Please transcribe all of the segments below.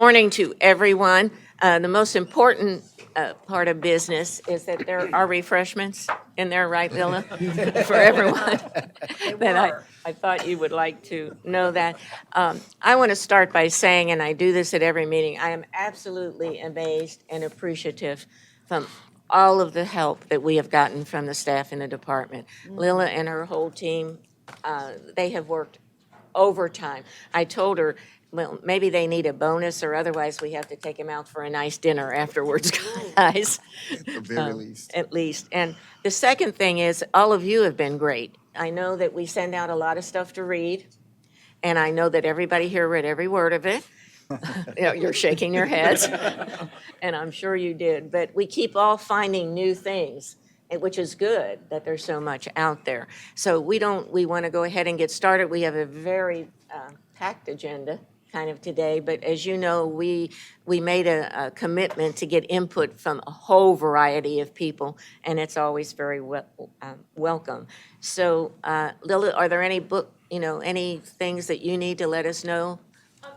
Morning to everyone. The most important part of business is that there are refreshments in there, right, Lila? For everyone. That I thought you would like to know that. I want to start by saying, and I do this at every meeting, I am absolutely amazed and appreciative from all of the help that we have gotten from the staff in the department. Lila and her whole team, they have worked overtime. I told her, well, maybe they need a bonus, or otherwise we have to take them out for a nice dinner afterwards, guys. At the very least. At least. And the second thing is, all of you have been great. I know that we send out a lot of stuff to read, and I know that everybody here read every word of it. You know, you're shaking your heads, and I'm sure you did. But we keep all finding new things, which is good that there's so much out there. So we want to go ahead and get started. We have a very packed agenda kind of today, but as you know, we made a commitment to get input from a whole variety of people, and it's always very welcome. So, Lila, are there any any things that you need to let us know?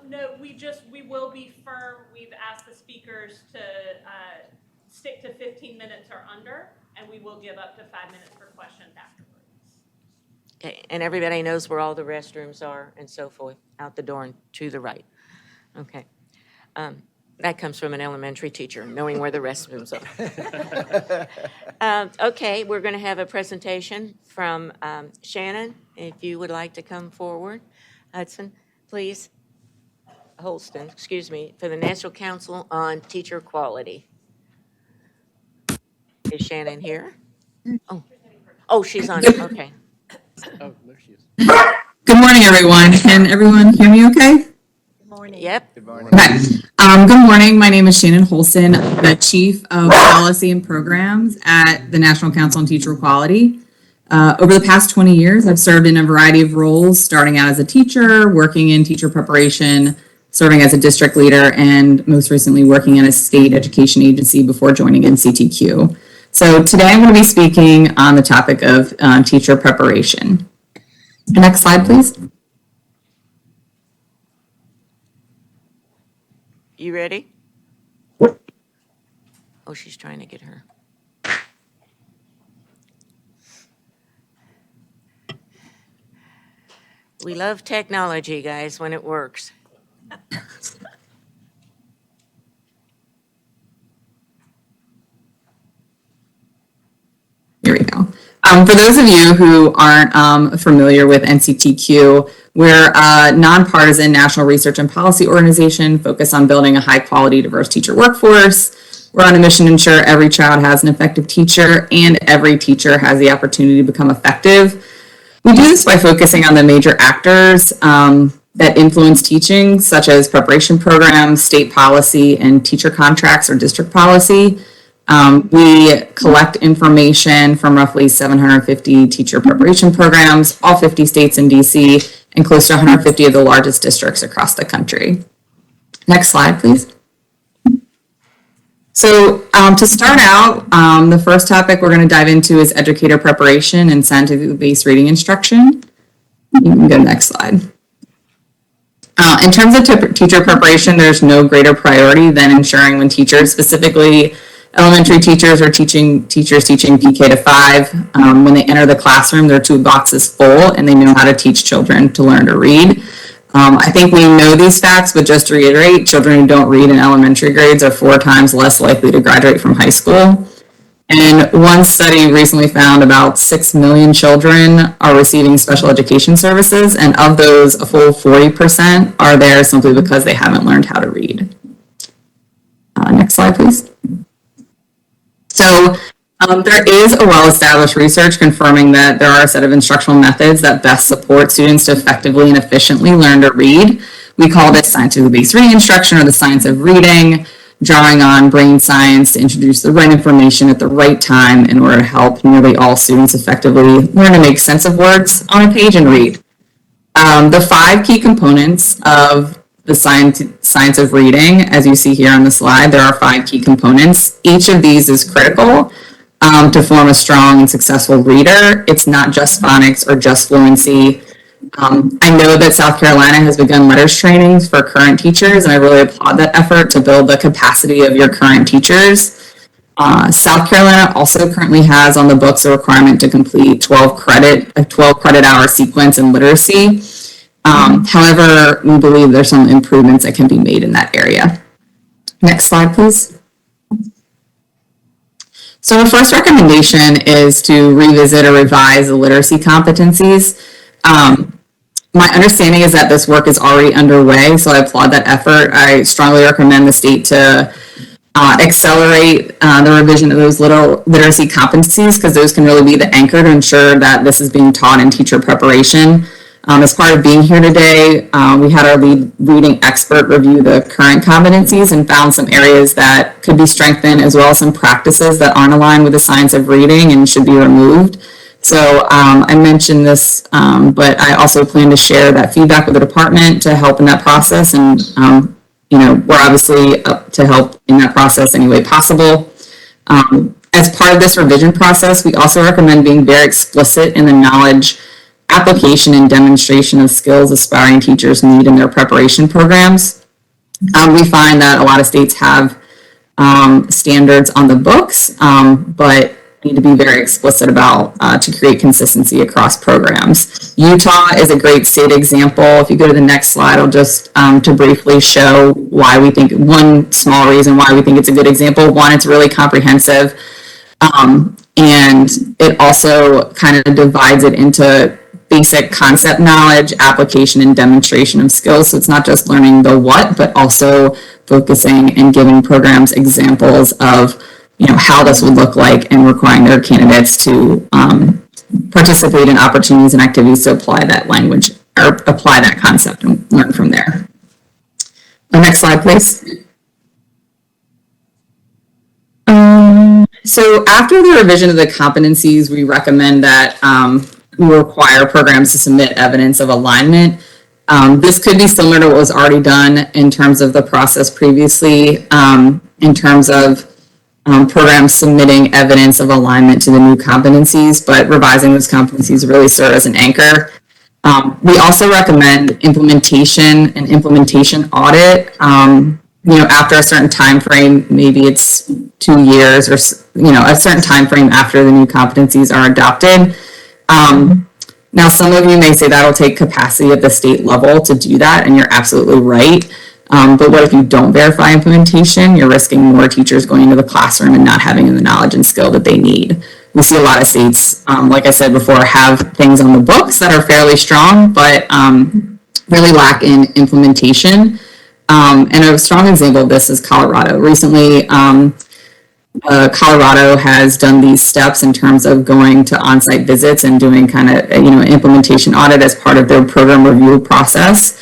No, we will be firm. We've asked the speakers to stick to 15 minutes or under, and we will give up to 5 minutes for questions afterwards. Okay, and everybody knows where all the restrooms are and so forth, out the door and to the right. Okay. That comes from an elementary teacher, knowing where the restrooms are. Okay, we're going to have a presentation from Shannon, if you would like to come forward. Hudson, please. Holston, excuse me, for the National Council on Teacher Quality. Is Shannon here? Oh, she's on. Okay. Oh, there she is. Good morning, everyone. Can everyone hear me okay? Good morning. Yep. Good morning. Okay. Good morning. My name is Shannon Holston, the Chief of Policy and Programs at the National Council on Teacher Equality. Over the past 20 years, I've served in a variety of roles, starting out as a teacher, working in teacher preparation, serving as a district leader, and most recently working in a state education agency before joining NCTQ. So today I'm going to be speaking on the topic of teacher preparation. Next slide, please. You ready? Oh, she's trying to get her. We love technology, guys, when it works. Here we go. For those of you who aren't familiar with NCTQ, we're a nonpartisan national research and policy organization focused on building a high-quality, diverse teacher workforce. We're on a mission to ensure every child has an effective teacher and every teacher has the opportunity to become effective. We do this by focusing on the major actors that influence teaching, such as preparation programs, state policy, and teacher contracts or district policy. We collect information from roughly 750 teacher preparation programs, all 50 states and DC, and close to 150 of the largest districts across the country. Next slide, please. So to start out, the first topic we're going to dive into is educator preparation and scientific-based reading instruction. You can go to the next slide. In terms of teacher preparation, there's no greater priority than ensuring when teachers, specifically elementary teachers or teachers teaching PK to 5, when they enter the classroom, their toolbox is full and they know how to teach children to learn to read. I think we know these facts, but just to reiterate, children who don't read in elementary grades are 4 times less likely to graduate from high school. And one study recently found about 6 million children are receiving special education services, and of those, a full 40% are there simply because they haven't learned how to read. Next slide, please. So there is a well-established research confirming that there are a set of instructional methods that best support students to effectively and efficiently learn to read. We call this scientific-based reading instruction, or the science of reading, drawing on brain science to introduce the right information at the right time in order to help nearly all students effectively learn to make sense of words on a page and read. The 5 key components of the science of reading, as you see here on the slide, there are 5 key components. Each of these is critical to form a strong and successful reader. It's not just phonics or just fluency. I know that South Carolina has begun letters trainings for current teachers, and I really applaud that effort to build the capacity of your current teachers. South Carolina also currently has on the books a requirement to complete a 12 credit hour sequence in literacy. However, we believe there's some improvements that can be made in that area. Next slide, please. So the first recommendation is to revisit or revise the literacy competencies. My understanding is that this work is already underway, so I applaud that effort. I strongly recommend the state to accelerate the revision of those literacy competencies, because those can really be the anchor to ensure that this is being taught in teacher preparation. As part of being here today, we had our lead reading expert review the current competencies and found some areas that could be strengthened, as well as some practices that aren't aligned with the science of reading and should be removed. So I mentioned this, but I also plan to share that feedback with the department to help in that process. And, we're obviously up to help in that process any way possible. As part of this revision process, we also recommend being very explicit in the knowledge application and demonstration of skills aspiring teachers need in their preparation programs. We find that a lot of states have standards on the books, but need to be very explicit about to create consistency across programs. Utah is a great state example. If you go to the next slide, I'll just to briefly show why we think, one small reason why we think it's a good example. One, it's really comprehensive, and it also kind of divides it into basic concept knowledge, application, and demonstration of skills. So it's not just learning the what, but also focusing and giving programs examples of how this would look like, and requiring their candidates to participate in opportunities and activities to apply that language or apply that concept and learn from there. Next slide, please. So after the revision of the competencies, we recommend that we require programs to submit evidence of alignment. This could be similar to what was already done in terms of the process previously, in terms of programs submitting evidence of alignment to the new competencies, but revising those competencies really serve as an anchor. We also recommend implementation and implementation audit. After a certain time frame, maybe it's 2 years or a certain time frame after the new competencies are adopted. Now, some of you may say that'll take capacity at the state level to do that, and you're absolutely right. But what if you don't verify implementation? You're risking more teachers going into the classroom and not having the knowledge and skill that they need. We see a lot of states, like I said before, have things on the books that are fairly strong, but really lack in implementation. And a strong example of this is Colorado. Recently, Colorado has done these steps in terms of going to on-site visits and doing kind of, an implementation audit as part of their program review process.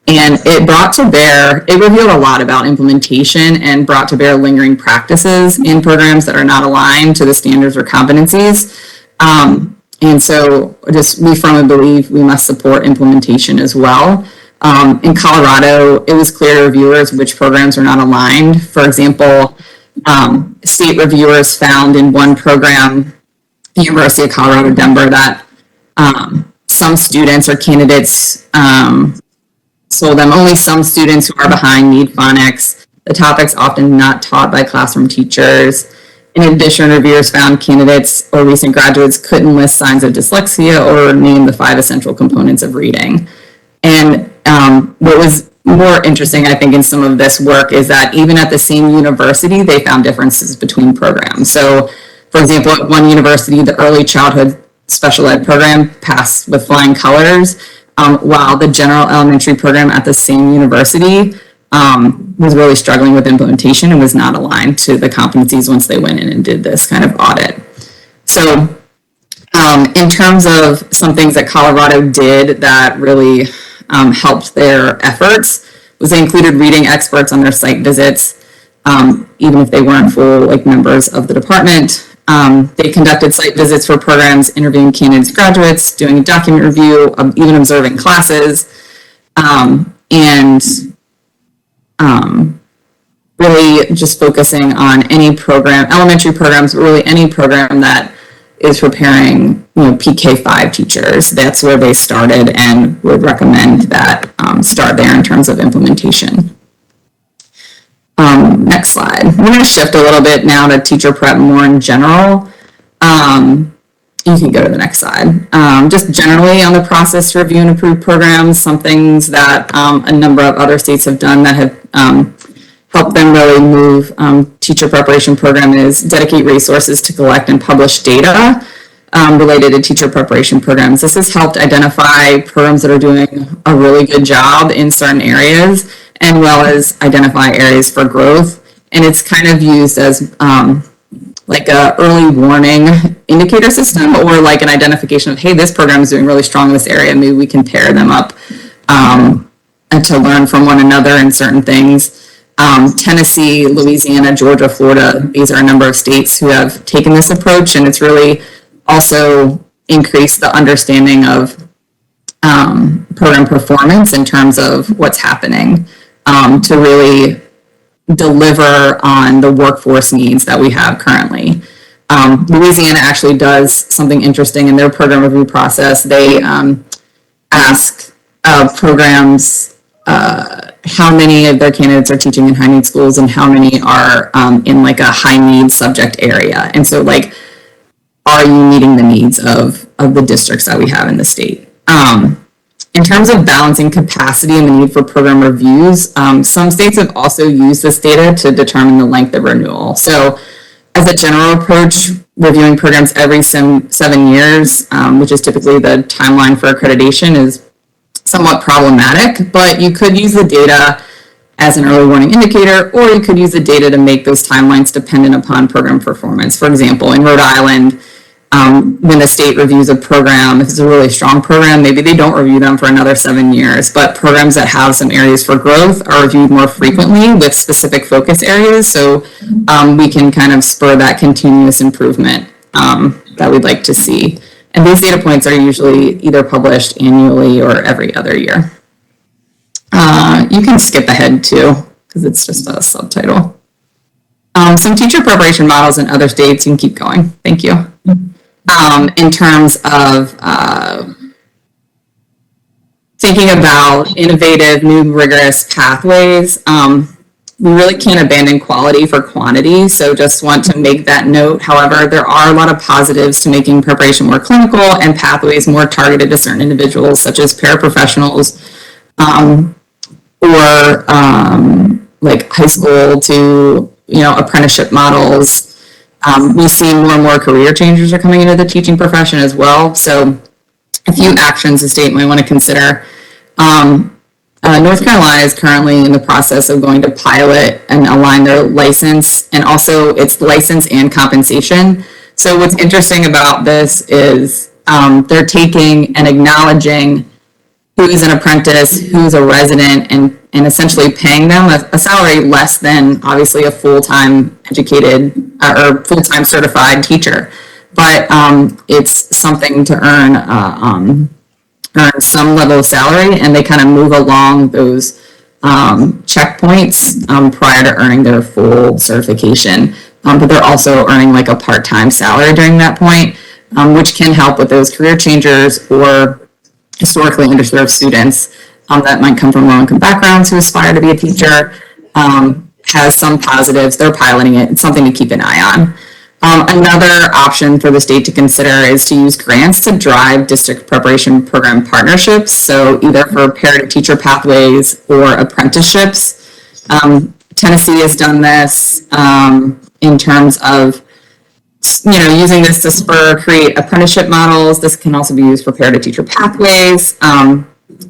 And it revealed a lot about implementation and brought to bear lingering practices in programs that are not aligned to the standards or competencies. And so we firmly believe we must support implementation as well. In Colorado, it was clear to reviewers which programs are not aligned. For example, state reviewers found in one program, the University of Colorado, Denver, that some students or candidates told them only some students who are behind need phonics. The topic's often not taught by classroom teachers. In addition, reviewers found candidates or recent graduates couldn't list signs of dyslexia or name the 5 essential components of reading. And what was more interesting, I think, in some of this work is that even at the same university, they found differences between programs. So, for example, at one university, the early childhood special ed program passed with flying colors, while the general elementary program at the same university was really struggling with implementation and was not aligned to the competencies once they went in and did this kind of audit. So in terms of some things that Colorado did that really helped their efforts, was they included reading experts on their site visits, even if they weren't full members of the department. They conducted site visits for programs, interviewing candidates, graduates, doing a document review, even observing classes, and really just focusing on any program, elementary programs, but really any program that is preparing, PK5 teachers. That's where they started and would recommend that start there in terms of implementation. Next slide. We're going to shift a little bit now to teacher prep more in general. You can go to the next slide. Just generally on the process to review and approve programs, some things that a number of other states have done that have helped them really move teacher preparation program is dedicate resources to collect and publish data related to teacher preparation programs. This has helped identify programs that are doing a really good job in certain areas, and well as identify areas for growth. And it's kind of used as like a early warning indicator system, or like an identification of, hey, this program is doing really strong in this area, maybe we can pair them up and to learn from one another in certain things. Tennessee, Louisiana, Georgia, Florida, these are a number of states who have taken this approach, and it's really also increased the understanding of program performance in terms of what's happening to really deliver on the workforce needs that we have currently. Louisiana actually does something interesting in their program review process. They ask programs how many of their candidates are teaching in high need schools and how many are in like a high need subject area. And so like, are you meeting the needs of the districts that we have in the state? In terms of balancing capacity and the need for program reviews, some states have also used this data to determine the length of renewal. So as a general approach, reviewing programs every 7 years, which is typically the timeline for accreditation, is somewhat problematic, but you could use the data as an early warning indicator, or you could use the data to make those timelines dependent upon program performance. For example, in Rhode Island, when the state reviews a program, if it's a really strong program, maybe they don't review them for another 7 years, but programs that have some areas for growth are reviewed more frequently with specific focus areas, so we can kind of spur that continuous improvement that we'd like to see. And these data points are usually either published annually or every other year. You can skip ahead too, because it's just a subtitle. Some teacher preparation models in other states, you can keep going, thank you. In terms of thinking about innovative, new, rigorous pathways, we really can't abandon quality for quantity, so just want to make that note. However, there are a lot of positives to making preparation more clinical and pathways more targeted to certain individuals, such as paraprofessionals, or like high school to apprenticeship models. We see more and more career changers are coming into the teaching profession as well. So a few actions the state might want to consider. North Carolina is currently in the process of going to pilot and align their license, and also its license and compensation. So what's interesting about this is they're taking and acknowledging who's an apprentice, who's a resident, and essentially paying them a salary less than obviously a full-time educated or full-time certified teacher. But it's something to earn some level of salary, and they kind of move along those checkpoints prior to earning their full certification. But they're also earning like a part-time salary during that point, which can help with those career changers or historically underserved students that might come from low-income backgrounds who aspire to be a teacher. Has some positives. They're piloting it. It's something to keep an eye on. Another option for the state to consider is to use grants to drive district preparation program partnerships. So either for paired teacher pathways or apprenticeships. Tennessee has done this in terms of using this to create apprenticeship models. This can also be used for paired teacher pathways.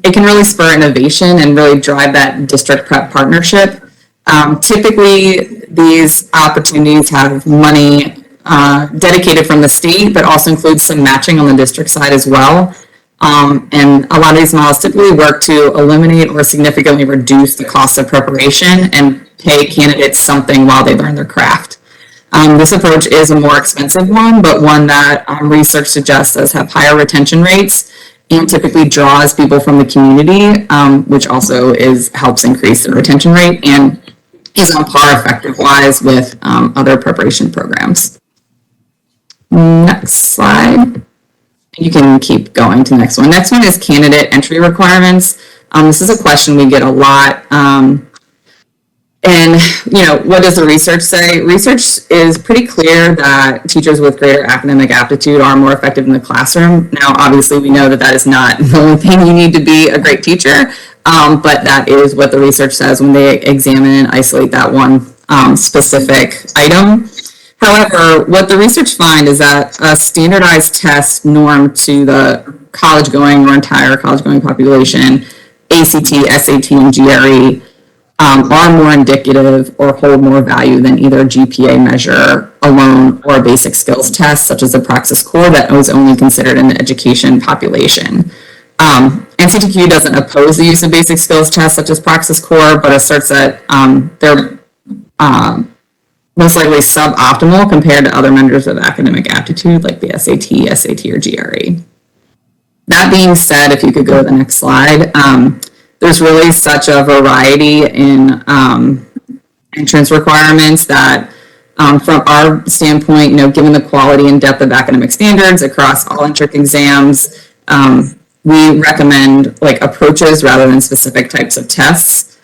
It can really spur innovation and really drive that district prep partnership. Typically, these opportunities have money dedicated from the state, but also includes some matching on the district side as well. And a lot of these models typically work to eliminate or significantly reduce the cost of preparation and pay candidates something while they learn their craft. This approach is a more expensive one, but one that research suggests does have higher retention rates and typically draws people from the community, which also helps increase the retention rate and is on par effective-wise with other preparation programs. Next slide. You can keep going to the next one. Next one is candidate entry requirements. This is a question we get a lot. And, what does the research say? Research is pretty clear that teachers with greater academic aptitude are more effective in the classroom. Now, obviously, we know that that is not the only thing you need to be a great teacher, but that is what the research says when they examine and isolate that one specific item. However, what the research find is that a standardized test norm to the college-going or entire college-going population, ACT, SAT, and GRE, are more indicative or hold more value than either GPA measure alone or a basic skills test, such as the Praxis Core that was only considered in the education population. NCTQ doesn't oppose the use of basic skills tests such as Praxis Core, but asserts that they're most likely suboptimal compared to other measures of academic aptitude like the SAT, SAT, or GRE. That being said, if you could go to the next slide, there's really such a variety in entrance requirements that from our standpoint, given the quality and depth of academic standards across all entrance exams, we recommend approaches rather than specific types of tests.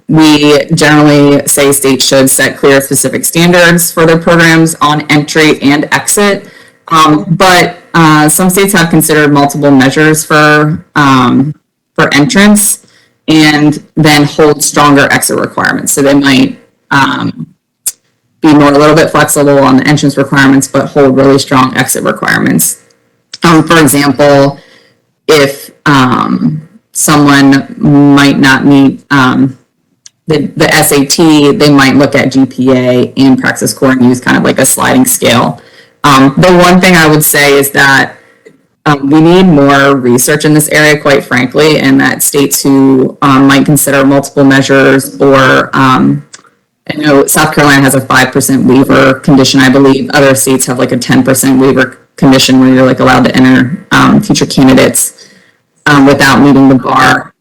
We generally say states should set clear specific standards for their programs on entry and exit, but some states have considered multiple measures for entrance and then hold stronger exit requirements. So they might be a little bit flexible on the entrance requirements, but hold really strong exit requirements. For example, if someone might not meet the SAT, they might look at GPA and Praxis Core and use kind of like a sliding scale. The one thing I would say is that we need more research in this area, quite frankly, and that states who might consider multiple measures or I know South Carolina has a 5% waiver condition, I believe. Other states have a 10% waiver condition where you're allowed to enter future candidates without meeting the bar.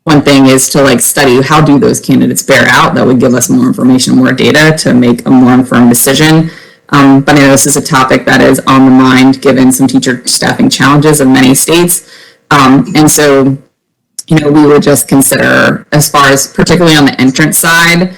One thing is to study how do those candidates bear out. That would give us more information, more data to make a more informed decision. But I know this is a topic that is on the mind given some teacher staffing challenges in many states. And so, we would just consider, as far as particularly on the entrance side,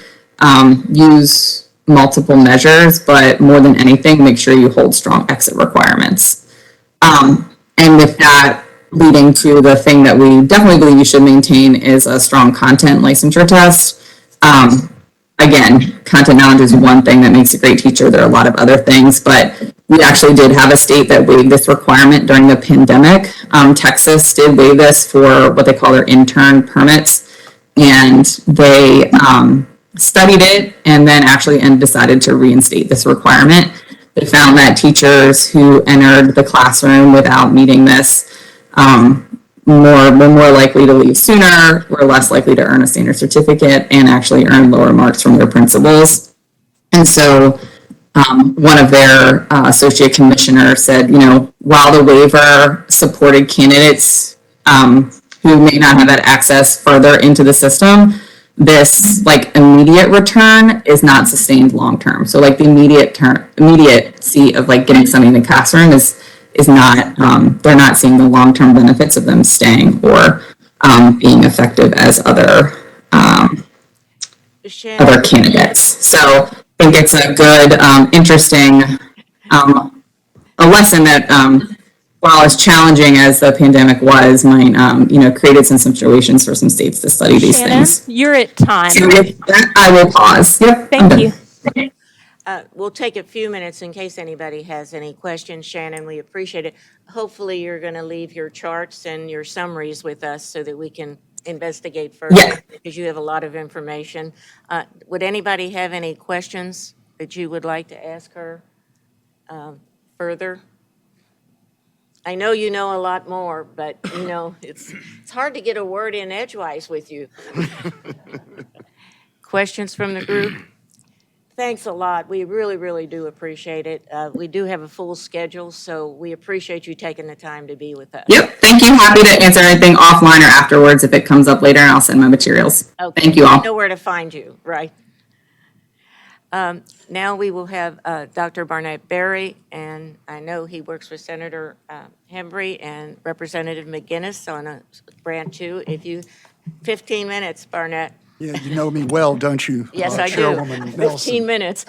use multiple measures, but more than anything, make sure you hold strong exit requirements. And with that, leading to the thing that we definitely believe you should maintain is a strong content licensure test. Again, content knowledge is one thing that makes a great teacher. There are a lot of other things, but we actually did have a state that waived this requirement during the pandemic. Texas did waive this for what they call their intern permits, and they studied it and then actually decided to reinstate this requirement. They found that teachers who entered the classroom without meeting this were more likely to leave sooner, were less likely to earn a standard certificate, and actually earn lower marks from their principals. And so one of their associate commissioners said, while the waiver supported candidates who may not have had access further into the system, this immediate return is not sustained long term. So the immediacy of getting something in the classroom is not, they're not seeing the long-term benefits of them staying or being effective as other candidates. So I think it's a good, interesting, a lesson that while as challenging as the pandemic was, might, created some situations for some states to study these Shannon, things. you're at time. So with that, I will pause. Yep. I'm Thank done. you. We'll take a few minutes in case anybody has any questions. Shannon, we appreciate it. Hopefully, you're going to leave your charts and your summaries with us so that we can investigate further. Yeah. Because you have a lot of information. Would anybody have any questions that you would like to ask her further? I know you know a lot more, but it's hard to get a word in edgewise with you. Questions from the group? Thanks a lot. We really, really do appreciate it. We do have a full schedule, so we appreciate you taking the time to be with us. Yep. Thank you. Happy to answer anything offline or afterwards if it comes up later, and I'll send my materials. Okay. Thank you all. You know where to find you, right? Now we will have Dr. Barnett Berry, and I know he works with Senator Hembry and Representative McGinnis on a branch too. 15 minutes, Barnett. Yeah, you know me well, don't you? Yes, I do. Chairwoman 15 Nelson. minutes.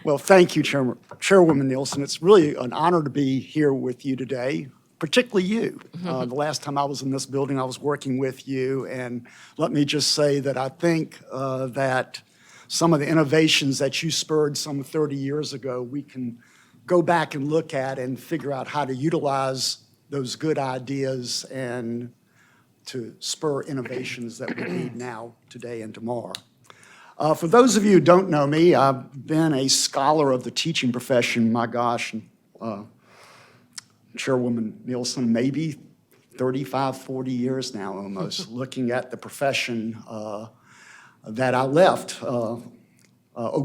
Well, thank you, Chairwoman Nielsen. It's really an honor to be here with you today, particularly you. The last time I was in this building, I was working with you, and let me just say that I think that some of the innovations that you spurred some 30 years ago, we can go back and look at and figure out how to utilize those good ideas and to spur innovations that we need now, today, and tomorrow. For those of you who don't know me, I've been a scholar of the teaching profession, my gosh, Chairwoman Nielsen, maybe 35, 40 years now almost, looking at the profession that I left Eau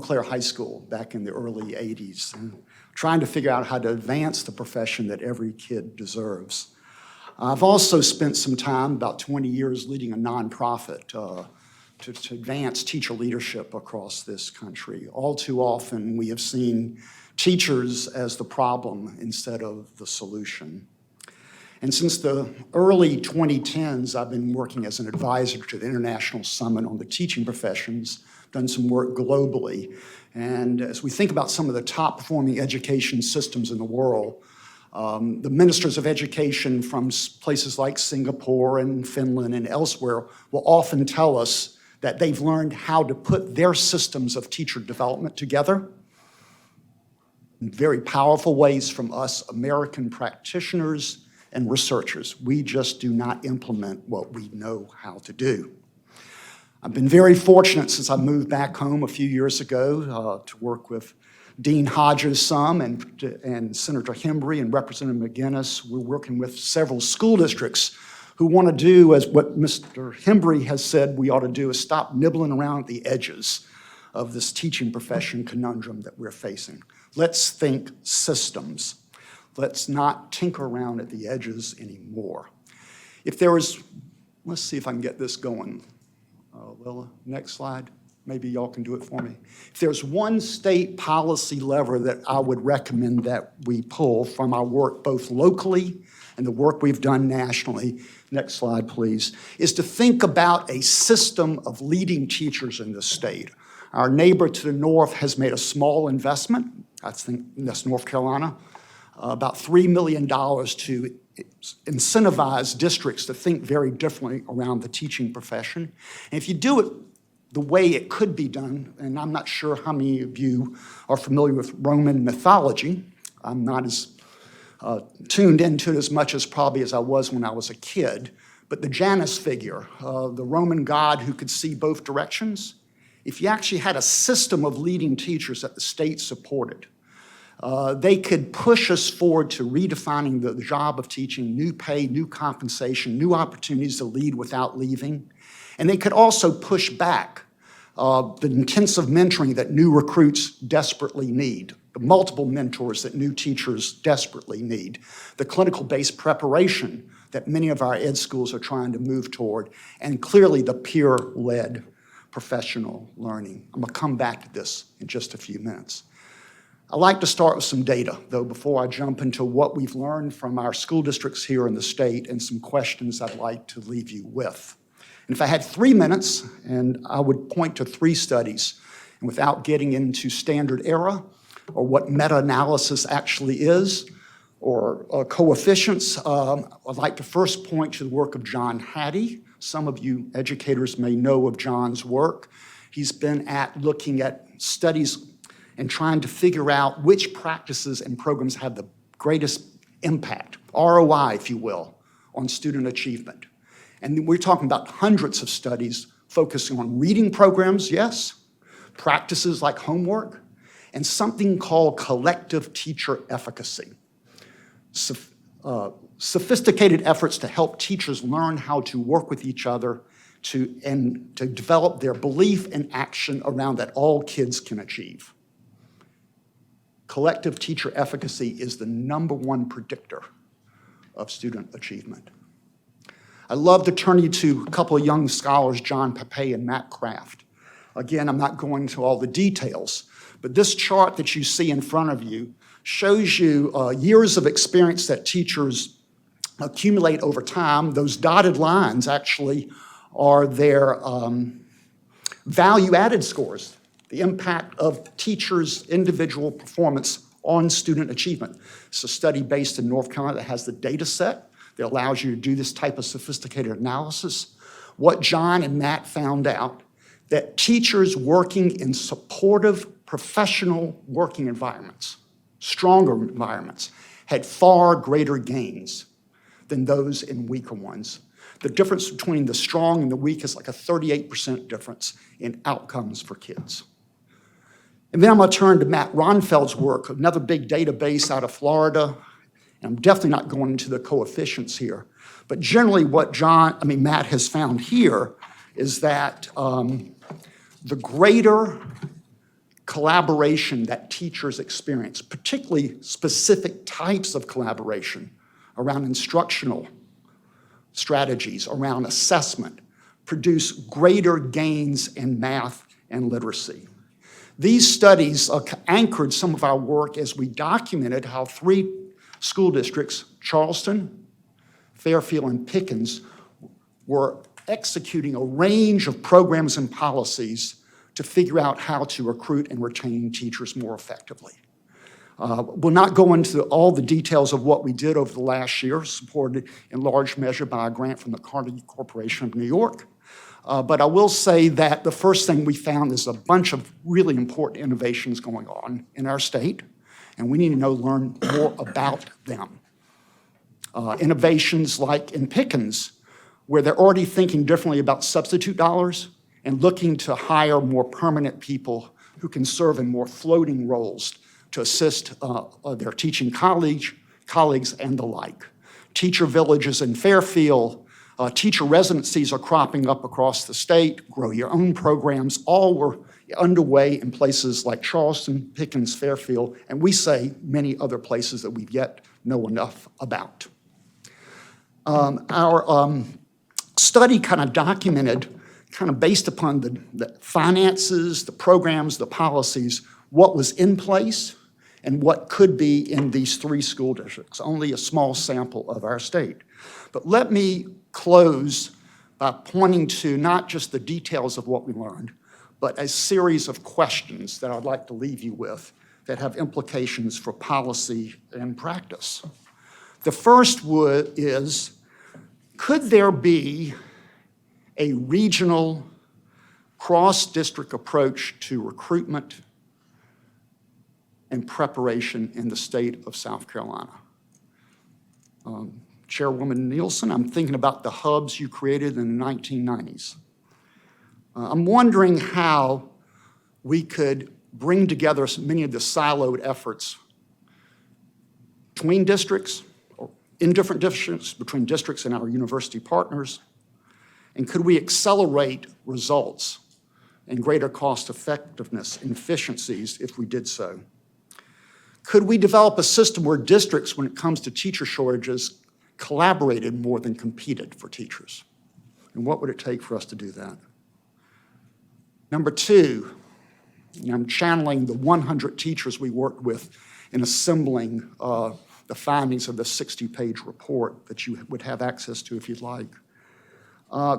Claire High School back in the early 80s, and trying to figure out how to advance the profession that every kid deserves. I've also spent some time, about 20 years, leading a nonprofit to advance teacher leadership across this country. All too often, we have seen teachers as the problem instead of the solution. And since the early 2010s, I've been working as an advisor to the International Summit on the Teaching Professions, done some work globally. And as we think about some of the top-performing education systems in the world, the ministers of education from places like Singapore and Finland and elsewhere will often tell us that they've learned how to put their systems of teacher development together in very powerful ways from us American practitioners and researchers. We just do not implement what we know how to do. I've been very fortunate since I moved back home a few years ago to work with Dean Hodges some and Senator Hembry and Representative McGinnis. We're working with several school districts who want to do as what Mr. Hembry has said we ought to do, is stop nibbling around at the edges of this teaching profession conundrum that we're facing. Let's think systems. Let's not tinker around at the edges anymore. If there was, let's see if I can get this going. Lila, next slide. Maybe y'all can do it for me. If there's one state policy lever that I would recommend that we pull from our work both locally and the work we've done nationally, next slide please, is to think about a system of leading teachers in the state. Our neighbor to the north has made a small investment, I think that's North Carolina, about $3 million to incentivize districts to think very differently around the teaching profession. And if you do it the way it could be done, and I'm not sure how many of you are familiar with Roman mythology. I'm not as tuned into it as much as probably as I was when I was a kid, but the Janus figure, the Roman god who could see both directions, if you actually had a system of leading teachers that the state supported, they could push us forward to redefining the job of teaching, new pay, new compensation, new opportunities to lead without leaving. And they could also push back the intensive mentoring that new recruits desperately need, the multiple mentors that new teachers desperately need, the clinical-based preparation that many of our ed schools are trying to move toward, and clearly the peer-led professional learning. I'm gonna come back to this in just a few minutes. I'd like to start with some data, though, before I jump into what we've learned from our school districts here in the state and some questions I'd like to leave you with. And if I had 3 minutes, and I would point to 3 studies, and without getting into standard error or what meta-analysis actually is, or coefficients, I'd like to first point to the work of John Hattie. Some of you educators may know of John's work. He's been looking at studies and trying to figure out which practices and programs have the greatest impact, ROI, if you will, on student achievement. And we're talking about hundreds of studies focusing on reading programs, yes, practices like homework, and something called collective teacher efficacy. Sophisticated efforts to help teachers learn how to work with each other to develop their belief and action around that all kids can achieve. Collective teacher efficacy is the #1 predictor of student achievement. I'd love to turn you to a couple of young scholars, John Papay and Matt Kraft. Again, I'm not going into all the details, but this chart that you see in front of you shows you years of experience that teachers accumulate over time. Those dotted lines actually are their value-added scores, the impact of teachers' individual performance on student achievement. It's a study based in North Carolina that has the data set that allows you to do this type of sophisticated analysis. What John and Matt found out, that teachers working in supportive professional working environments, stronger environments, had far greater gains than those in weaker ones. The difference between the strong and the weak is like a 38% difference in outcomes for kids. And then I'm going to turn to Matt Ronfeld's work, another big database out of Florida. And I'm definitely not going into the coefficients here. But generally what Matt has found here is that the greater collaboration that teachers experience, particularly specific types of collaboration around instructional strategies, around assessment, produce greater gains in math and literacy. These studies anchored some of our work as we documented how 3 school districts, Charleston, Fairfield, and Pickens, were executing a range of programs and policies to figure out how to recruit and retain teachers more effectively. We'll not go into all the details of what we did over the last year, supported in large measure by a grant from the Carnegie Corporation of New York. But I will say that the first thing we found is a bunch of really important innovations going on in our state, and we need to learn more about them. Innovations like in Pickens, where they're already thinking differently about substitute dollars and looking to hire more permanent people who can serve in more floating roles to assist their teaching colleagues and the like. Teacher villages in Fairfield, teacher residencies are cropping up across the state, grow your own programs, all were underway in places like Charleston, Pickens, Fairfield, and we say many other places that we've yet know enough about. Our study kind of documented, kind of based upon the finances, the programs, the policies, what was in place and what could be in these 3 school districts, only a small sample of our state. But let me close by pointing to not just the details of what we learned, but a series of questions that I'd like to leave you with that have implications for policy and practice. The first is, could there be a regional cross-district approach to recruitment and preparation in the state of South Carolina? Chairwoman Nielsen, I'm thinking about the hubs you created in the 1990s. I'm wondering how we could bring together many of the siloed efforts between districts, or in different districts, between districts and our university partners, and could we accelerate results and greater cost effectiveness and efficiencies if we did so? Could we develop a system where districts, when it comes to teacher shortages, collaborated more than competed for teachers? And what would it take for us to do that? Number 2, I'm channeling the 100 teachers we worked with in assembling the findings of the 60-page report that you would have access to if you'd like.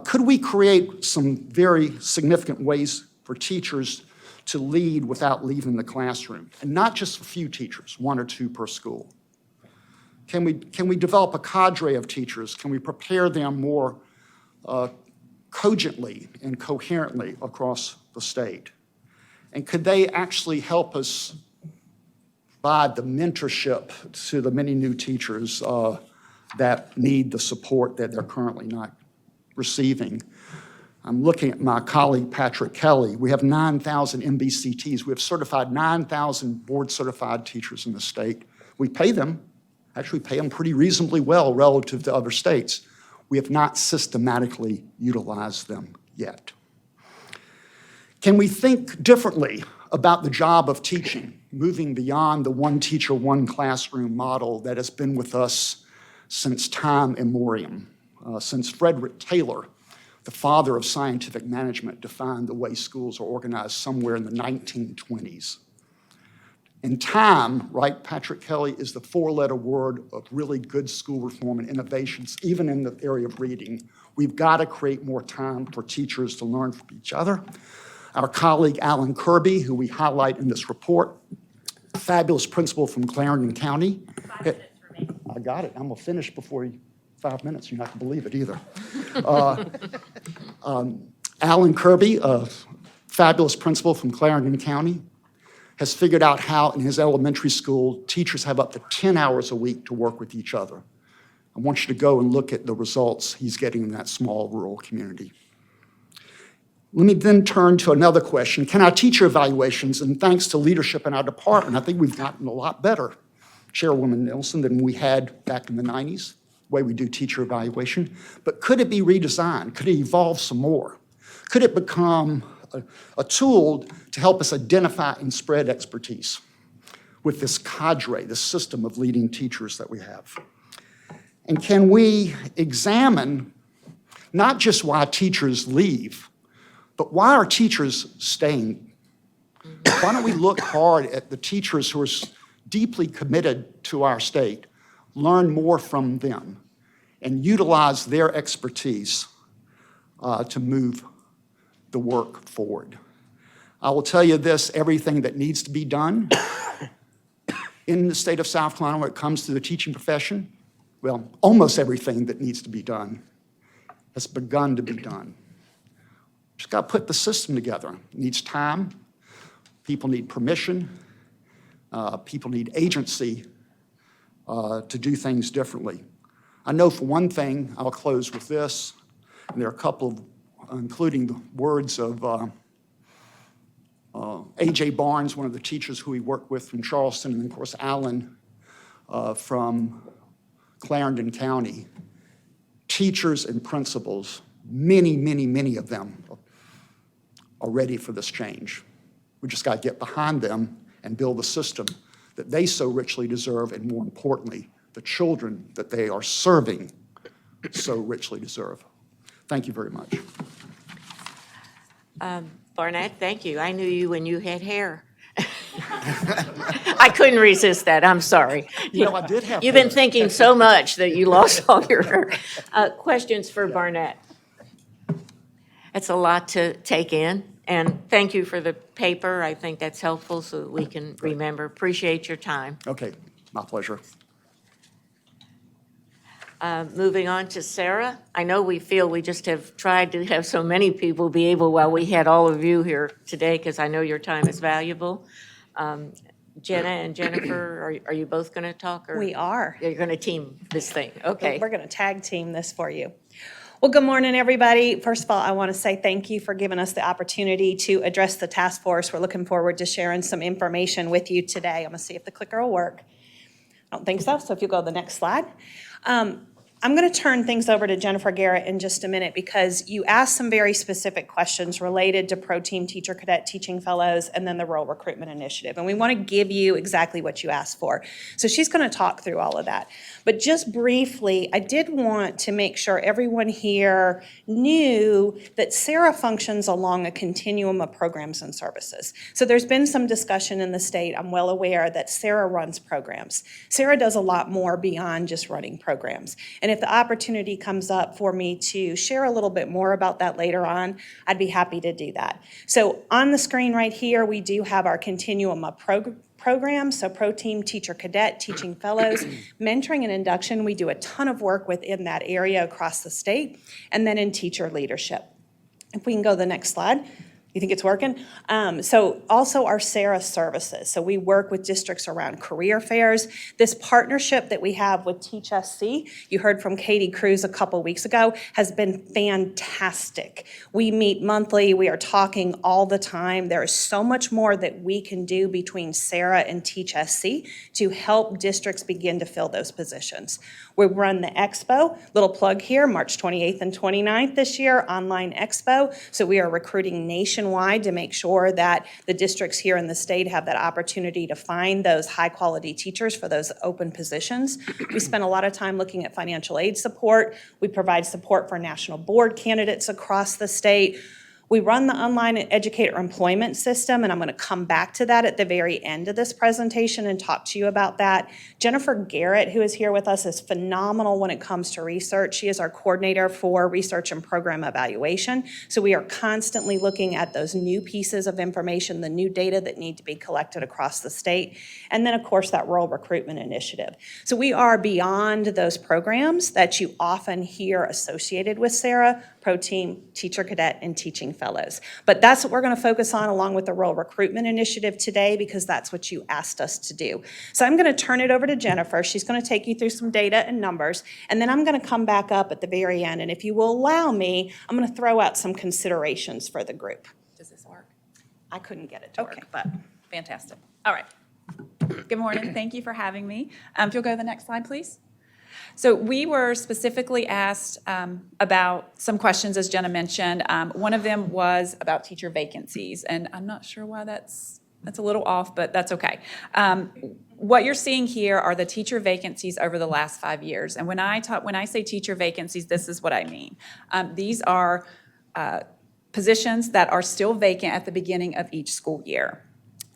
Could we create some very significant ways for teachers to lead without leaving the classroom? And not just a few teachers, 1 or 2 per school. Can we develop a cadre of teachers? Can we prepare them more cogently and coherently across the state? And could they actually help us provide the mentorship to the many new teachers that need the support that they're currently not receiving? I'm looking at my colleague, Patrick Kelly. We have 9,000 MBCTs. We have certified 9,000 board-certified teachers in the state. We pay them, actually pay them pretty reasonably well relative to other states. We have not systematically utilized them yet. Can we think differently about the job of teaching, moving beyond the one teacher, one classroom model that has been with us since time immemorial, since Frederick Taylor, the the father of scientific management, defined the way schools are organized somewhere in the 1920s. And time, right, Patrick Kelly, is the four-letter word of really good school reform and innovations, even in the area of reading. We've got to create more time for teachers to learn from each other. Our colleague Alan Kirby, who we highlight in this report, a fabulous principal from Clarendon County. 5 minutes remaining. I got it. I'm going to finish before 5 minutes. You're not going to believe it either. Alan Kirby, a fabulous principal from Clarendon County, has figured out how in his elementary school, teachers have up to 10 hours a week to work with each other. I want you to go and look at the results he's getting in that small rural community. Let me then turn to another question. Can our teacher evaluations, and thanks to leadership in our department, I think we've gotten a lot better, Chairwoman Nelson, than we had back in the 90s, the way we do teacher evaluation. But could it be redesigned? Could it evolve some more? Could it become a tool to help us identify and spread expertise with this cadre, this system of leading teachers that we have? And can we examine not just why teachers leave, but why are teachers staying? Why don't we look hard at the teachers who are deeply committed to our state, learn more from them, and utilize their expertise to move the work forward? I will tell you this, everything that needs to be done in the state of South Carolina when it comes to the teaching profession, well, almost everything that needs to be done has begun to be done. Just got to put the system together. It needs time. People need permission. People need agency to do things differently. I know for one thing, I'll close with this, and there are a couple of, including the words of A.J. Barnes, one of the teachers who we worked with from Charleston, and of course Alan from Clarendon County. Teachers and principals, many, many, many of them are ready for this change. We just got to get behind them and build a system that they so richly deserve, and more importantly, the children that they are serving so richly deserve. Thank you very much. Barnett, thank you. I knew you when you had hair. I couldn't resist that. I'm sorry. You know, I did have You've been hair. thinking so much that you lost all your hair. Questions for Barnett? It's a lot to take in, and thank you for the paper. I think that's helpful so that we can remember. Appreciate your time. Okay, my pleasure. Moving on to Sarah. I know we feel we just have tried to have so many people be able, while we had all of you here today, because I know your time is valuable. Jenna and Jennifer, are you both going to talk? Or We are. You're going to team this thing? Okay. We're going to tag team this for you. Well, good morning, everybody. First of all, I want to say thank you for giving us the opportunity to address the task force. We're looking forward to sharing some information with you today. I'm going to see if the clicker will work. I don't think so, so if you go to the next slide. I'm going to turn things over to Jennifer Garrett in just a minute because you asked some very specific questions related to Pro Team Teacher Cadet Teaching Fellows and then the Rural Recruitment Initiative. And we want to give you exactly what you asked for. So she's going to talk through all of that. But just briefly, I did want to make sure everyone here knew that SARA functions along a continuum of programs and services. So there's been some discussion in the state. I'm well aware that SARA runs programs. SARA does a lot more beyond just running programs. And if the opportunity comes up for me to share a little bit more about that later on, I'd be happy to do that. So on the screen right here, we do have our continuum of programs, so Pro Team, Teacher Cadet, Teaching Fellows, mentoring and induction. We do a ton of work within that area across the state, and then in teacher leadership. If we can go to the next slide. You think it's working? So also our SARA services. So we work with districts around career fairs. This partnership that we have with Teach SC, you heard from Katie Cruz a couple weeks ago, has been fantastic. We meet monthly. We are talking all the time. There is so much more that we can do between SARA and Teach SC to help districts begin to fill those positions. We run the expo, little plug here, March 28th and 29th this year, online expo. So we are recruiting nationwide to make sure that the districts here in the state have that opportunity to find those high-quality teachers for those open positions. We spend a lot of time looking at financial aid support. We provide support for national board candidates across the state. We run the online educator employment system, and I'm going to come back to that at the very end of this presentation and talk to you about that. Jennifer Garrett, who is here with us, is phenomenal when it comes to research. She is our coordinator for research and program evaluation. So we are constantly looking at those new pieces of information, the new data that need to be collected across the state. And then, of course, that rural recruitment initiative. So we are beyond those programs that you often hear associated with Sarah, Pro Team, Teacher Cadet, and Teaching Fellows. But that's what we're going to focus on along with the rural recruitment initiative today, because that's what you asked us to do. So I'm going to turn it over to Jennifer. She's going to take you through some data and numbers, and then I'm going to come back up at the very end. And if you will allow me, I'm going to throw out some considerations for the group. Does this work? I couldn't get it to Okay. work, but. Fantastic. All right. Good morning. Thank you for having me. If you'll go to the next slide, please. So we were specifically asked about some questions, as Jenna mentioned. One of them was about teacher vacancies, and I'm not sure why that's a little off, but that's okay. What you're seeing here are the teacher vacancies over the last 5 years. And when I say teacher vacancies, this is what I mean. These are positions that are still vacant at the beginning of each school year.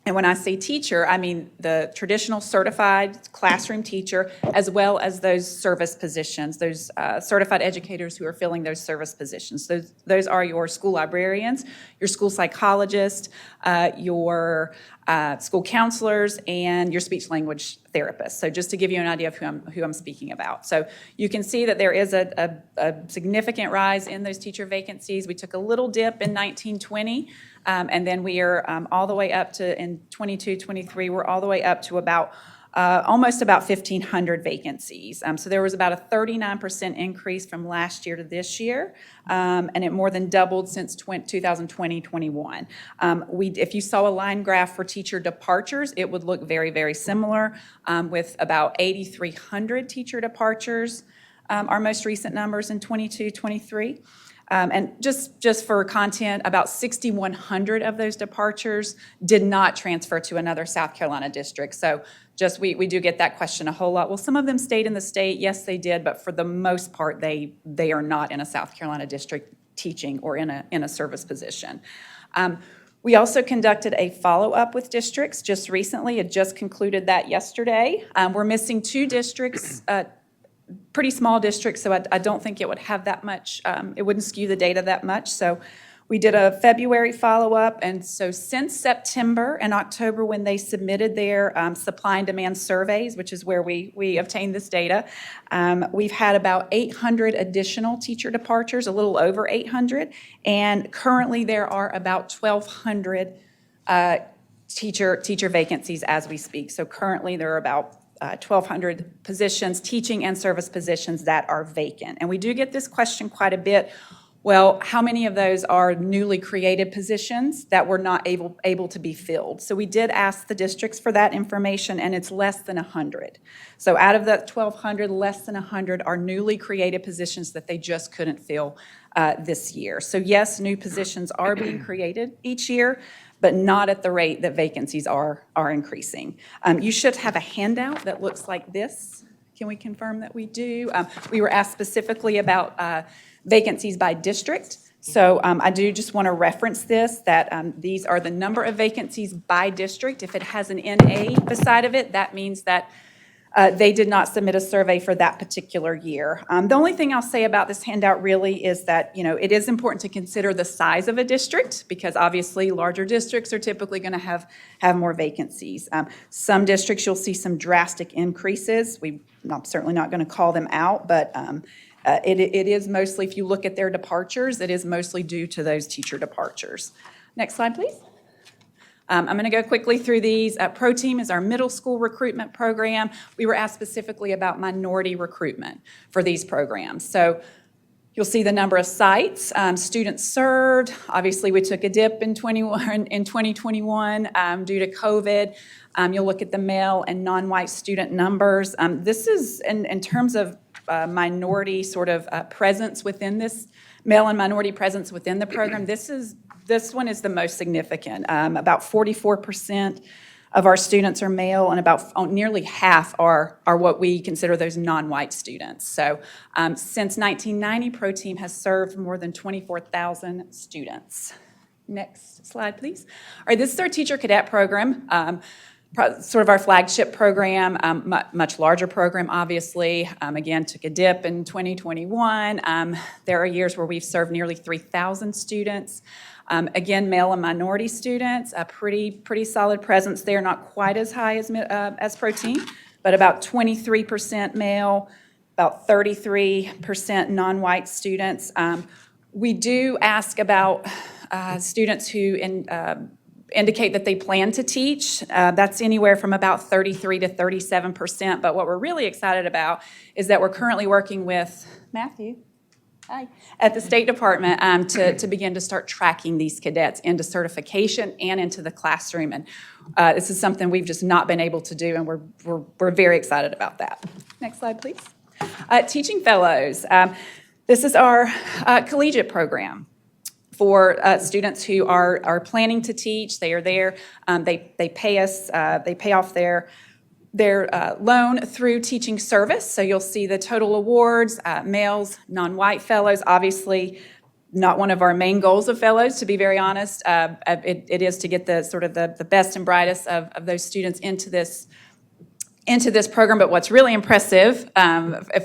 And when I say teacher, I mean the traditional certified classroom teacher, as well as those service positions, those certified educators who are filling those service positions. Those are your school librarians, your school psychologists, your school counselors, and your speech language therapists. So just to give you an idea of who I'm speaking about. So you can see that there is a significant rise in those teacher vacancies. We took a little dip in 1920. And then we are all the way up to, in 22, 23, we're all the way up to about, almost about 1,500 vacancies. So there was about a 39% increase from last year to this year, and it more than doubled since 2020-21. If you saw a line graph for teacher departures, it would look very, very similar, with about 8,300 teacher departures, our most recent numbers in 22, 23. And just for content, about 6,100 of those departures did not transfer to another South Carolina district. So just we do get that question a whole lot. Well, some of them stayed in the state. Yes, they did, but for the most part, they are not in a South Carolina district teaching or in a service position. We also conducted a follow-up with districts just recently. It just concluded that yesterday. We're missing 2 districts, pretty small districts, so I don't think it would have that much, it wouldn't skew the data that much. So we did a February follow-up, and so since September and October, when they submitted their supply and demand surveys, which is where we obtained this data, we've had about 800 additional teacher departures, a little over 800, and currently there are about 1,200 teacher vacancies as we speak. So currently there are about 1,200 positions, teaching and service positions, that are vacant. And we do get this question quite a bit. Well, how many of those are newly created positions that were not able to be filled? So we did ask the districts for that information, and it's less than 100. So out of that 1,200, less than 100 are newly created positions that they just couldn't fill this year. So yes, new positions are being created each year, but not at the rate that vacancies are increasing. You should have a handout that looks like this. Can we confirm that we do? We were asked specifically about vacancies by district. So I do just want to reference this, that these are the number of vacancies by district. If it has an NA beside of it, that means that they did not submit a survey for that particular year. The only thing I'll say about this handout really is that, it is important to consider the size of a district, because obviously larger districts are typically going to have more vacancies. Some districts, you'll see some drastic increases. I'm certainly not going to call them out, but it is mostly, if you look at their departures, it is mostly due to those teacher departures. Next slide, please. I'm going to go quickly through these. Pro Team is our middle school recruitment program. We were asked specifically about minority recruitment for these programs. So you'll see the number of sites, students served. Obviously, we took a dip in 2021 due to COVID. You'll look at the male and non-white student numbers. This is, in terms of minority sort of presence within this, male and minority presence within the program, this one is the most significant. About 44% of our students are male, and about nearly half are what we consider those non-white students. So since 1990, ProTeam has served more than 24,000 students. Next slide, please. All right, this is our teacher cadet program, sort of our flagship program, much larger program, obviously. Again, took a dip in 2021. There are years where we've served nearly 3,000 students. Again, male and minority students, a pretty solid presence there, not quite as high as ProTeam, but about 23% male, about 33% non-white students. We do ask about students who indicate that they plan to teach. That's anywhere from about 33 to 37%. But what we're really excited about is that we're currently working with Matthew at the State Department to begin to start tracking these cadets into certification and into the classroom. And this is something we've just not been able to do, and we're very excited about that. Next slide, please. Teaching fellows. This is our collegiate program for students who are planning to teach. They are there. They pay us. They pay off their loan through teaching service. So you'll see the total awards, males, non-white fellows. Obviously, not one of our main goals of fellows, to be very honest. It is to get the sort of the best and brightest of those students into this program. But what's really impressive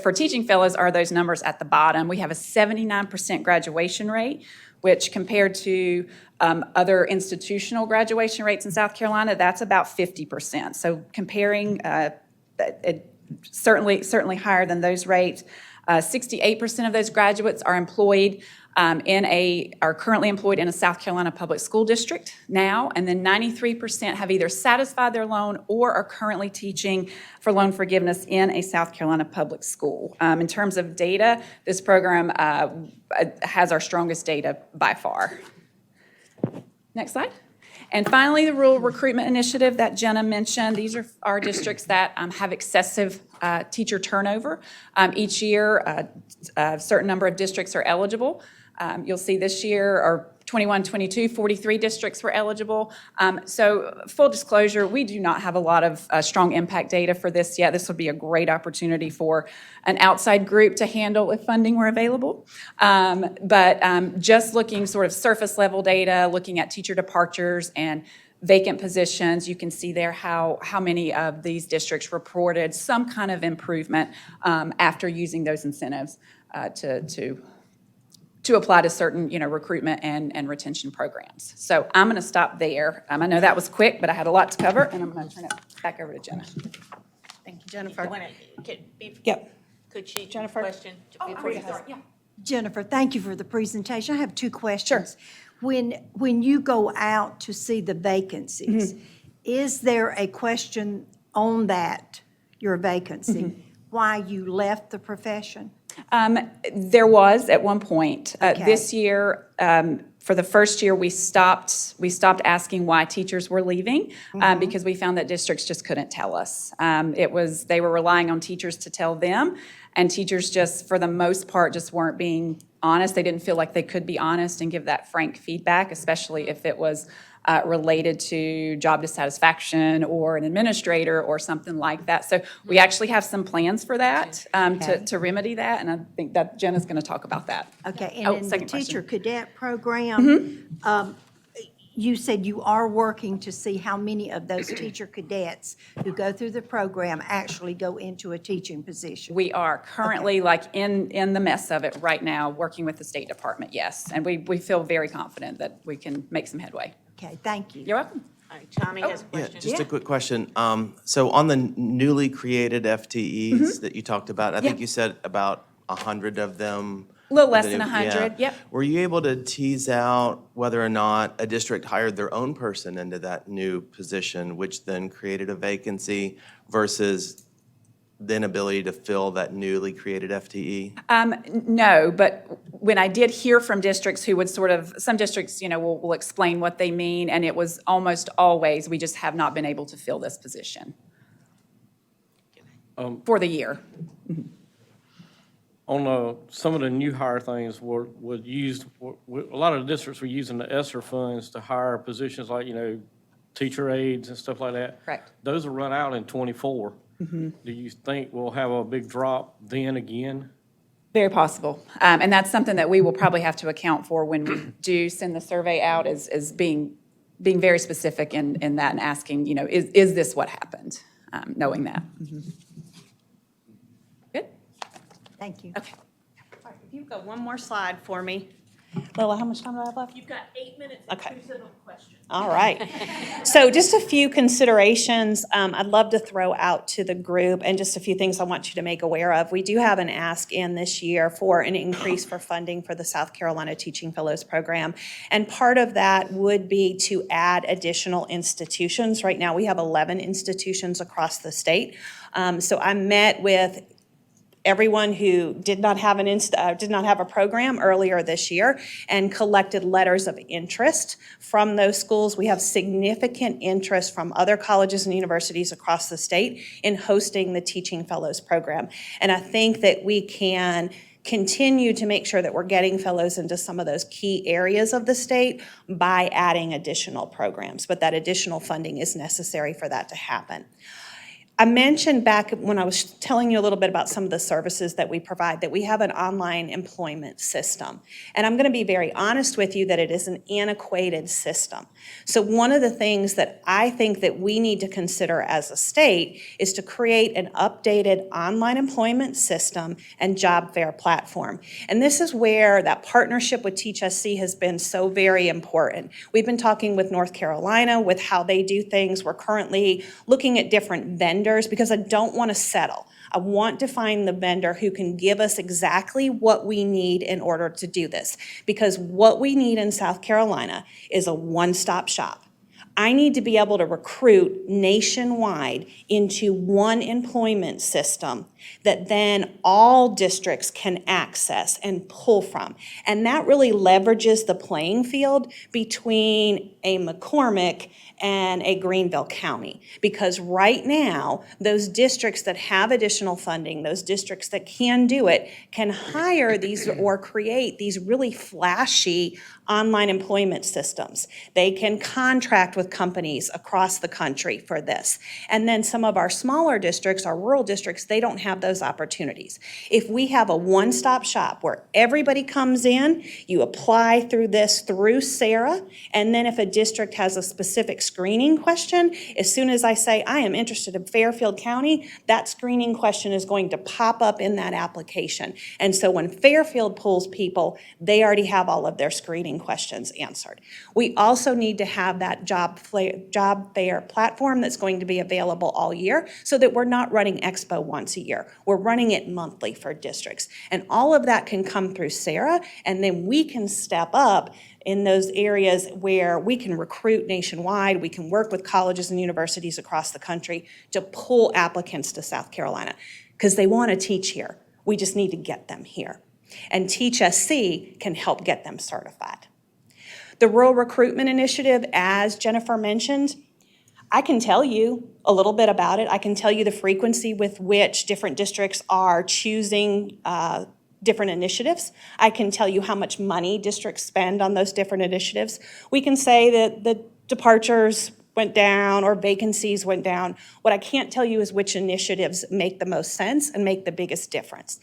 for teaching fellows are those numbers at the bottom. We have a 79% graduation rate, which compared to other institutional graduation rates in South Carolina, that's about 50%. So comparing, certainly higher than those rates. 68% of those graduates are employed are currently employed in a South Carolina public school district now, and then 93% have either satisfied their loan or are currently teaching for loan forgiveness in a South Carolina public school. In terms of data, this program has our strongest data by far. Next slide. And finally, the Rural Recruitment Initiative that Jenna mentioned. These are our districts that have excessive teacher turnover. Each year, a certain number of districts are eligible. You'll see this year, or 21-22, 43 districts were eligible. So full disclosure, we do not have a lot of strong impact data for this yet. This would be a great opportunity for an outside group to handle if funding were available. But just looking sort of surface level data, looking at teacher departures and vacant positions, you can see there how many of these districts reported some kind of improvement after using those incentives to apply to certain, recruitment and retention programs. So I'm going to stop there. I know that was quick, but I had a lot to cover, and I'm going to turn it back over to Jenna. Thank you, Jennifer. Yep. Could she, Jennifer? question? Sorry, yeah. Jennifer, thank you for the presentation. I have two questions. When you go out to see the vacancies, is there a question on that, your vacancy, why you left the profession? There was at one point. Okay. This year, for the first year, we stopped asking why teachers were leaving because we found that districts just couldn't tell us. They were relying on teachers to tell them, and teachers just, for the most part, just weren't being honest. They didn't feel like they could be honest and give that frank feedback, especially if it was related to job dissatisfaction or an administrator or something like that. So we actually have some plans for that, to remedy that, and I think that Jenna's going to talk about that. Okay, Oh, and in the second question. teacher cadet program, you said you are working to see how many of those teacher cadets who go through the program actually go into a teaching position. We are currently in the mess of it right now, working with the State Department, yes. And we feel very confident that we can make some headway. Okay, thank you. You're welcome. All right, Tommy has a Yeah, question. just a quick question. So on the newly created FTEs that you talked about, I think Yeah. you said about 100 of them. A little less the than new- 100, yeah. yep. Were you able to tease out whether or not a district hired their own person into that new position, which then created a vacancy, versus the inability to fill that newly created FTE? No, but when I did hear from districts who would some districts, will explain what they mean, and it was almost always, we just have not been able to fill this position for the year. on some of the new hire things were used, a lot of the districts were using the ESSER funds to hire positions like, teacher aides and stuff like that. Correct. Those will run out in '24. Do you think we'll have a big drop then again? Very possible. And that's something that we will probably have to account for when we do send the survey out, is being very specific in that and asking, is this what happened? Knowing that. Good? Thank you. Okay. All right, if you go one more slide for me. Lila, how much time do I have left? You've got 8 minutes Okay. inclusive of questions. All right. So just a few considerations I'd love to throw out to the group, and just a few things I want you to make aware of. We do have an ask in this year for an increase for funding for the South Carolina Teaching Fellows Program. And part of that would be to add additional institutions. Right now, we have 11 institutions across the state. So I met with everyone who did not have a program earlier this year and collected letters of interest from those schools. We have significant interest from other colleges and universities across the state in hosting the Teaching Fellows Program. And I think that we can continue to make sure that we're getting fellows into some of those key areas of the state by adding additional programs. But that additional funding is necessary for that to happen. I mentioned back when I was telling you a little bit about some of the services that we provide, that we have an online employment system. And I'm going to be very honest with you that it is an antiquated system. So one of the things that I think that we need to consider as a state is to create an updated online employment system and job fair platform. And this is where that partnership with TeachSC has been so very important. We've been talking with North Carolina with how they do things. We're currently looking at different vendors because I don't want to settle. I want to find the vendor who can give us exactly what we need in order to do this. Because what we need in South Carolina is a one-stop shop. I need to be able to recruit nationwide into one employment system that then all districts can access and pull from. And that really leverages the playing field between a McCormick and a Greenville County. Because right now, those districts that have additional funding, those districts that can do it, can hire these or create these really flashy online employment systems. They can contract with companies across the country for this. And then some of our smaller districts, our rural districts, they don't have those opportunities. If we have a one-stop shop where everybody comes in, you apply through Sarah, and then if a district has a specific screening question, as soon as I say, I am interested in Fairfield County, that screening question is going to pop up in that application. And so when Fairfield pulls people, they already have all of their screening questions answered. We also need to have that job fair platform that's going to be available all year so that we're not running Expo once a year. We're running it monthly for districts. And all of that can come through Sarah, and then we can step up in those areas where we can recruit nationwide, we can work with colleges and universities across the country to pull applicants to South Carolina because they want to teach here. We just need to get them here. And TeachSC can help get them certified. The Rural Recruitment Initiative, as Jennifer mentioned, I can tell you a little bit about it. I can tell you the frequency with which different districts are choosing different initiatives. I can tell you how much money districts spend on those different initiatives. We can say that the departures went down or vacancies went down. What I can't tell you is which initiatives make the most sense and make the biggest difference.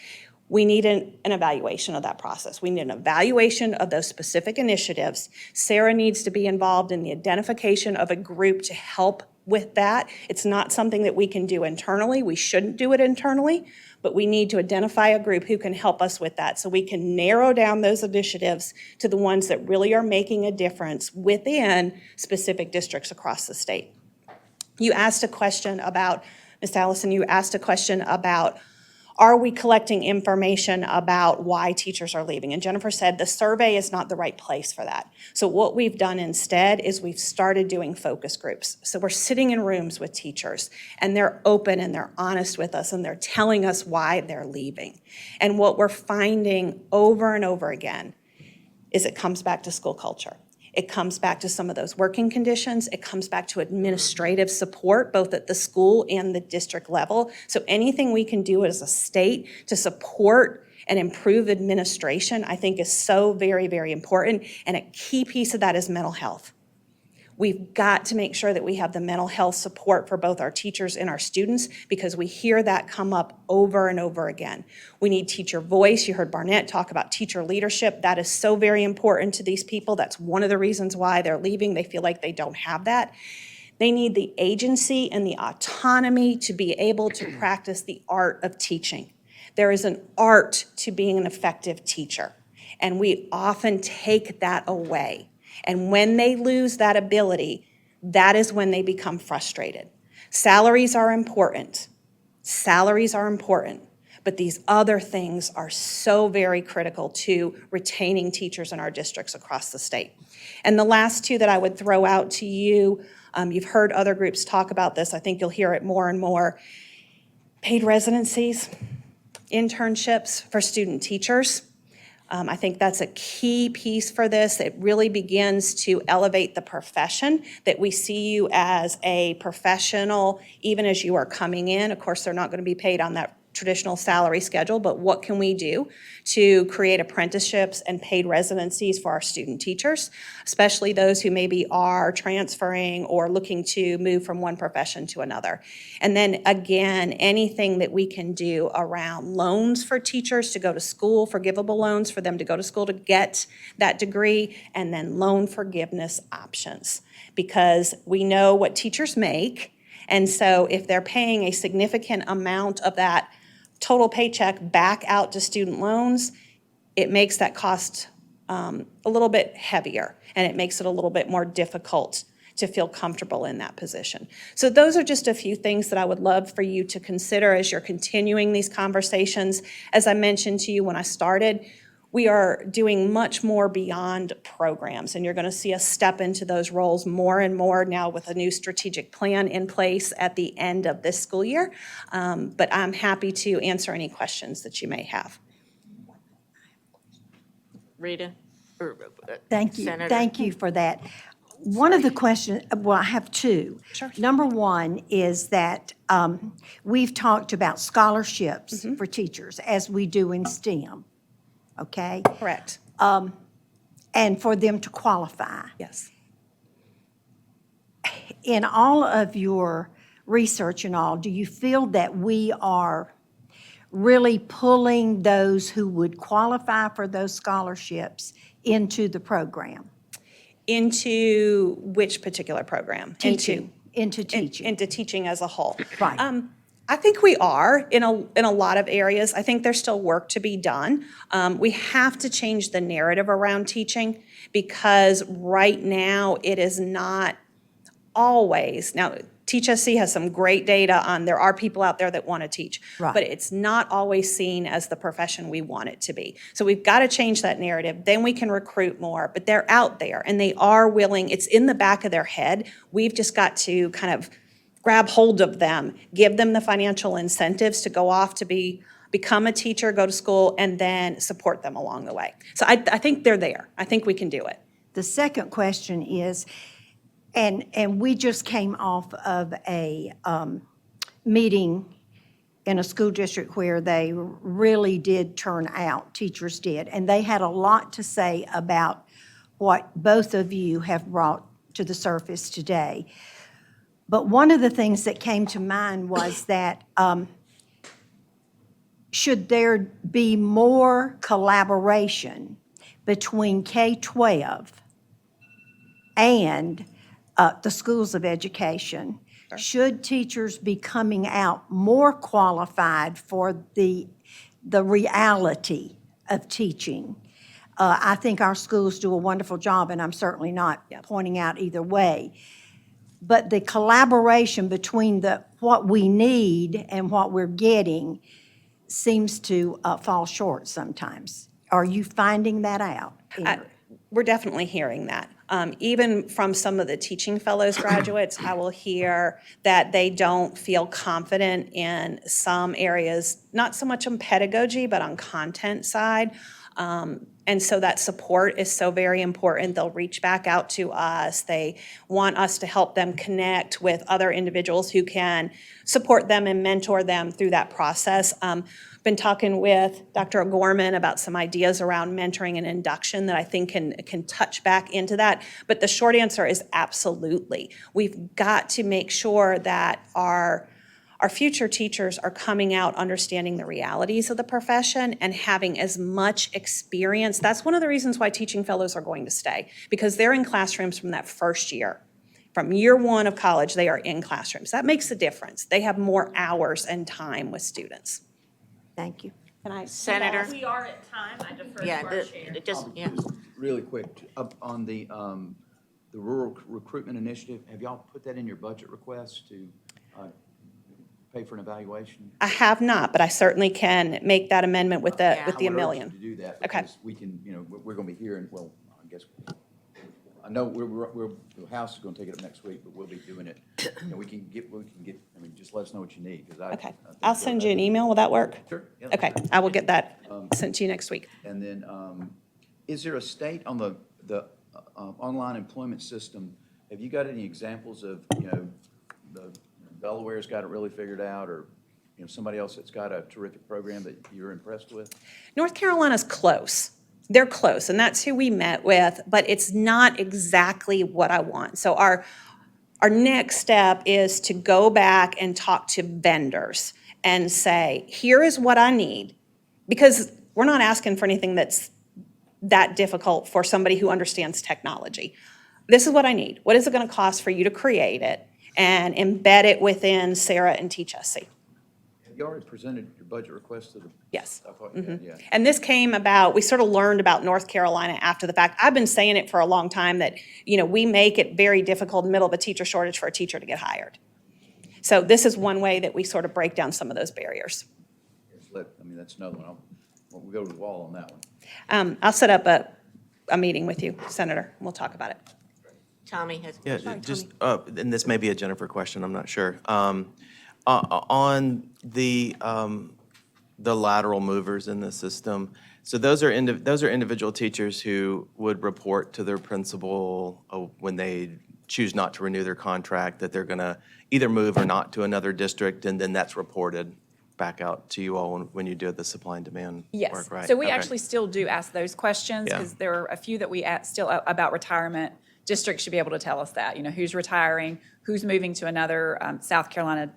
We need an evaluation of that process. We need an evaluation of those specific initiatives. Sarah needs to be involved in the identification of a group to help with that. It's not something that we can do internally. We shouldn't do it internally, but we need to identify a group who can help us with that so we can narrow down those initiatives to the ones that really are making a difference within specific districts across the state. You asked a question about, Ms. Allison, you asked a question about, are we collecting information about why teachers are leaving? And Jennifer said the survey is not the right place for that. So what we've done instead is we've started doing focus groups. So we're sitting in rooms with teachers, and they're open and they're honest with us, and they're telling us why they're leaving. And what we're finding over and over again is it comes back to school culture. It comes back to some of those working conditions. It comes back to administrative support, both at the school and the district level. So anything we can do as a state to support and improve administration, I think is so very, very important. And a key piece of that is mental health. We've got to make sure that we have the mental health support for both our teachers and our students, because we hear that come up over and over again. We need teacher voice. You heard Barnett talk about teacher leadership. That is so very important to these people. That's one of the reasons why they're leaving. They feel like they don't have that. They need the agency and the autonomy to be able to practice the art of teaching. There is an art to being an effective teacher, and we often take that away. And when they lose that ability, that is when they become frustrated. Salaries are important. Salaries are important. But these other things are so very critical to retaining teachers in our districts across the state. And the last two that I would throw out to you, you've heard other groups talk about this. I think you'll hear it more and more. Paid residencies, internships for student teachers. I think that's a key piece for this. It really begins to elevate the profession, that we see you as a professional even as you are coming in. Of course, they're not going to be paid on that traditional salary schedule, but what can we do to create apprenticeships and paid residencies for our student teachers, especially those who maybe are transferring or looking to move from one profession to another. And then again, anything that we can do around loans for teachers to go to school, forgivable loans for them to go to school to get that degree, and then loan forgiveness options, because we know what teachers make. And so if they're paying a significant amount of that total paycheck back out to student loans, it makes that cost a little bit heavier, and it makes it a little bit more difficult to feel comfortable in that position. So those are just a few things that I would love for you to consider as you're continuing these conversations. As I mentioned to you when I started, we are doing much more beyond programs, and you're going to see us step into those roles more and more now with a new strategic plan in place at the end of this school year. But I'm happy to answer any questions that you may have. Rita? Thank you. Senator? Thank you for that. One of the questions, well, I have two. Sure. Number one is that we've talked about scholarships for teachers, as we do in STEM, okay? Correct. And for them to qualify. Yes. In all of your research and all, do you feel that we are really pulling those who would qualify for those scholarships into the program? Into which particular program? Teaching. Into In- teaching. Into teaching as a whole. Right. I think we are in a lot of areas. I think there's still work to be done. We have to change the narrative around teaching, because right now it is not always. Now, Teach SC has some great data on there are people out there that want to teach, Right. but it's not always seen as the profession we want it to be. So we've got to change that narrative. Then we can recruit more, but they're out there and they are willing. It's in the back of their head. We've just got to kind of grab hold of them, give them the financial incentives to go off to become a teacher, go to school, and then support them along the way. So I think they're there. I think we can do it. The second question is, and we just came off of a meeting in a school district where they really did turn out, teachers did, and they had a lot to say about what both of you have brought to the surface today. But one of the things that came to mind was that should there be more collaboration between K-12 and the schools of education? Should teachers be coming out more qualified for the reality of teaching? I think our schools do a wonderful job, and I'm certainly not pointing out either way. But the collaboration between what we need and what we're getting seems to fall short sometimes. Are you finding that out? We're definitely hearing that. Even from some of the teaching fellows graduates, I will hear that they don't feel confident in some areas, not so much on pedagogy, but on content side. And so that support is so very important. They'll reach back out to us. They want us to help them connect with other individuals who can support them and mentor them through that process. Been talking with Dr. O'Gorman about some ideas around mentoring and induction that I think can touch back into that. But the short answer is absolutely. We've got to make sure that our future teachers are coming out understanding the realities of the profession and having as much experience. That's one of the reasons why teaching fellows are going to stay, because they're in classrooms from that first year. From year one of college, they are in classrooms. That makes a difference. They have more hours and time with students. Thank you. Can I? Senator? We are at time, I defer Yeah, to our chair. yeah. Really quick, up on the rural recruitment initiative, have y'all put that in your budget request to pay for an evaluation? I have not, but I certainly can make that amendment with the, Yeah. with the I would urge you $1 million. to do that, Okay. because we can, we're gonna be hearing, well, I guess, I know the House is gonna take it up next week, but we'll be doing it. We can get, I mean, just let us know what you need, because I. Okay. I think I'll send you an email. Will that work? Sure. Yeah. Okay, I will get that sent to you next week. And then, is there a state on the online employment system, have you got any examples of, the Delaware's got it really figured out, or, somebody else that's got a terrific program that you're impressed with? North Carolina's close. They're close, and that's who we met with, but it's not exactly what I want. So our next step is to go back and talk to vendors and say, here is what I need. Because we're not asking for anything that's that difficult for somebody who understands technology. This is what I need. What is it going to cost for you to create it and embed it within Sarah and Teach SC? Have you already presented your budget request to the? Yes. I thought you had, yeah. And this came about, we sort of learned about North Carolina after the fact. I've been saying it for a long time that, we make it very difficult in the middle of a teacher shortage for a teacher to get hired. So this is one way that we sort of break down some of those barriers. That's another one. We'll go to the wall on that one. I'll set up a meeting with you, Senator, and we'll talk about it. Tommy has. Yeah, Sorry, just, and this may be a Jennifer question, I'm not sure. On the lateral movers in the system, so those are individual teachers who would report to their principal when they choose not to renew their contract, that they're going to either move or not to another district, and then that's reported back out to you all when you do the supply and demand Yes. work, right? So we Okay. actually still do ask those questions Yeah. because there are a few that we still about retirement. Districts should be able to tell us that, who's retiring, who's moving to another South Carolina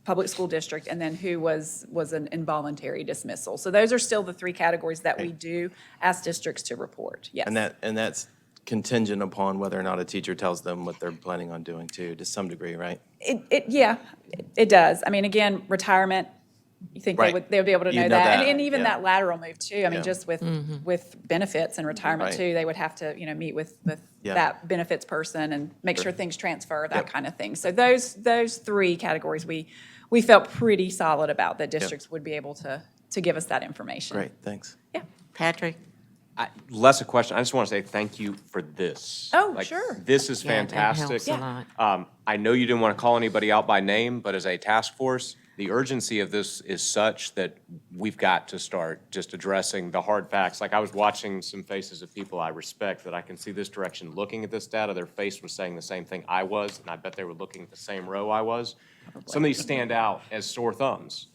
public school district, and then who was an involuntary dismissal. So those are still the three categories that we do ask districts to report, yes. And that's contingent upon whether or not a teacher tells them what they're planning on doing too, to some degree, right? Yeah, it does. I mean, again, retirement, you think Right. they would be able to You'd know know that? that, And even yeah. that lateral move too, I mean, Yeah. just with benefits and retirement Right. too, they would have to, meet with Yeah. that benefits person and make sure things transfer, that Yep. kind of thing. So those three categories, we felt pretty solid about that districts would be able to give us that information. Great, thanks. Yeah. Patrick? Less a question, I just want to say thank you for this. Oh, Like, sure. This is Yeah, that fantastic. helps a lot. I know you didn't want to call anybody out by name, but as a task force, the urgency of this is such that we've got to start just addressing the hard facts. Like, I was watching some faces of people I respect that I can see this direction looking at this data. Their face was saying the same thing I was, and I bet they were looking at the same row I was. Some of these stand out as sore thumbs.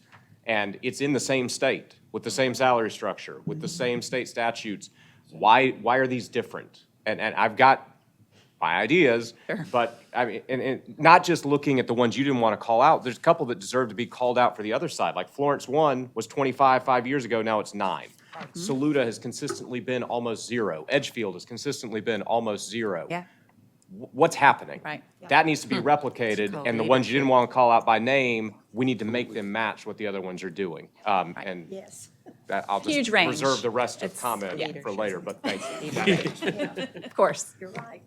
And it's in the same state, with the same salary structure, with the same state statutes. Why are these different? And I've got my ideas, but I mean, and not just looking at the ones you didn't want to call out. There's a couple that deserve to be called out for the other side. Like Florence 1 was 25 5 years ago, now it's 9. Saluda has consistently been almost 0. Edgefield has consistently been almost 0. Yeah. What's happening? Right. That needs to be replicated, called and the ones you didn't want to call out by name, we need to make them match what the other ones are doing. And Yes. I'll Huge just range. reserve the rest of It's- comment yeah. for later, but thank you. Of course. You're right.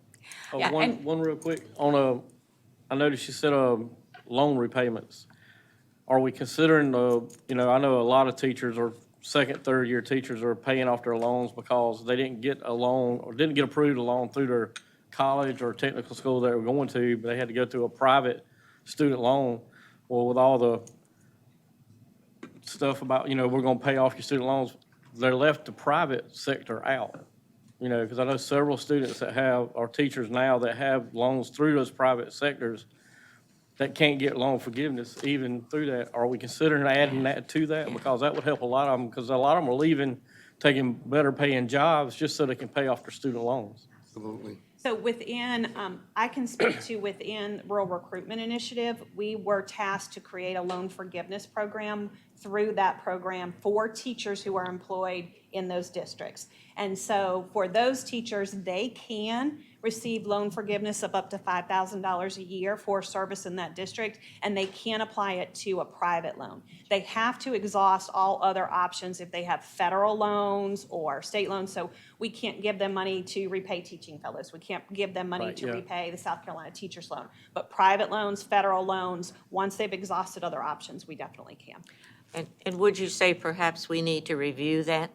Yeah, and- One real quick, I noticed you said, loan repayments. Are we considering, I know a lot of teachers or second, third year teachers are paying off their loans because they didn't get a loan or didn't get approved a loan through their college or technical school they were going to, but they had to go through a private student loan. Well, with all the stuff about, we're gonna pay off your student loans, they're left the private sector out. You know, because I know several students that have, or teachers now that have loans through those private sectors that can't get loan forgiveness even through that. Are we considering adding that to that? Because that would help a lot of them, because a lot of them are leaving, taking better paying jobs just so they can pay off their student loans. Absolutely. So within, I can speak to within Rural Recruitment Initiative, we were tasked to create a loan forgiveness program through that program for teachers who are employed in those districts. And so for those teachers, they can receive loan forgiveness of up to $5,000 a year for service in that district, and they can apply it to a private loan. They have to exhaust all other options if they have federal loans or state loans, so we can't give them money to repay teaching fellows. We can't give them money Right, to yeah. repay the South Carolina Teachers Loan. But private loans, federal loans, once they've exhausted other options, we definitely can. And would you say perhaps we need to review that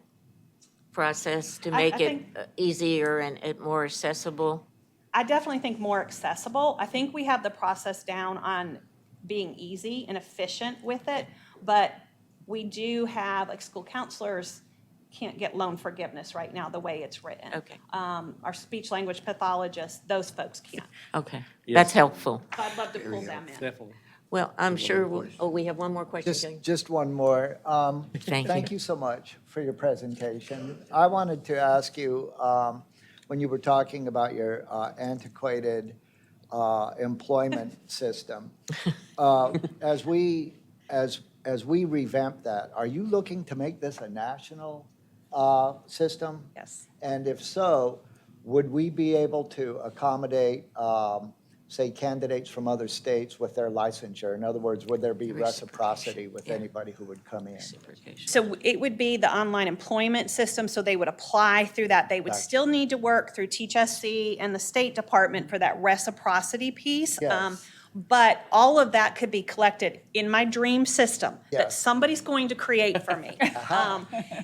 process to I make it think- easier and more accessible? I definitely think more accessible. I think we have the process down on being easy and efficient with it, but we do have, like, school counselors can't get loan forgiveness right now, the way it's written. Okay. Our speech language pathologists, those folks can't. Okay, Yes. that's helpful. So I'd love to pull them in. Definitely. Well, I'm sure, we have one more question. Just one more. Thank you. Thank you so much for your presentation. I wanted to ask you, when you were talking about your antiquated employment system, as we revamp that, are you looking to make this a national system? Yes. And if so, would we be able to accommodate, say, candidates from other states with their licensure? In other words, would there be reciprocity with anybody who would come in? So it would be the online employment system, so they would apply through that. They would Gotcha. still need to work through Teach SC and the State Department for that reciprocity piece. Yes. But all of that could be collected in my dream system that Yes. somebody's going to create for me.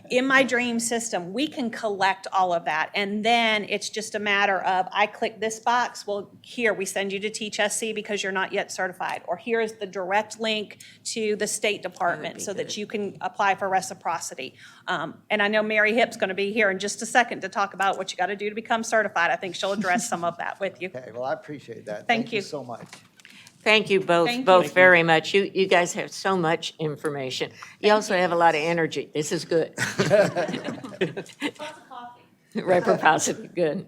In my dream system, we can collect all of that. And then it's just a matter of, I click this box, well, here, we send you to Teach SC because you're not yet certified. Or here is the direct link to the State Department so that you can apply for reciprocity. And I know Mary Hip's going to be here in just a second to talk about what you got to do to become certified. I think she'll address some of that with you. Okay, well, I appreciate that. Thank you. so much. Thank you Thank you. both very much. You guys have so much information. You also have a lot of energy. This is good. Reciprocity, good.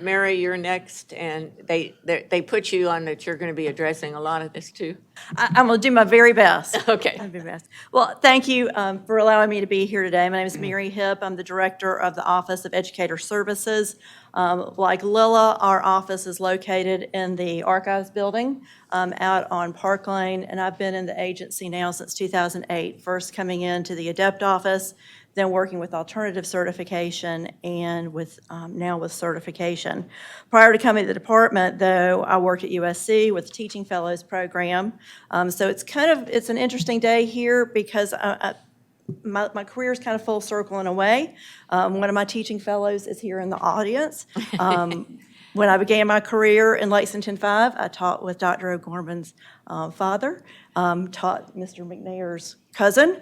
Mary, you're next, and they put you on that you're going to be addressing a lot of this too. I'm going to do my very best. Okay. I'll do my best. Well, thank you for allowing me to be here today. My name is Mary Hip. I'm the Director of the Office of Educator Services. Like Lilla, our office is located in the Archives Building out on Park Lane, and I've been in the agency now since 2008, first coming into the ADEPT office, then working with alternative certification and with now with certification. Prior to coming to the department, though, I worked at USC with the Teaching Fellows Program. So it's an interesting day here because my career is kind of full circle in a way. One of my teaching fellows is here in the audience. When I began my career in Lexington 5, I taught with Dr. O'Gorman's father, taught Mr. McNair's cousin.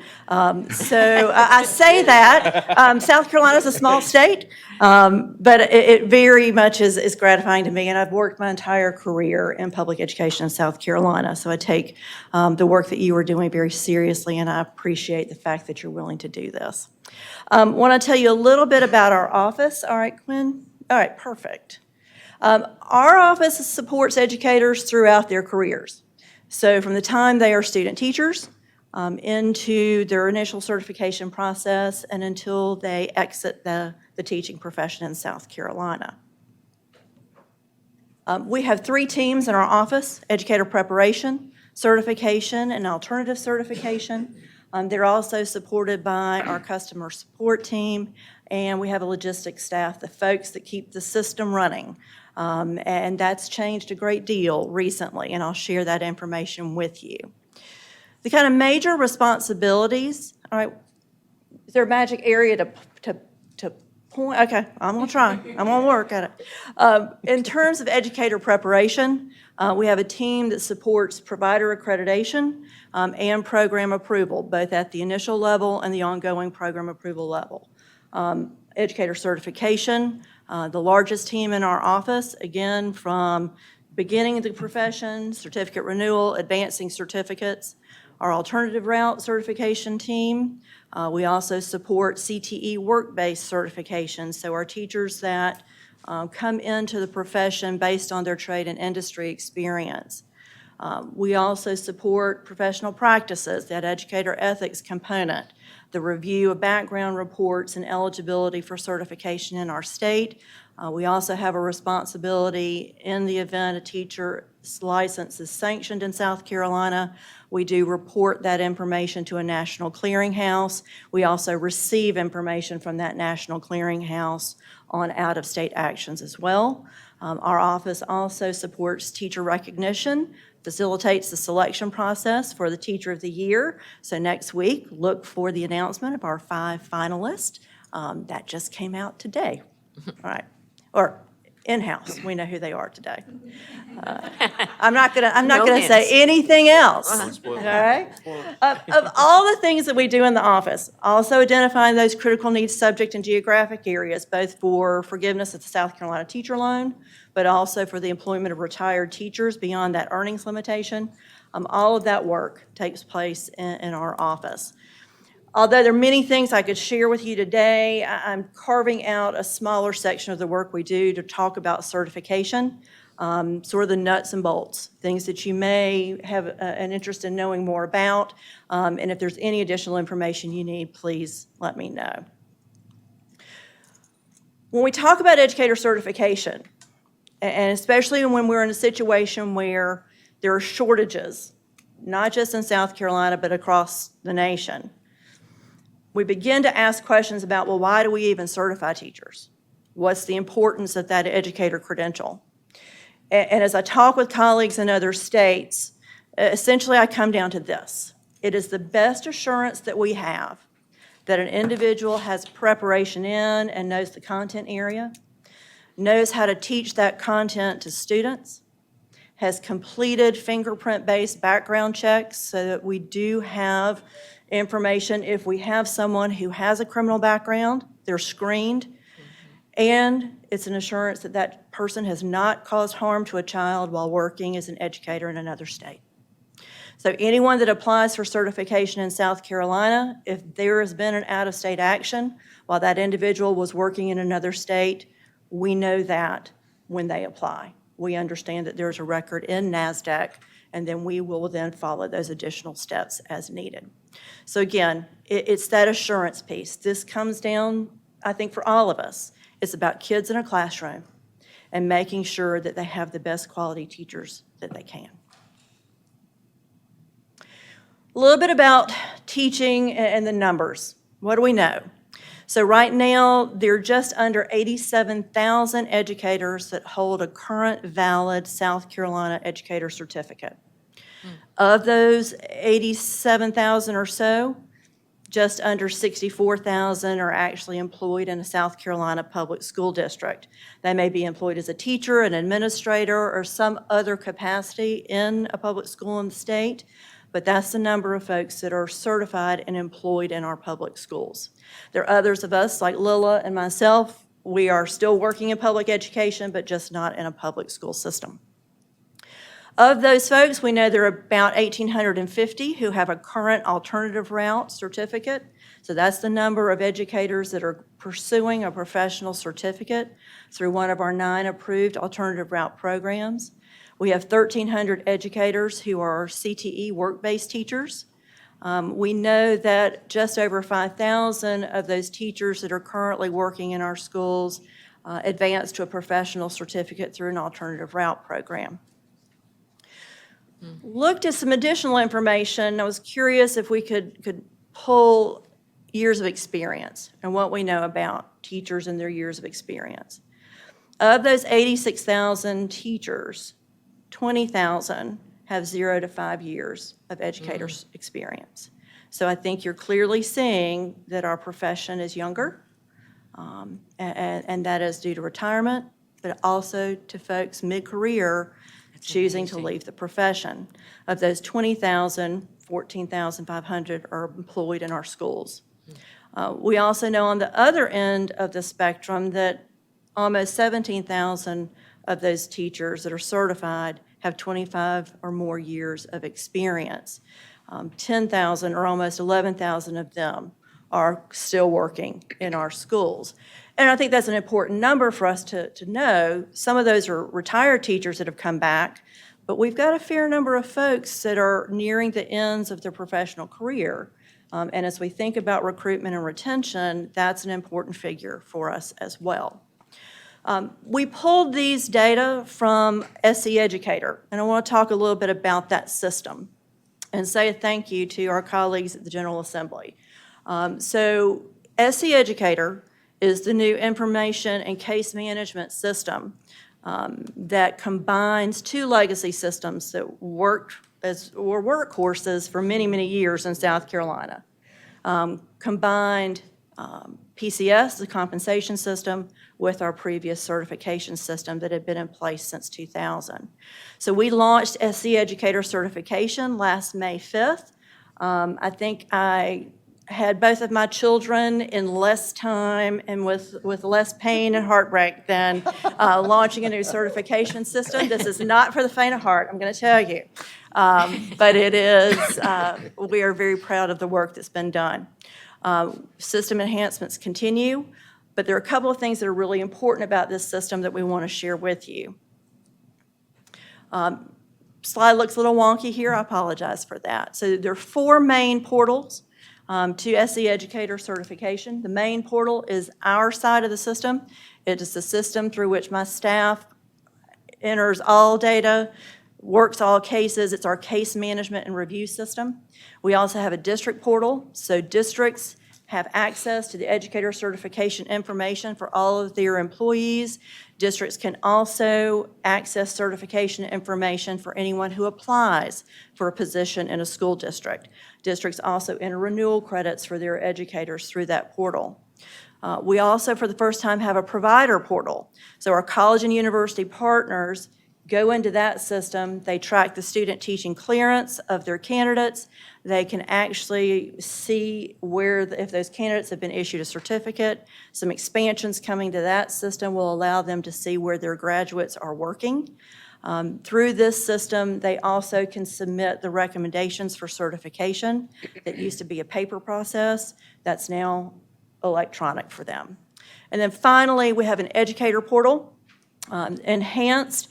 So I say that. South Carolina's a small state, but it very much is gratifying to me, and I've worked my entire career in public education in South Carolina, so I take the work that you are doing very seriously, and I appreciate the fact that you're willing to do this. Want to tell you a little bit about our office. All right, Quinn? All right, perfect. Our office supports educators throughout their careers. So from the time they are student teachers into their initial certification process and until they exit the teaching profession in South Carolina. We have 3 teams in our office: educator preparation, certification, and alternative certification. They're also supported by our customer support team, and we have a logistics staff, the folks that keep the system running. And that's changed a great deal recently, and I'll share that information with you. The kind of major responsibilities, all right, is there a magic area to point, okay, I'm gonna try, I'm gonna work at it. In terms of educator preparation, we have a team that supports provider accreditation and program approval, both at the initial level and the ongoing program approval level. Educator certification, the largest team in our office, again, from beginning of the profession, certificate renewal, advancing certificates. Our alternative route certification team, we also support CTE work-based certifications, so our teachers that come into the profession based on their trade and industry experience. We also support professional practices, that educator ethics component, the review of background reports and eligibility for certification in our state. We also have a responsibility in the event a teacher's license is sanctioned in South Carolina. We do report that information to a national clearinghouse. We also receive information from that national clearinghouse on out-of-state actions as well. Our office also supports teacher recognition, facilitates the selection process for the Teacher of the Year. So next week, look for the announcement of our 5 finalists. That just came out today. All right, or in-house, we know who they are today. I'm not gonna say anything else, all right? Of all the things that we do in the office, also identifying those critical needs subject and geographic areas, both for forgiveness of the South Carolina teacher loan, but also for the employment of retired teachers beyond that earnings limitation. All of that work takes place in our office. Although there are many things I could share with you today, I'm carving out a smaller section of the work we do to talk about certification, sort of the nuts and bolts, things that you may have an interest in knowing more about. And if there's any additional information you need, please let me know. When we talk about educator certification, and especially when we're in a situation where there are shortages, not just in South Carolina, but across the nation, we begin to ask questions about, well, why do we even certify teachers? What's the importance of that educator credential? And as I talk with colleagues in other states, essentially I come down to this. It is the best assurance that we have that an individual has preparation in and knows the content area, knows how to teach that content to students, has completed fingerprint-based background checks so that we do have information if we have someone who has a criminal background, they're screened, and it's an assurance that that person has not caused harm to a child while working as an educator in another state. So anyone that applies for certification in South Carolina, if there has been an out-of-state action while that individual was working in another state, we know that when they apply. We understand that there's a record in NASDAQ, and then we will then follow those additional steps as needed. So again, it's that assurance piece. This comes down, I think, for all of us. It's about kids in a classroom and making sure that they have the best quality teachers that they can. A little bit about teaching and the numbers. What do we know? So right now, there are just under 87,000 educators that hold a current valid South Carolina educator certificate. Of those 87,000 or so, just under 64,000 are actually employed in a South Carolina public school district. They may be employed as a teacher, an administrator, or some other capacity in a public school in the state, but that's the number of folks that are certified and employed in our public schools. There are others of us, like Lila and myself, we are still working in public education, but just not in a public school system. Of those folks, we know there are about 1,850 who have a current alternative route certificate. So that's the number of educators that are pursuing a professional certificate through one of our 9 approved alternative route programs. We have 1,300 educators who are CTE work-based teachers. We know that just over 5,000 of those teachers that are currently working in our schools advance to a professional certificate through an alternative route program. Looked at some additional information. I was curious if we could pull years of experience and what we know about teachers and their years of experience. Of those 86,000 teachers, 20,000 have 0 to 5 years of educator's experience. So I think you're clearly seeing that our profession is younger. and that is due to retirement, but also to folks mid-career choosing to leave the profession. Of those 20,000, 14,500 are employed in our schools. We also know on the other end of the spectrum that almost 17,000 of those teachers that are certified have 25 or more years of experience. 10,000 or almost 11,000 of them are still working in our schools. And I think that's an important number for us to know. Some of those are retired teachers that have come back, but we've got a fair number of folks that are nearing the ends of their professional career. And as we think about recruitment and retention, that's an important figure for us as well. We pulled these data from SE Educator, and I want to talk a little bit about that system and say a thank you to our colleagues at the General Assembly. So SE Educator is the new information and case management system that combines two legacy systems that worked were workhorses for many, many years in South Carolina. Combined PCS, the compensation system, with our previous certification system that had been in place since 2000. So we launched SE Educator certification last May 5th. I think I had both of my children in less time and with less pain and heartbreak than launching a new certification system. This is not for the faint of heart, I'm going to tell you. But it is, we are very proud of the work that's been done. System enhancements continue, but there are a couple of things that are really important about this system that we want to share with you. Slide looks a little wonky here, I apologize for that. So there are 4 main portals to SE Educator certification. The main portal is our side of the system. It is the system through which my staff enters all data, works all cases. It's our case management and review system. We also have a district portal, so districts have access to the educator certification information for all of their employees. Districts can also access certification information for anyone who applies for a position in a school district. Districts also enter renewal credits for their educators through that portal. We also, for the first time, have a provider portal. So our college and university partners go into that system. They track the student teaching clearance of their candidates. They can actually see if those candidates have been issued a certificate. Some expansions coming to that system will allow them to see where their graduates are working. Through this system, they also can submit the recommendations for certification that used to be a paper process. That's now electronic for them. And then finally, we have an educator portal, enhanced.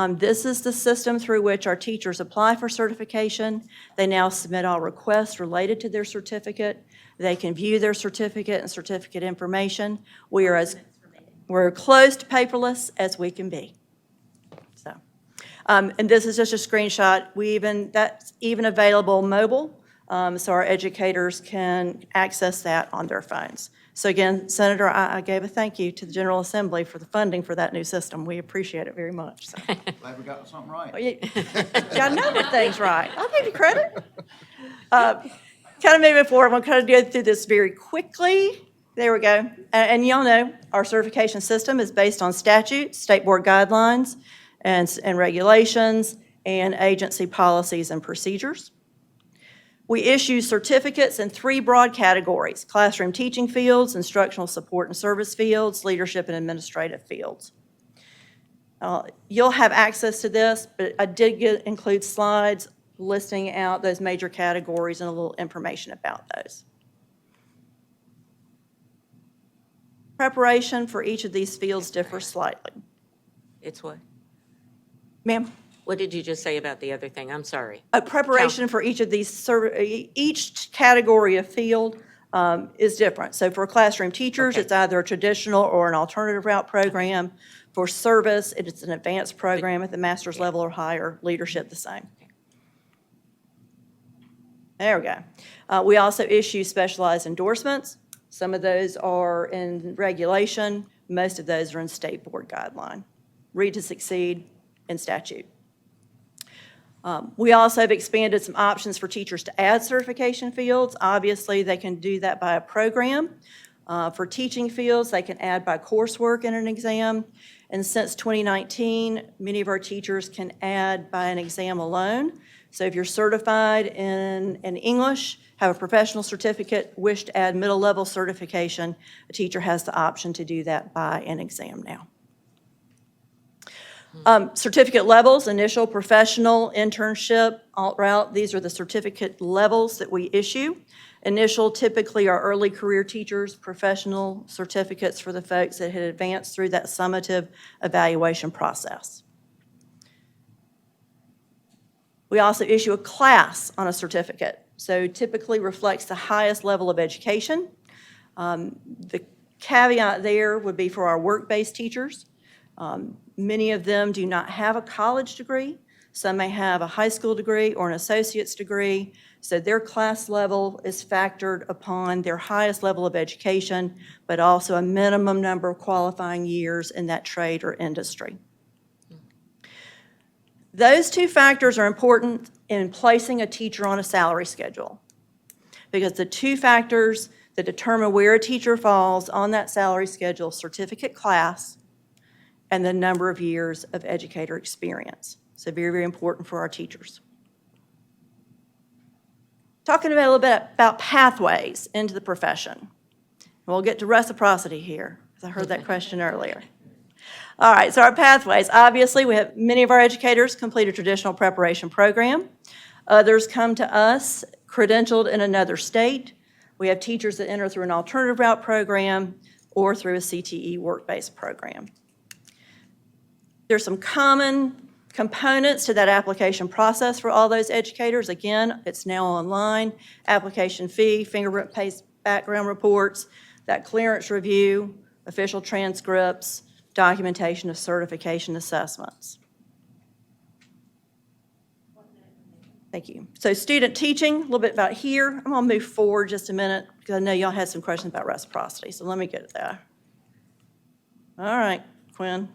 This is the system through which our teachers apply for certification. They now submit all requests related to their certificate. They can view their certificate and certificate information. We're close to paperless as we can be. So, and this is just a screenshot. That's even available mobile, so our educators can access that on their phones. So again, Senator, I gave a thank you to the General Assembly for the funding for that new system. We appreciate it very much. So. Glad we got something right. I numbered things right. I'll give you credit. Kind of moving forward, I'm going to kind of go through this very quickly. There we go. And y'all know our certification system is based on statute, state board guidelines, and regulations, and agency policies and procedures. We issue certificates in 3 broad categories: classroom teaching fields, instructional support and service fields, leadership and administrative fields. You'll have access to this, but I did include slides listing out those major categories and a little information about those. Preparation for each of these fields differs slightly. It's what? Ma'am? What did you just say about the other thing? I'm sorry. Preparation for each of these, each category of field is different. So for classroom teachers, Okay. it's either a traditional or an alternative route program. For service, it's an advanced program at the master's level or higher. Leadership, the same. There we go. We also issue specialized endorsements. Some of those are in regulation. Most of those are in state board guideline. Read to Succeed in statute. We also have expanded some options for teachers to add certification fields. Obviously, they can do that by a program. For teaching fields, they can add by coursework in an exam. And since 2019, many of our teachers can add by an exam alone. So if you're certified in English, have a professional certificate, wish to add middle level certification, a teacher has the option to do that by an exam now. Certificate levels, initial, professional, internship, alt route, these are the certificate levels that we issue. Initial typically are early career teachers, professional certificates for the folks that had advanced through that summative evaluation process. We also issue a class on a certificate, so typically reflects the highest level of education. The caveat there would be for our work-based teachers. Many of them do not have a college degree. Some may have a high school degree or an associate's degree, so their class level is factored upon their highest level of education, but also a minimum number of qualifying years in that trade or industry. Those two factors are important in placing a teacher on a salary schedule, because the two factors that determine where a teacher falls on that salary schedule, certificate class and the number of years of educator experience. So very, very important for our teachers. Talking a little bit about pathways into the profession. We'll get to reciprocity here, because I heard that question earlier. All right, so our pathways. Obviously, we have many of our educators complete a traditional preparation program. Others come to us credentialed in another state. We have teachers that enter through an alternative route program or through a CTE work-based program. There's some common components to that application process for all those educators. Again, it's now online. Application fee, fingerprint-based background reports, that clearance review, official transcripts, documentation of certification assessments. Thank you. So student teaching, a little bit about here. I'm going to move forward just a minute because I know y'all had some questions about reciprocity, so let me get there. All right, Quinn.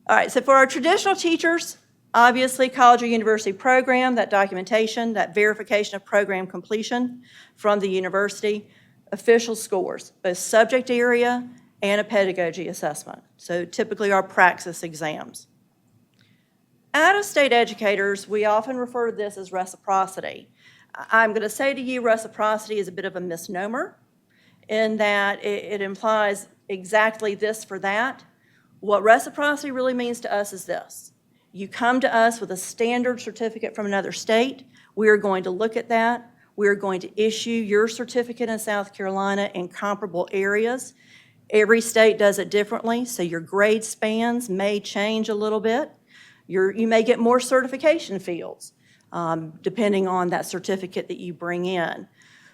All right, so for our traditional teachers, obviously college or university program, that documentation, that verification of program completion from the university, official scores, both subject area and a pedagogy assessment. So typically our praxis exams. Out-of-state educators, we often refer to this as reciprocity. I'm going to say to you reciprocity is a bit of a misnomer in that it implies exactly this for that. What reciprocity really means to us is this. You come to us with a standard certificate from another state. We are going to look at that. We are going to issue your certificate in South Carolina in comparable areas. Every state does it differently, so your grade spans may change a little bit. You may get more certification fields depending on that certificate that you bring in.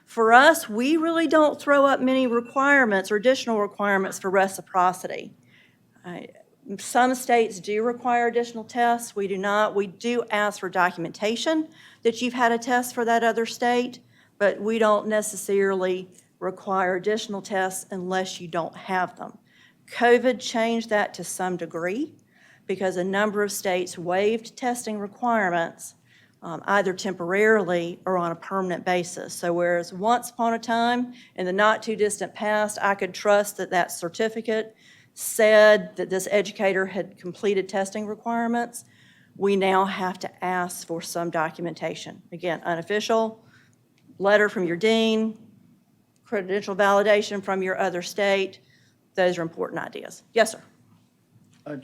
For us, we really don't throw up many requirements or additional requirements for reciprocity. Some states do require additional tests. We do not. We do ask for documentation that you've had a test for that other state, but we don't necessarily require additional tests unless you don't have them. COVID changed that to some degree because a number of states waived testing requirements either temporarily or on a permanent basis. So whereas once upon a time, in the not too distant past, I could trust that that certificate said that this educator had completed testing requirements, we now have to ask for some documentation. Again, unofficial, letter from your dean, credential validation from your other state. Those are important ideas. Yes, sir.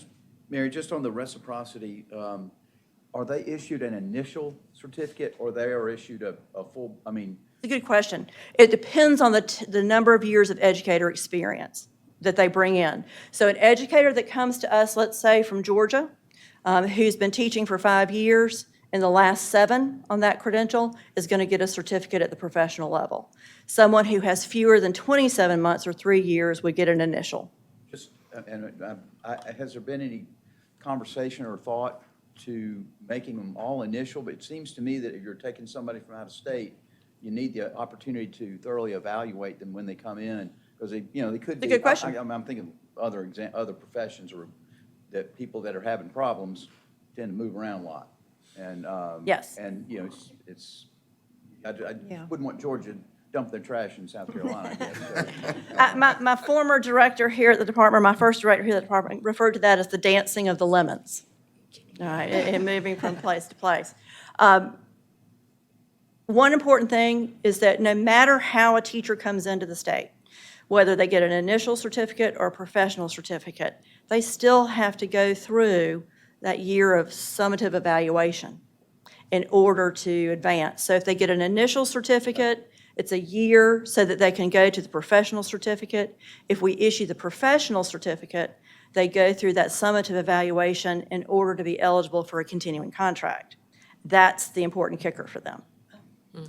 Mary, just on the reciprocity, are they issued an initial certificate or they are issued a full, It's a good question. It depends on the number of years of educator experience that they bring in. So an educator that comes to us, let's say from Georgia, who's been teaching for 5 years, in the last 7 on that credential is going to get a certificate at the professional level. Someone who has fewer than 27 months or 3 years would get an initial. Has there been any conversation or thought to making them all initial? But it seems to me that if you're taking somebody from out of state, you need the opportunity to thoroughly evaluate them when they come in, because they could be. It's a good question. I'm thinking other professions or that people that are having problems tend to move around a lot. And Yes. And I wouldn't want Georgia dump their trash in South Carolina, I guess. So, My former director here at the department, my first director here at the department, referred to that as the dancing of the lemons. All right, and moving from place to place. One important thing is that no matter how a teacher comes into the state, whether they get an initial certificate or a professional certificate, they still have to go through that year of summative evaluation in order to advance. So if they get an initial certificate, it's a year so that they can go to the professional certificate. If we issue the professional certificate, they go through that summative evaluation in order to be eligible for a continuing contract. That's the important kicker for them. I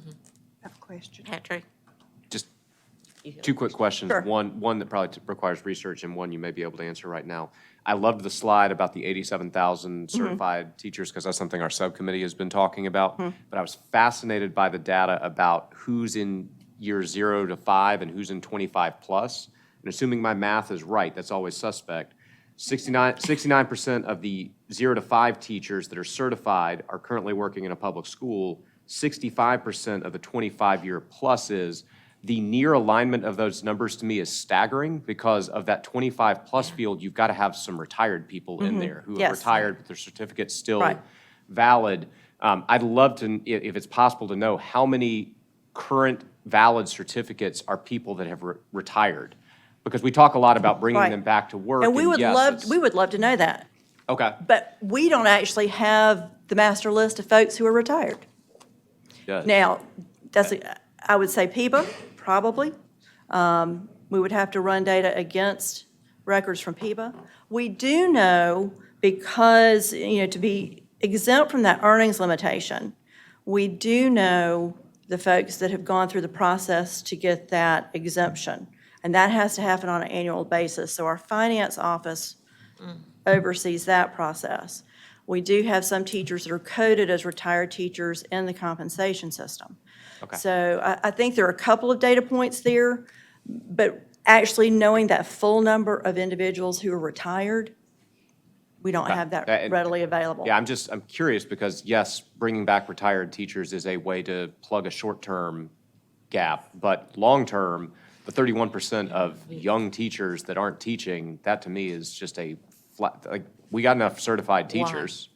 have a question. Patrick? Just two quick questions. Sure. One that probably requires research and one you may be able to answer right now. I loved the slide about the 87,000 certified teachers because that's something our subcommittee has been talking about. But I was fascinated by the data about who's in year 0 to 5 and who's in 25 plus. And assuming my math is right, that's always suspect. 69% of the 0 to 5 teachers that are certified are currently working in a public school. 65% of the 25-year pluses. The near alignment of those numbers to me is staggering because of that 25-plus field, you've got to have some retired people in there who have Yes. retired, but their certificate's still Right. valid. I'd love to, if it's possible, to know how many current valid certificates are people that have retired? Because we talk a lot about bringing Right. them back to work. And we would yes, love, it's- we would love to know that. Okay. But we don't actually have the master list of folks who are retired. Does. Now, I would say PIBA, probably. We would have to run data against records from PIBA. We do know because, to be exempt from that earnings limitation, we do know the folks that have gone through the process to get that exemption. And that has to happen on an annual basis. So our finance office oversees that process. We do have some teachers that are coded as retired teachers in the compensation system. Okay. So I think there are a couple of data points there, but actually knowing that full number of individuals who are retired, we don't have that And- readily available. Yeah, I'm curious because, yes, bringing back retired teachers is a way to plug a short-term gap, but long-term, the 31% of young teachers that aren't teaching, that to me is just a flat, like, we got enough certified teachers,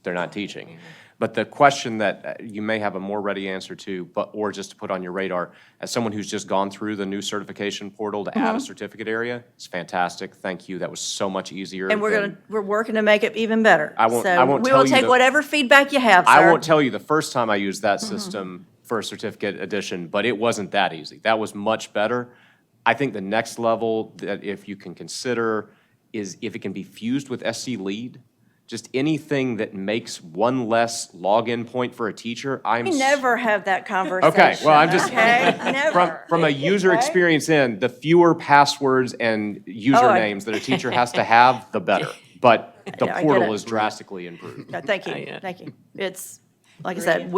they're not teaching. But the question that you may have a more ready answer to, or just to put on your radar, as someone who's just gone through the new certification portal to add a certificate area, it's fantastic. Thank you. That was so much easier. And than- we're working to make it even better. I won't So tell we will you take the- whatever feedback you have, sir. I won't tell you the first time I used that system for a certificate edition, but it wasn't that easy. That was much better. I think the next level that if you can consider is if it can be fused with SC Lead, just anything that makes one less login point for a teacher, We never have that conversation. Okay, well, I'm just, Okay, never. from a user Okay? experience end, the fewer passwords and usernames that a teacher has to have, the better. But the Yeah, I get portal it. is drastically improved. Yeah, thank you, thank you. It's, like I said,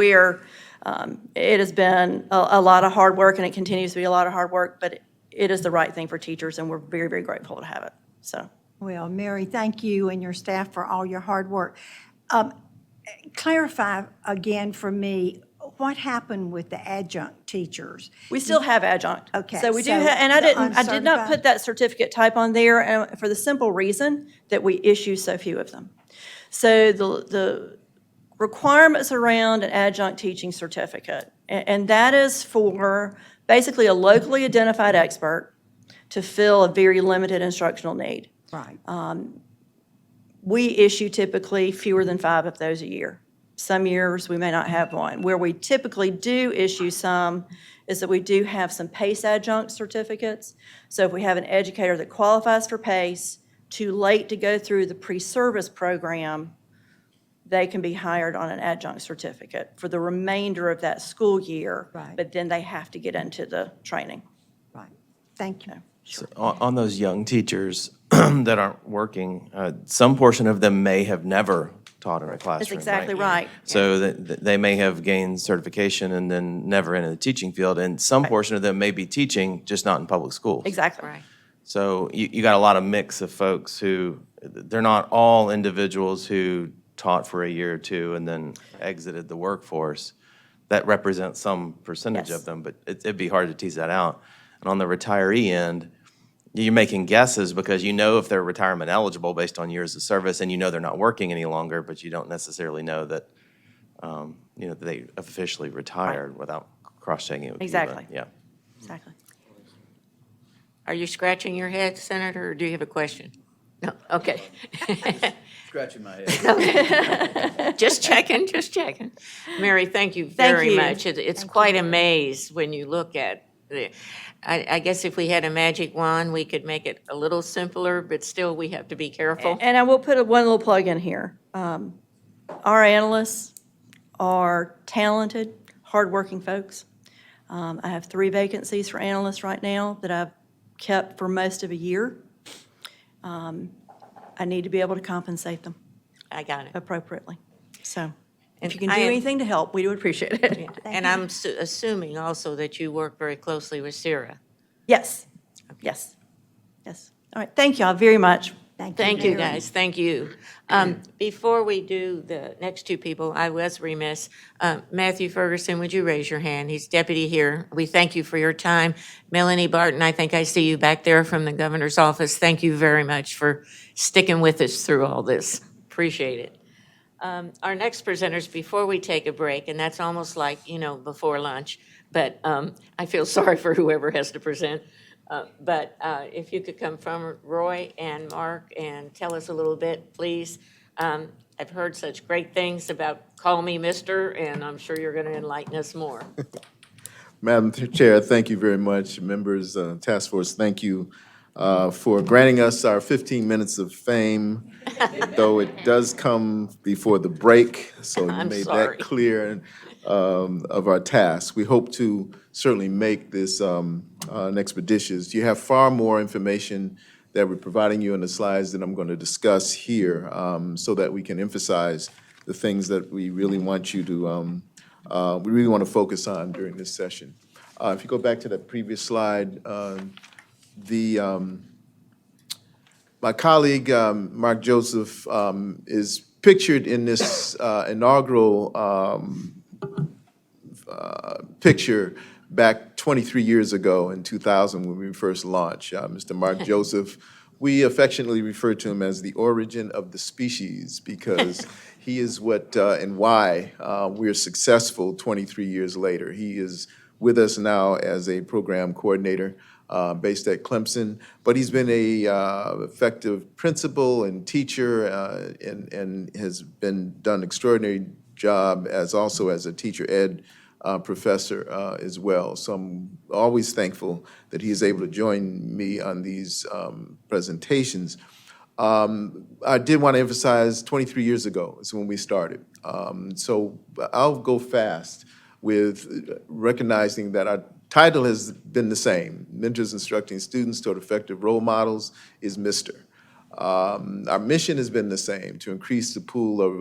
it has been a lot of hard work, and it continues to be a lot of hard work, but it is the right thing for teachers, and we're very, very grateful to have it, so. Well, Mary, thank you and your staff for all your hard work. Clarify again for me, what happened with the adjunct teachers? We still have adjunct. Okay, So we do, so and the I did not uncertified? put that certificate type on there for the simple reason that we issue so few of them. So the requirements around an adjunct teaching certificate, and that is for basically a locally identified expert to fill a very limited instructional need. Right. We issue typically fewer than 5 of those a year. Some years, we may not have one. Where we typically do issue some is that we do have some PACE adjunct certificates. So if we have an educator that qualifies for PACE, too late to go through the pre-service program, they can be hired on an adjunct certificate for the remainder of that school year. Right. But then they have to get into the training. Right. Thank you. So on those young teachers that aren't working, some portion of them may have never taught in a classroom. That's exactly right. So that they may have gained certification and then never entered the teaching field, and some portion of them may be teaching, just not in public schools. Exactly. Right. So you got a lot of mix of folks who, they're not all individuals who taught for a year or two and then exited the workforce. that represents some percentage Yes. of them, but it'd be hard to tease that out. And on the retiree end, you're making guesses because you know if they're retirement eligible based on years of service, and you know they're not working any longer, but you don't necessarily know that, they officially retired without cross-checking it with you, but, Exactly. Yeah. Exactly. Are you scratching your head, Senator, or do you have a question? No, okay. Scratching my head. Just checking, just checking. Mary, thank you Thank very you. much. It's quite a maze when you look at the, I guess if we had a magic wand, we could make it a little simpler, but still we have to be careful. And I will put one little plug in here. Our analysts are talented, hardworking folks. I have 3 vacancies for analysts right now that I've kept for most of a year. I need to be able to compensate them I got it. appropriately. So And if you can do I am- anything to help, we would appreciate it. And I'm assuming also that you work very closely with Sarah. Yes, yes, yes. All right, thank y'all very much. Thank you, guys, thank you. Before we do the next 2 people, I was remiss. Matthew Ferguson, would you raise your hand? He's deputy here. We thank you for your time. Melanie Barton, I think I see you back there from the governor's office. Thank you very much for sticking with us through all this. Appreciate it. Our next presenters, before we take a break, and that's almost like, before lunch, but I feel sorry for whoever has to present. But if you could come from Roy and Mark and tell us a little bit, please. I've heard such great things about Call Me Mister, and I'm sure you're going to enlighten us more. Madam Chair, thank you very much. Members, Task Force, thank you for granting us our 15 minutes of fame, though it does come before the break, so you I'm made sorry. that clear of our task. We hope to certainly make this expeditious. You have far more information that we're providing you in the slides that I'm going to discuss here, so that we can emphasize the things that we really want you to, we really want to focus on during this session. If you go back to that previous slide, my colleague, Mark Joseph, is pictured in this inaugural picture back 23 years ago in 2000 when we first launched. Mr. Mark Joseph, we affectionately refer to him as the origin of the species because he is what and why we're successful 23 years later. He is with us now as a program coordinator based at Clemson, but he's been a effective principal and teacher and has done extraordinary job as also as a teacher ed professor as well. So I'm always thankful that he is able to join me on these presentations. I did want to emphasize 23 years ago is when we started. So I'll go fast with recognizing that our title has been the same. Mentors Instructing Students Toward Effective Role Models is MISTER. Our mission has been the same, to increase the pool of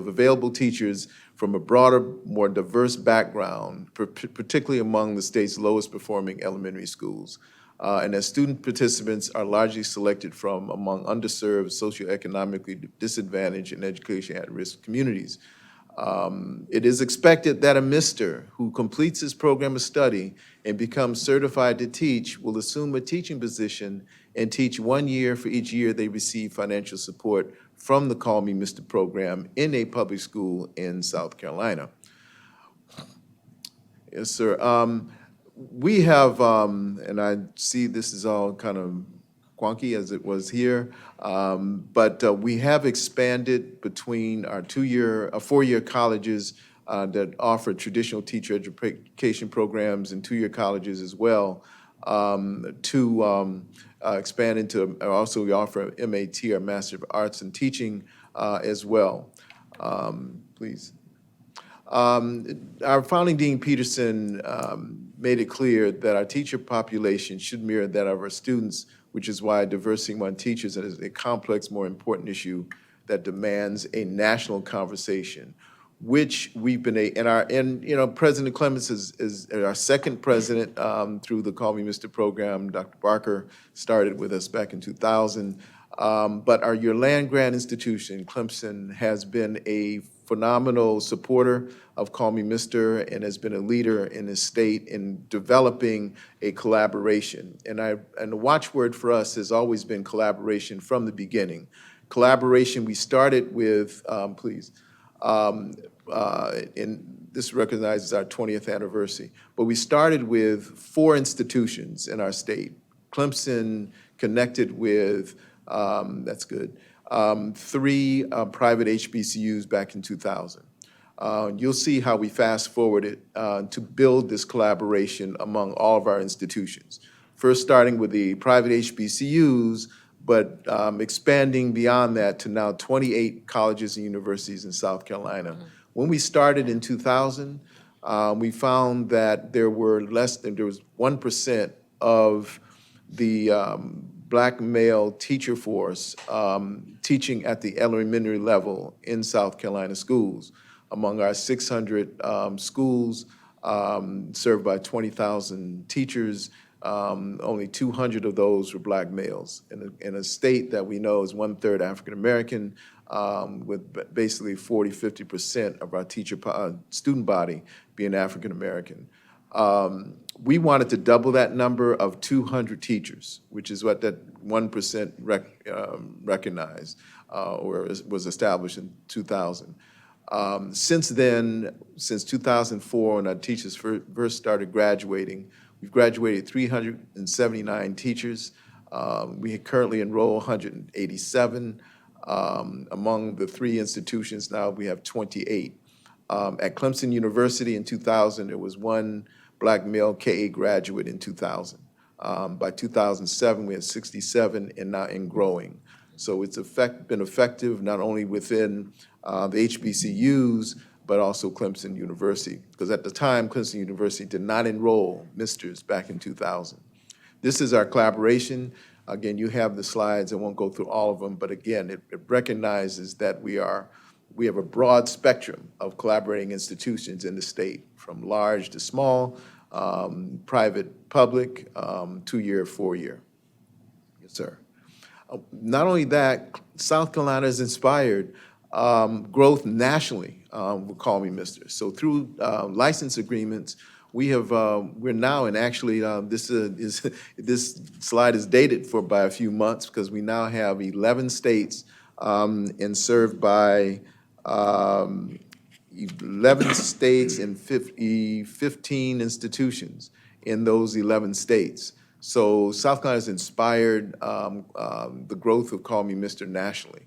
available teachers from a broader, more diverse background, particularly among the state's lowest performing elementary schools. And as student participants are largely selected from among underserved, socioeconomically disadvantaged, and education at-risk communities. It is expected that a MISTER who completes his program of study and becomes certified to teach will assume a teaching position and teach 1 year for each year they receive financial support from the Call Me Mister program in a public school in South Carolina. Yes, sir. We have, and I see this is all kind of wonky as it was here, but we have expanded between our 4-year colleges that offer traditional teacher education programs and 2-year colleges as well, to expand into, also we offer MAT, or Master of Arts in Teaching, as well. Please. Our founding Dean Peterson made it clear that our teacher population should mirror that of our students, which is why diversity among teachers is a complex, more important issue that demands a national conversation, which we've been President Clements is our second president through the Call Me Mister program. Dr. Barker started with us back in 2000. But your land-grant institution, Clemson, has been a phenomenal supporter of Call Me Mister and has been a leader in his state in developing a collaboration. And the watchword for us has always been collaboration from the beginning. Collaboration, we started with, and this recognizes our 20th anniversary, but we started with 4 institutions in our state. Clemson connected with, that's good, 3 private HBCUs back in 2000. You'll see how we fast forwarded to build this collaboration among all of our institutions. First starting with the private HBCUs, but expanding beyond that to now 28 colleges and universities in South Carolina. When we started in 2000, we found that there was 1% of the black male teacher force teaching at the elementary level in South Carolina schools. Among our 600 schools served by 20,000 teachers, only 200 of those were black males. In a state that we know is 1/3 African-American, with basically 40–50% of our teacher student body being African-American. We wanted to double that number of 200 teachers, which is what that 1% recognized or was established in 2000. Since then, since 2004, when our teachers first started graduating, we've graduated 379 teachers. We currently enroll 187. Among the 3 institutions now, we have 28. At Clemson University in 2000, there was 1 black male KA graduate in 2000. By 2007, we had 67 and now and growing. So it's been effective not only within the HBCUs, but also Clemson University. Because at the time, Clemson University did not enroll Misters back in 2000. This is our collaboration. Again, you have the slides. I won't go through all of them, but again, it recognizes that we have a broad spectrum of collaborating institutions in the state, from large to small, private, public, 2-year, 4-year. Yes, sir. Not only that, South Carolina has inspired growth nationally with Call Me Mister. So through license agreements, we're now, and actually this slide is dated by a few months because we now have 11 states and served by 11 states and 15 institutions in those 11 states. So South Carolina has inspired the growth of Call Me Mister nationally.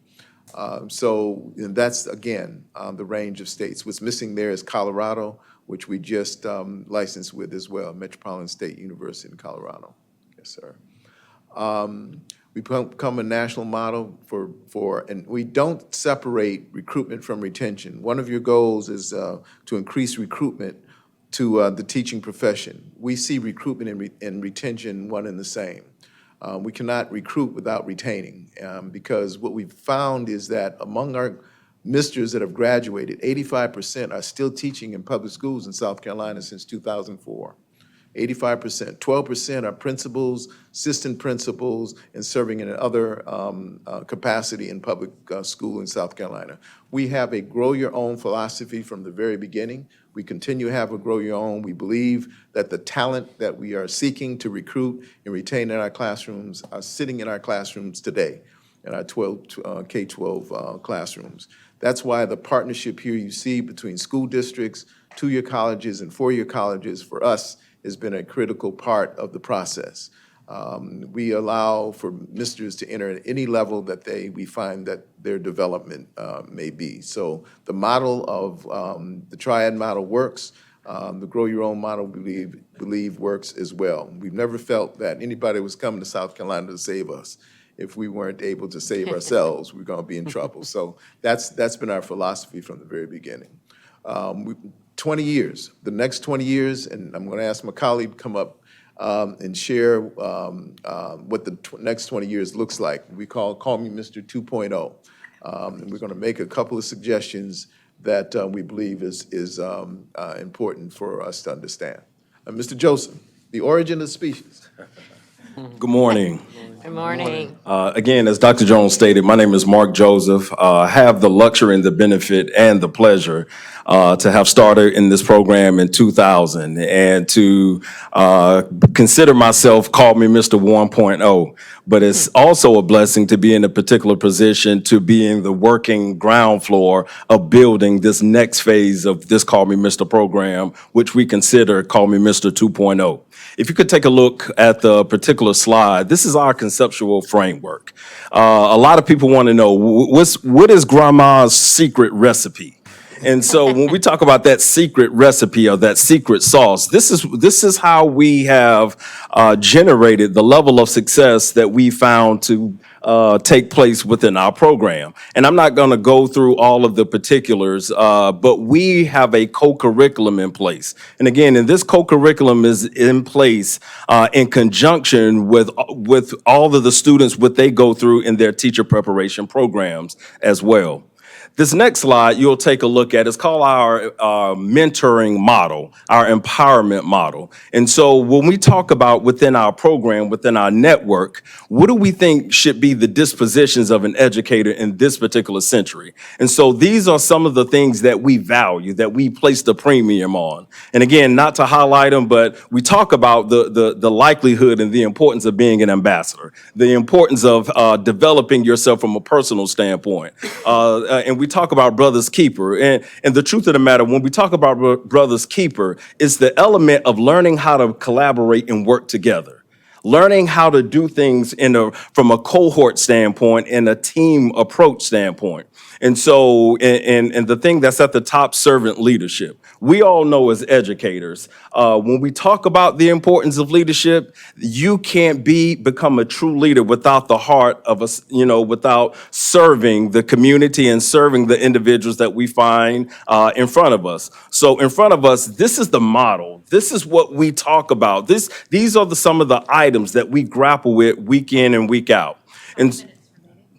So and that's, again, the range of states. What's missing there is Colorado, which we just licensed with as well, Metropolitan State University in Colorado. Yes, sir. We become a national model and we don't separate recruitment from retention. One of your goals is to increase recruitment to the teaching profession. We see recruitment and retention one and the same. We cannot recruit without retaining because what we've found is that among our Misters that have graduated, 85% are still teaching in public schools in South Carolina since 2004. 85%. 12% are principals, assistant principals, and serving in other capacity in public school in South Carolina. We have a grow your own philosophy from the very beginning. We continue to have a grow your own. We believe that the talent that we are seeking to recruit and retain in our classrooms are sitting in our classrooms today, in our K-12 classrooms. That's why the partnership here you see between school districts, 2-year colleges, and 4-year colleges for us has been a critical part of the process. We allow for Misters to enter at any level that we find that their development may be. So the model of the triad model works. The grow your own model believe works as well. We've never felt that anybody was coming to South Carolina to save us. If we weren't able to save ourselves, we're going to be in trouble. So that's been our philosophy from the very beginning. 20 years, the next 20 years, and I'm going to ask my colleague to come up and share what the next 20 years looks like. We Call Me Mister 2.0. And we're going to make a couple of suggestions that we believe is important for us to understand. Mr. Joseph, the origin of the species. Good morning. Good morning. Again, as Dr. Jones stated, my name is Mark Joseph. I have the luxury and the benefit and the pleasure to have started in this program in 2000 and to consider myself, call me Mr. 1.0. But it's also a blessing to be in a particular position to be in the working ground floor of building this next phase of this Call Me Mr. program, which we consider Call Me Mr. 2.0. If you could take a look at the particular slide, this is our conceptual framework. A lot of people want to know, what is grandma's secret recipe? And so when we talk about that secret recipe or that secret sauce, this is how we have generated the level of success that we found to take place within our program. And I'm not going to go through all of the particulars, but we have a co-curriculum in place. And again, and this co-curriculum is in place in conjunction with all of the students, what they go through in their teacher preparation programs as well. This next slide you'll take a look at is called our mentoring model, our empowerment model. And so when we talk about within our program, within our network, what do we think should be the dispositions of an educator in this particular century? And so these are some of the things that we value, that we place the premium on. And again, not to highlight them, but we talk about the likelihood and the importance of being an ambassador, the importance of developing yourself from a personal standpoint. And we talk about brother's keeper. And the truth of the matter, when we talk about brother's keeper, it's the element of learning how to collaborate and work together. Learning how to do things from a cohort standpoint and a team approach standpoint. And so, and the thing that's at the top, servant leadership. We all know as educators, when we talk about the importance of leadership, you can't become a true leader without the heart of us, without serving the community and serving the individuals that we find in front of us. So in front of us, this is the model. This is what we talk about. These are some of the items that we grapple with week in and week out. And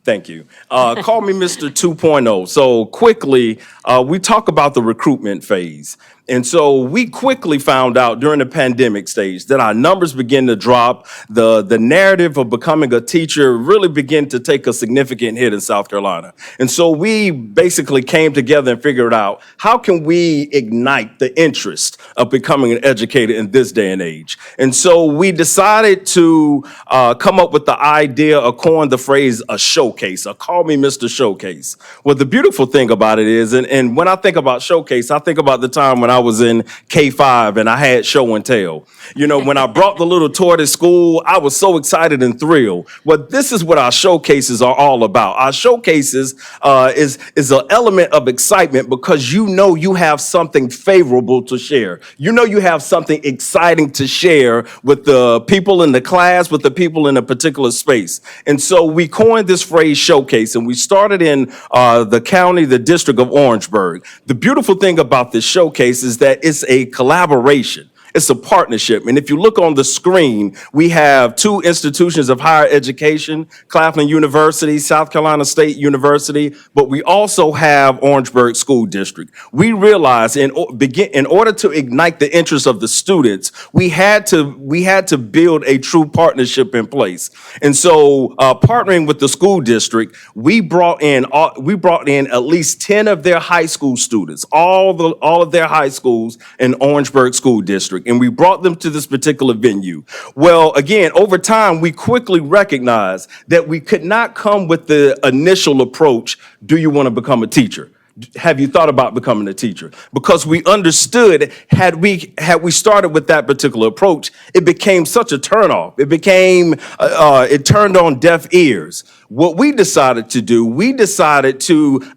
thank you. Call me Mr. 2.0. So quickly, we talk about the recruitment phase. And so we quickly found out during the pandemic stage that our numbers begin to drop. The narrative of becoming a teacher really began to take a significant hit in South Carolina. And so we basically came together and figured out, how can we ignite the interest of becoming an educator in this day and age? And so we decided to come up with the idea or coin the phrase, a showcase, a Call Me Mr. Showcase. Well, the beautiful thing about it is, and when I think about showcase, I think about the time when I was in K-5 and I had show and tell. When I brought the little toy to school, I was so excited and thrilled. Well, this is what our showcases are all about. Our showcases is an element of excitement because you have something favorable to share. You have something exciting to share with the people in the class, with the people in a particular space. And so we coined this phrase showcase, and we started in the county, the district of Orangeburg. The beautiful thing about this showcase is that it's a collaboration. It's a partnership. And if you look on the screen, we have two institutions of higher education, Claflin University, South Carolina State University, but we also have Orangeburg School District. We realized in order to ignite the interest of the students, we had to build a true partnership in place. And so partnering with the school district, we brought in at least 10 of their high school students, all of their high schools in Orangeburg School District. And we brought them to this particular venue. Well, again, over time, we quickly recognized that we could not come with the initial approach, do you want to become a teacher? Have you thought about becoming a teacher? Because we understood, had we started with that particular approach, it became such a turnoff. It turned on deaf ears. What we decided to do,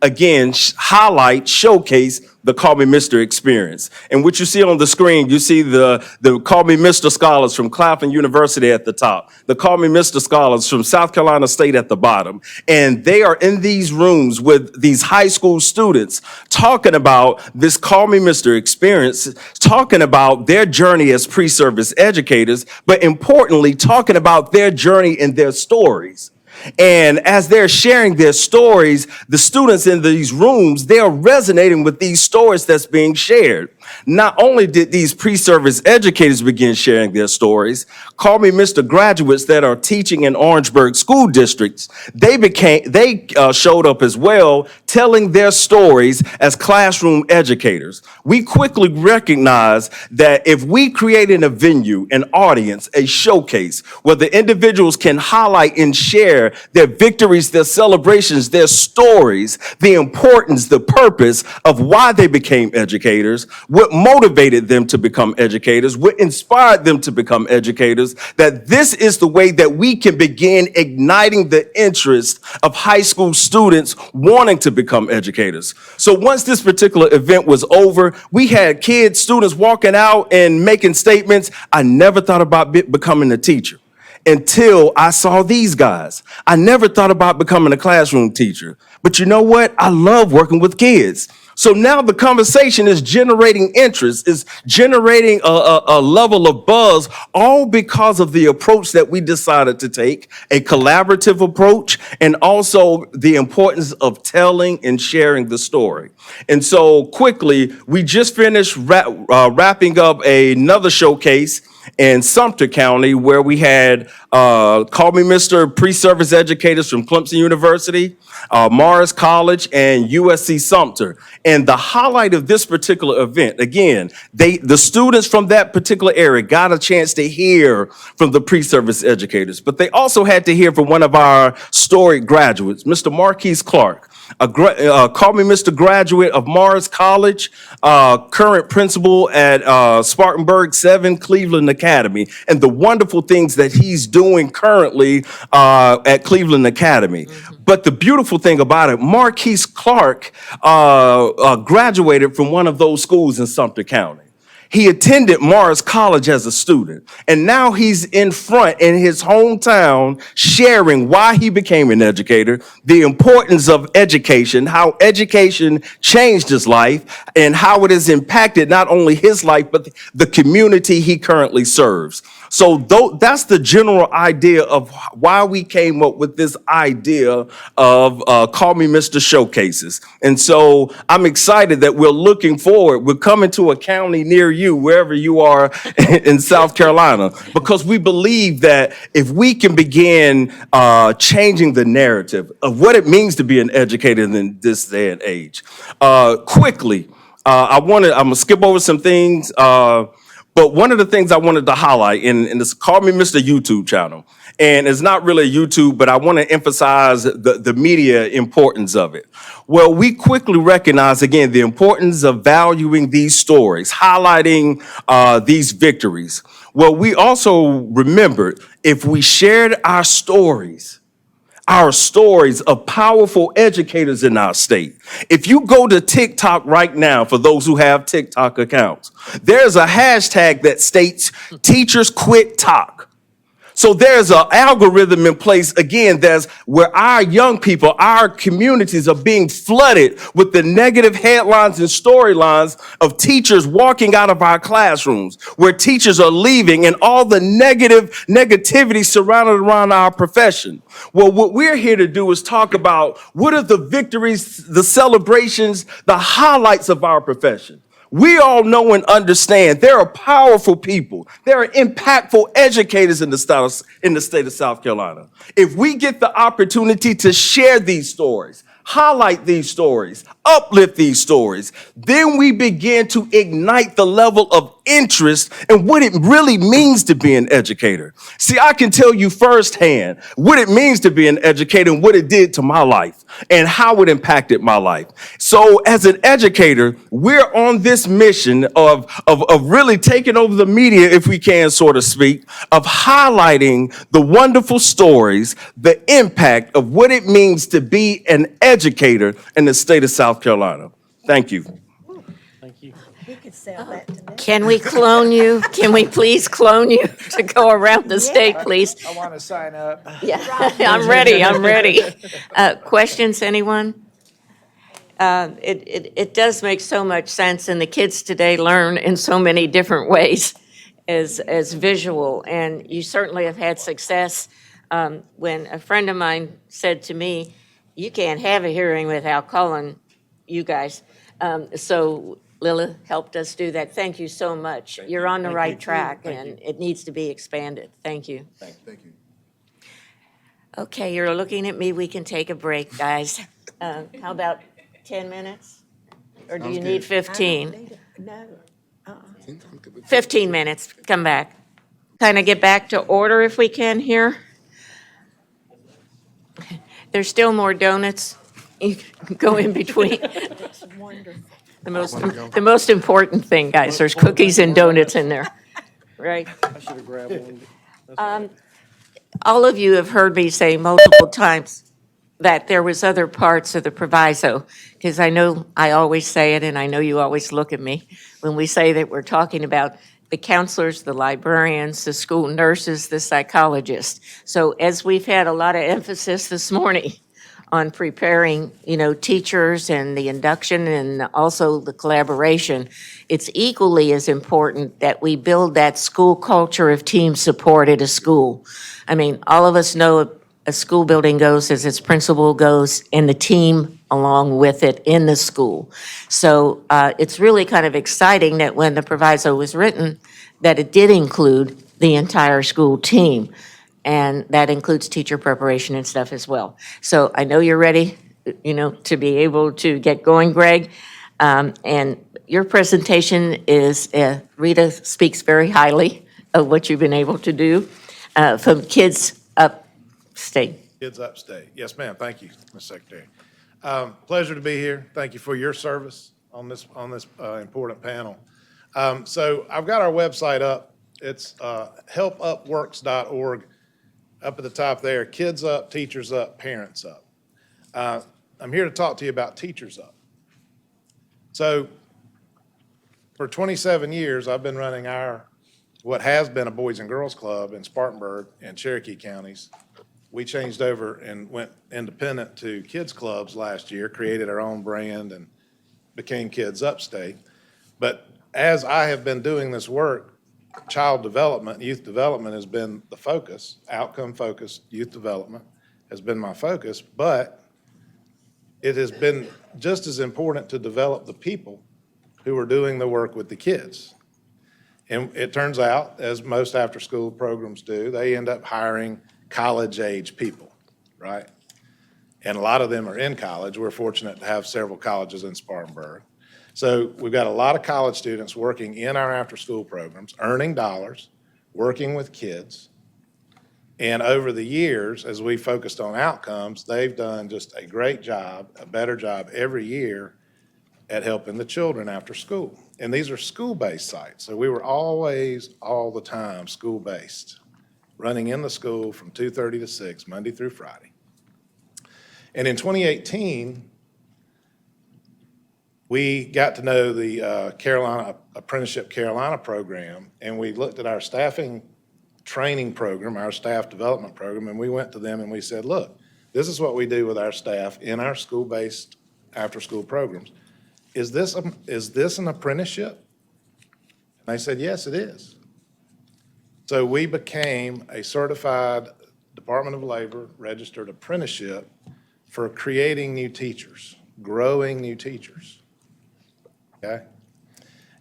again, highlight, showcase the Call Me Mr. experience. And what you see on the screen, you see the Call Me Mr. scholars from Claflin University at the top, the Call Me Mr. scholars from South Carolina State at the bottom. And they are in these rooms with these high school students talking about this Call Me Mr. experience, talking about their journey as pre-service educators, but importantly, talking about their journey and their stories. And as they're sharing their stories, the students in these rooms, they are resonating with these stories that's being shared. Not only did these pre-service educators begin sharing their stories, Call Me Mr. graduates that are teaching in Orangeburg school districts, they showed up as well, telling their stories as classroom educators. We quickly recognized that if we created a venue, an audience, a showcase where the individuals can highlight and share their victories, their celebrations, their stories, the importance, the purpose of why they became educators, what motivated them to become educators, what inspired them to become educators, that this is the way that we can begin igniting the interest of high school students wanting to become educators. So once this particular event was over, we had kids, students walking out and making statements. I never thought about becoming a teacher until I saw these guys. I never thought about becoming a classroom teacher. But you know what? I love working with kids. So now the conversation is generating interest, is generating a level of buzz, all because of the approach that we decided to take, a collaborative approach, and also the importance of telling and sharing the story. And so quickly, we just finished wrapping up another showcase in Sumter County, where we had Call Me Mr. pre-service educators from Clemson University, Morris College, and USC Sumter. And the highlight of this particular event, again, the students from that particular area got a chance to hear from the pre-service educators, but they also had to hear from one of our storied graduates, Mr. Marquise Clark, a Call Me Mr. graduate of Morris College, current principal at Spartanburg 7 Cleveland Academy, and the wonderful things that he's doing currently at Cleveland Academy. But the beautiful thing about it, Marquise Clark graduated from one of those schools in Sumter County. He attended Morris College as a student, and now he's in front in his hometown sharing why he became an educator, the importance of education, how education changed his life, and how it has impacted not only his life, but the community he currently serves. So that's the general idea of why we came up with this idea of Call Me Mr. showcases. And so I'm excited that we're looking forward. We're coming to a county near you, wherever you are in South Carolina, because we believe that if we can begin changing the narrative of what it means to be an educator in this day and age. Quickly, I'm gonna skip over some things. But one of the things I wanted to highlight in this Call Me Mr. YouTube channel, and it's not really a YouTube, but I want to emphasize the media importance of it. Well, we quickly recognize, again, the importance of valuing these stories, highlighting these victories. Well, we also remembered if we shared our stories of powerful educators in our state. If you go to TikTok right now, for those who have TikTok accounts, there's a hashtag that states teachers quit talk. So there's an algorithm in place, again, that's where our young people, our communities are being flooded with the negative headlines and storylines of teachers walking out of our classrooms, where teachers are leaving and all the negativity surrounded around our profession. Well, what we're here to do is talk about what are the victories, the celebrations, the highlights of our profession. We all know and understand there are powerful people. There are impactful educators in the state of South Carolina. If we get the opportunity to share these stories, highlight these stories, uplift these stories, then we begin to ignite the level of interest in what it really means to be an educator. See, I can tell you firsthand what it means to be an educator and what it did to my life and how it impacted my life. So as an educator, we're on this mission of really taking over the media, if we can, so to speak, of highlighting the wonderful stories, the impact of what it means to be an educator in the state of South Carolina. Thank you. Thank you. He could sell that to me. Can we clone you? Can we please clone you to go around the state, please? I want to sign up. Yeah, I'm ready. Questions, anyone? It does make so much sense, and the kids today learn in so many different ways as visual, and you certainly have had success when a friend of mine said to me, you can't have a hearing without calling you guys. So Lila helped us do that. Thank you so much. You're on the right track, and it needs to be expanded. Thank you. Thank you. Okay, you're looking at me. We can take a break, guys. How about 10 minutes? Or do you need 15? No. 15 minutes, come back. Kind of get back to order if we can here. There's still more donuts. You can go in between. That's wonderful. The most important thing, guys, there's cookies and donuts in there, right? I should have grabbed one. That's all right. All of you have heard me say multiple times that there was other parts of the proviso, because I know I always say it, and I know you always look at me when we say that we're talking about the counselors, the librarians, the school nurses, the psychologists. So as we've had a lot of emphasis this morning on preparing, teachers and the induction and also the collaboration, it's equally as important that we build that school culture of team support at a school. I mean, all of us know a school building goes as its principal goes, and the team along with it in the school. So it's really kind of exciting that when the proviso was written, that it did include the entire school team. And that includes teacher preparation and stuff as well. So I know you're ready, to be able to get going, Greg. And your presentation is, Rita speaks very highly of what you've been able to do from Kids Upstate. Kids Upstate. Yes, ma'am. Thank you, Ms. Secretary. Pleasure to be here. Thank you for your service on this important panel. So I've got our website up. It's helpupworks.org. Up at the top there, Kids Up, Teachers Up, Parents Up. I'm here to talk to you about Teachers Up. So for 27 years, I've been running what has been a Boys and Girls Club in Spartanburg and Cherokee counties. We changed over and went independent to kids clubs last year, created our own brand and became Kids Upstate. But as I have been doing this work, child development, youth development has been the focus, outcome-focused youth development has been my focus, but it has been just as important to develop the people who are doing the work with the kids. And it turns out, as most after-school programs do, they end up hiring college-age people, right? And a lot of them are in college. We're fortunate to have several colleges in Spartanburg. So we've got a lot of college students working in our after-school programs, earning dollars, working with kids. And over the years, as we focused on outcomes, they've done just a great job, a better job every year at helping the children after school. And these are school-based sites. So we were always, all the time, school-based, running in the school from 2:30 to 6, Monday through Friday. And in 2018, we got to know the Carolina Apprenticeship Carolina program, and we looked at our staffing training program, our staff development program, and we went to them and we said, look, this is what we do with our staff in our school-based after-school programs. Is this an apprenticeship? And they said, yes, it is. So we became a certified Department of Labor registered apprenticeship for creating new teachers, growing new teachers. Okay?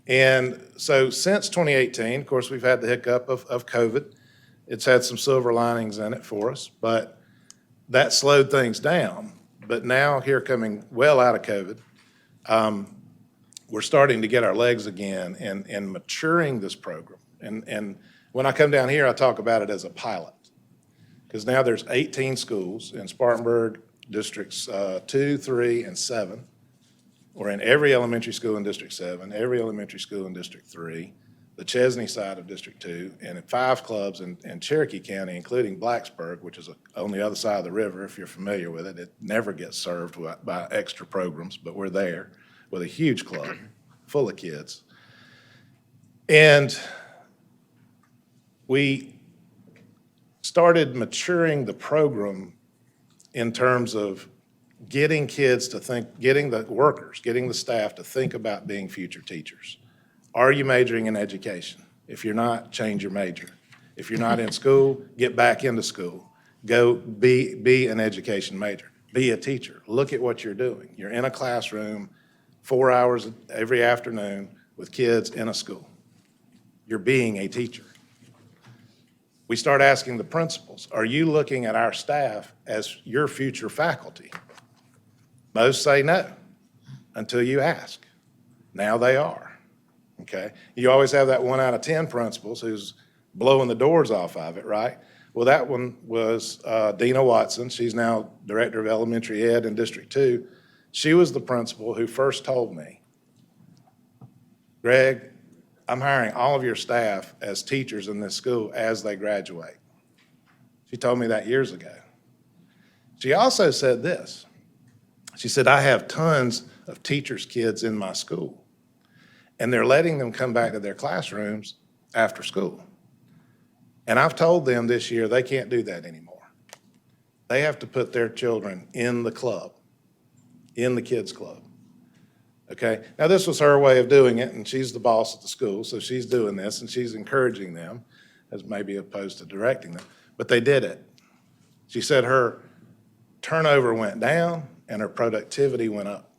And so since 2018, of course, we've had the hiccup of COVID. It's had some silver linings in it for us, but that slowed things down. But now, here coming well out of COVID, we're starting to get our legs again and maturing this program. And when I come down here, I talk about it as a pilot, because now there's 18 schools in Spartanburg districts 2, 3, and 7. We're in every elementary school in District 7, every elementary school in District 3, the Chesney side of District 2, and in 5 clubs in Cherokee County, including Blacksburg, which is on the other side of the river, if you're familiar with it. It never gets served by extra programs, but we're there with a huge club full of kids. And we started maturing the program in terms of getting kids to think, getting the workers, getting the staff to think about being future teachers. Are you majoring in education? If you're not, change your major. If you're not in school, get back into school. go be an education major. Be a teacher. Look at what you're doing. You're in a classroom 4 hours every afternoon with kids in a school. You're being a teacher. We start asking the principals, are you looking at our staff as your future faculty? Most say no, until you ask. Now they are, okay? You always have that 1 out of 10 principals who's blowing the doors off of it, right? Well, that one was Dina Watson. She's now Director of Elementary Ed in District 2. She was the principal who first told me, Greg, I'm hiring all of your staff as teachers in this school as they graduate. She told me that years ago. She also said this. She said, I have tons of teachers' kids in my school, and they're letting them come back to their classrooms after school. And I've told them this year they can't do that anymore. They have to put their children in the club, in the kids' club. Okay, now this was her way of doing it, and she's the boss at the school, so she's doing this, and she's encouraging them, as maybe opposed to directing them, but they did it. She said her turnover went down and her productivity went up.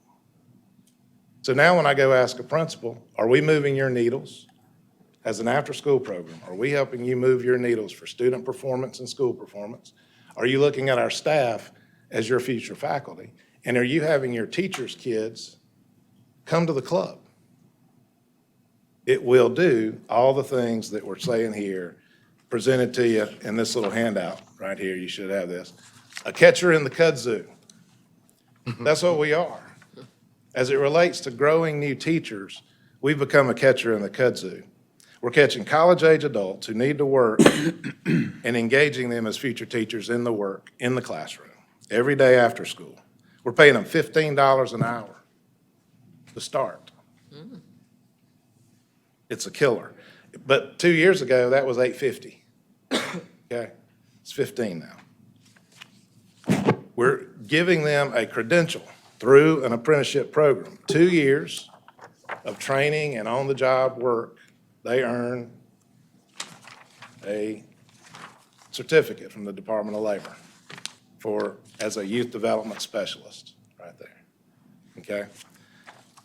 So now when I go ask a principal, are we moving your needles as an after-school program? Are we helping you move your needles for student performance and school performance? Are you looking at our staff as your future faculty? And are you having your teachers' kids come to the club? It will do all the things that we're saying here, presented to you in this little handout right here. You should have this. A catcher in the kudzu. That's what we are. As it relates to growing new teachers, we've become a catcher in the kudzu. We're catching college-age adults who need to work and engaging them as future teachers in the work, in the classroom, every day after school. We're paying them $15 an hour to start. It's a killer. But 2 years ago, that was $8.50. Okay? It's $15 now. We're giving them a credential through an apprenticeship program. 2 years of training and on-the-job work, they earn a certificate from the Department of Labor as a youth development specialist, right there. Okay?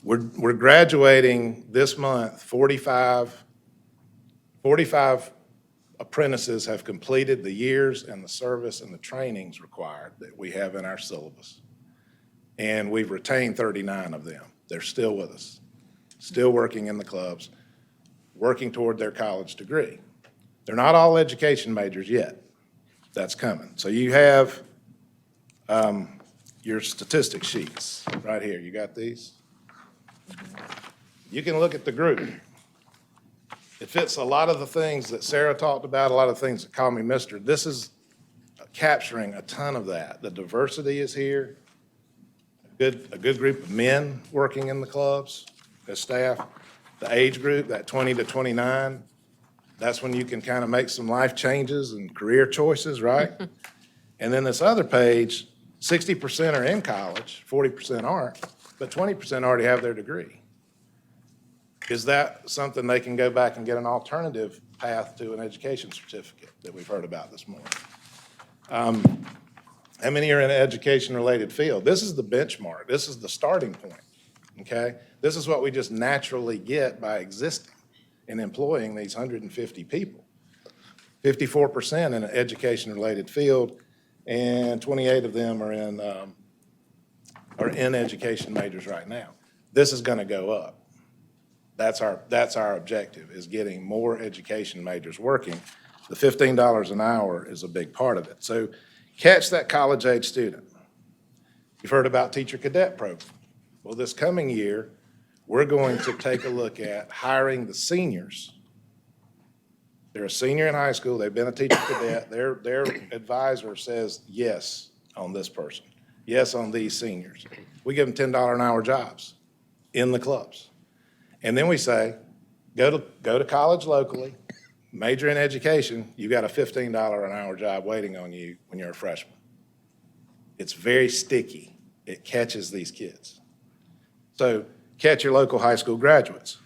We're graduating this month, 45 apprentices have completed the years and the service and the trainings required that we have in our syllabus. And we've retained 39 of them. They're still with us, still working in the clubs, working toward their college degree. They're not all education majors yet. That's coming. So you have your statistics sheets right here. You got these? You can look at the group. It fits a lot of the things that Sarah talked about, a lot of things that call me mister. This is capturing a ton of that. The diversity is here. A good group of men working in the clubs as staff. The age group, that 20 to 29, that's when you can kind of make some life changes and career choices, right? And then this other page, 60% are in college, 40% aren't, but 20% already have their degree. Is that something they can go back and get an alternative path to an education certificate that we've heard about this morning? How many are in an education-related field? This is the benchmark. This is the starting point, okay? This is what we just naturally get by existing and employing these 150 people. 54% in an education-related field, and 28 of them are in education majors right now. This is going to go up. That's our objective, is getting more education majors working. The $15 an hour is a big part of it. So catch that college-age student. You've heard about teacher cadet program. Well, this coming year, we're going to take a look at hiring the seniors. They're a senior in high school, they've been a teacher cadet, their advisor says yes on this person, yes on these seniors. We give them $10 an hour jobs in the clubs. And then we say, go to college locally, major in education, you got a $15 an hour job waiting on you when you're a freshman. It's very sticky. It catches these kids. So catch your local high school graduates.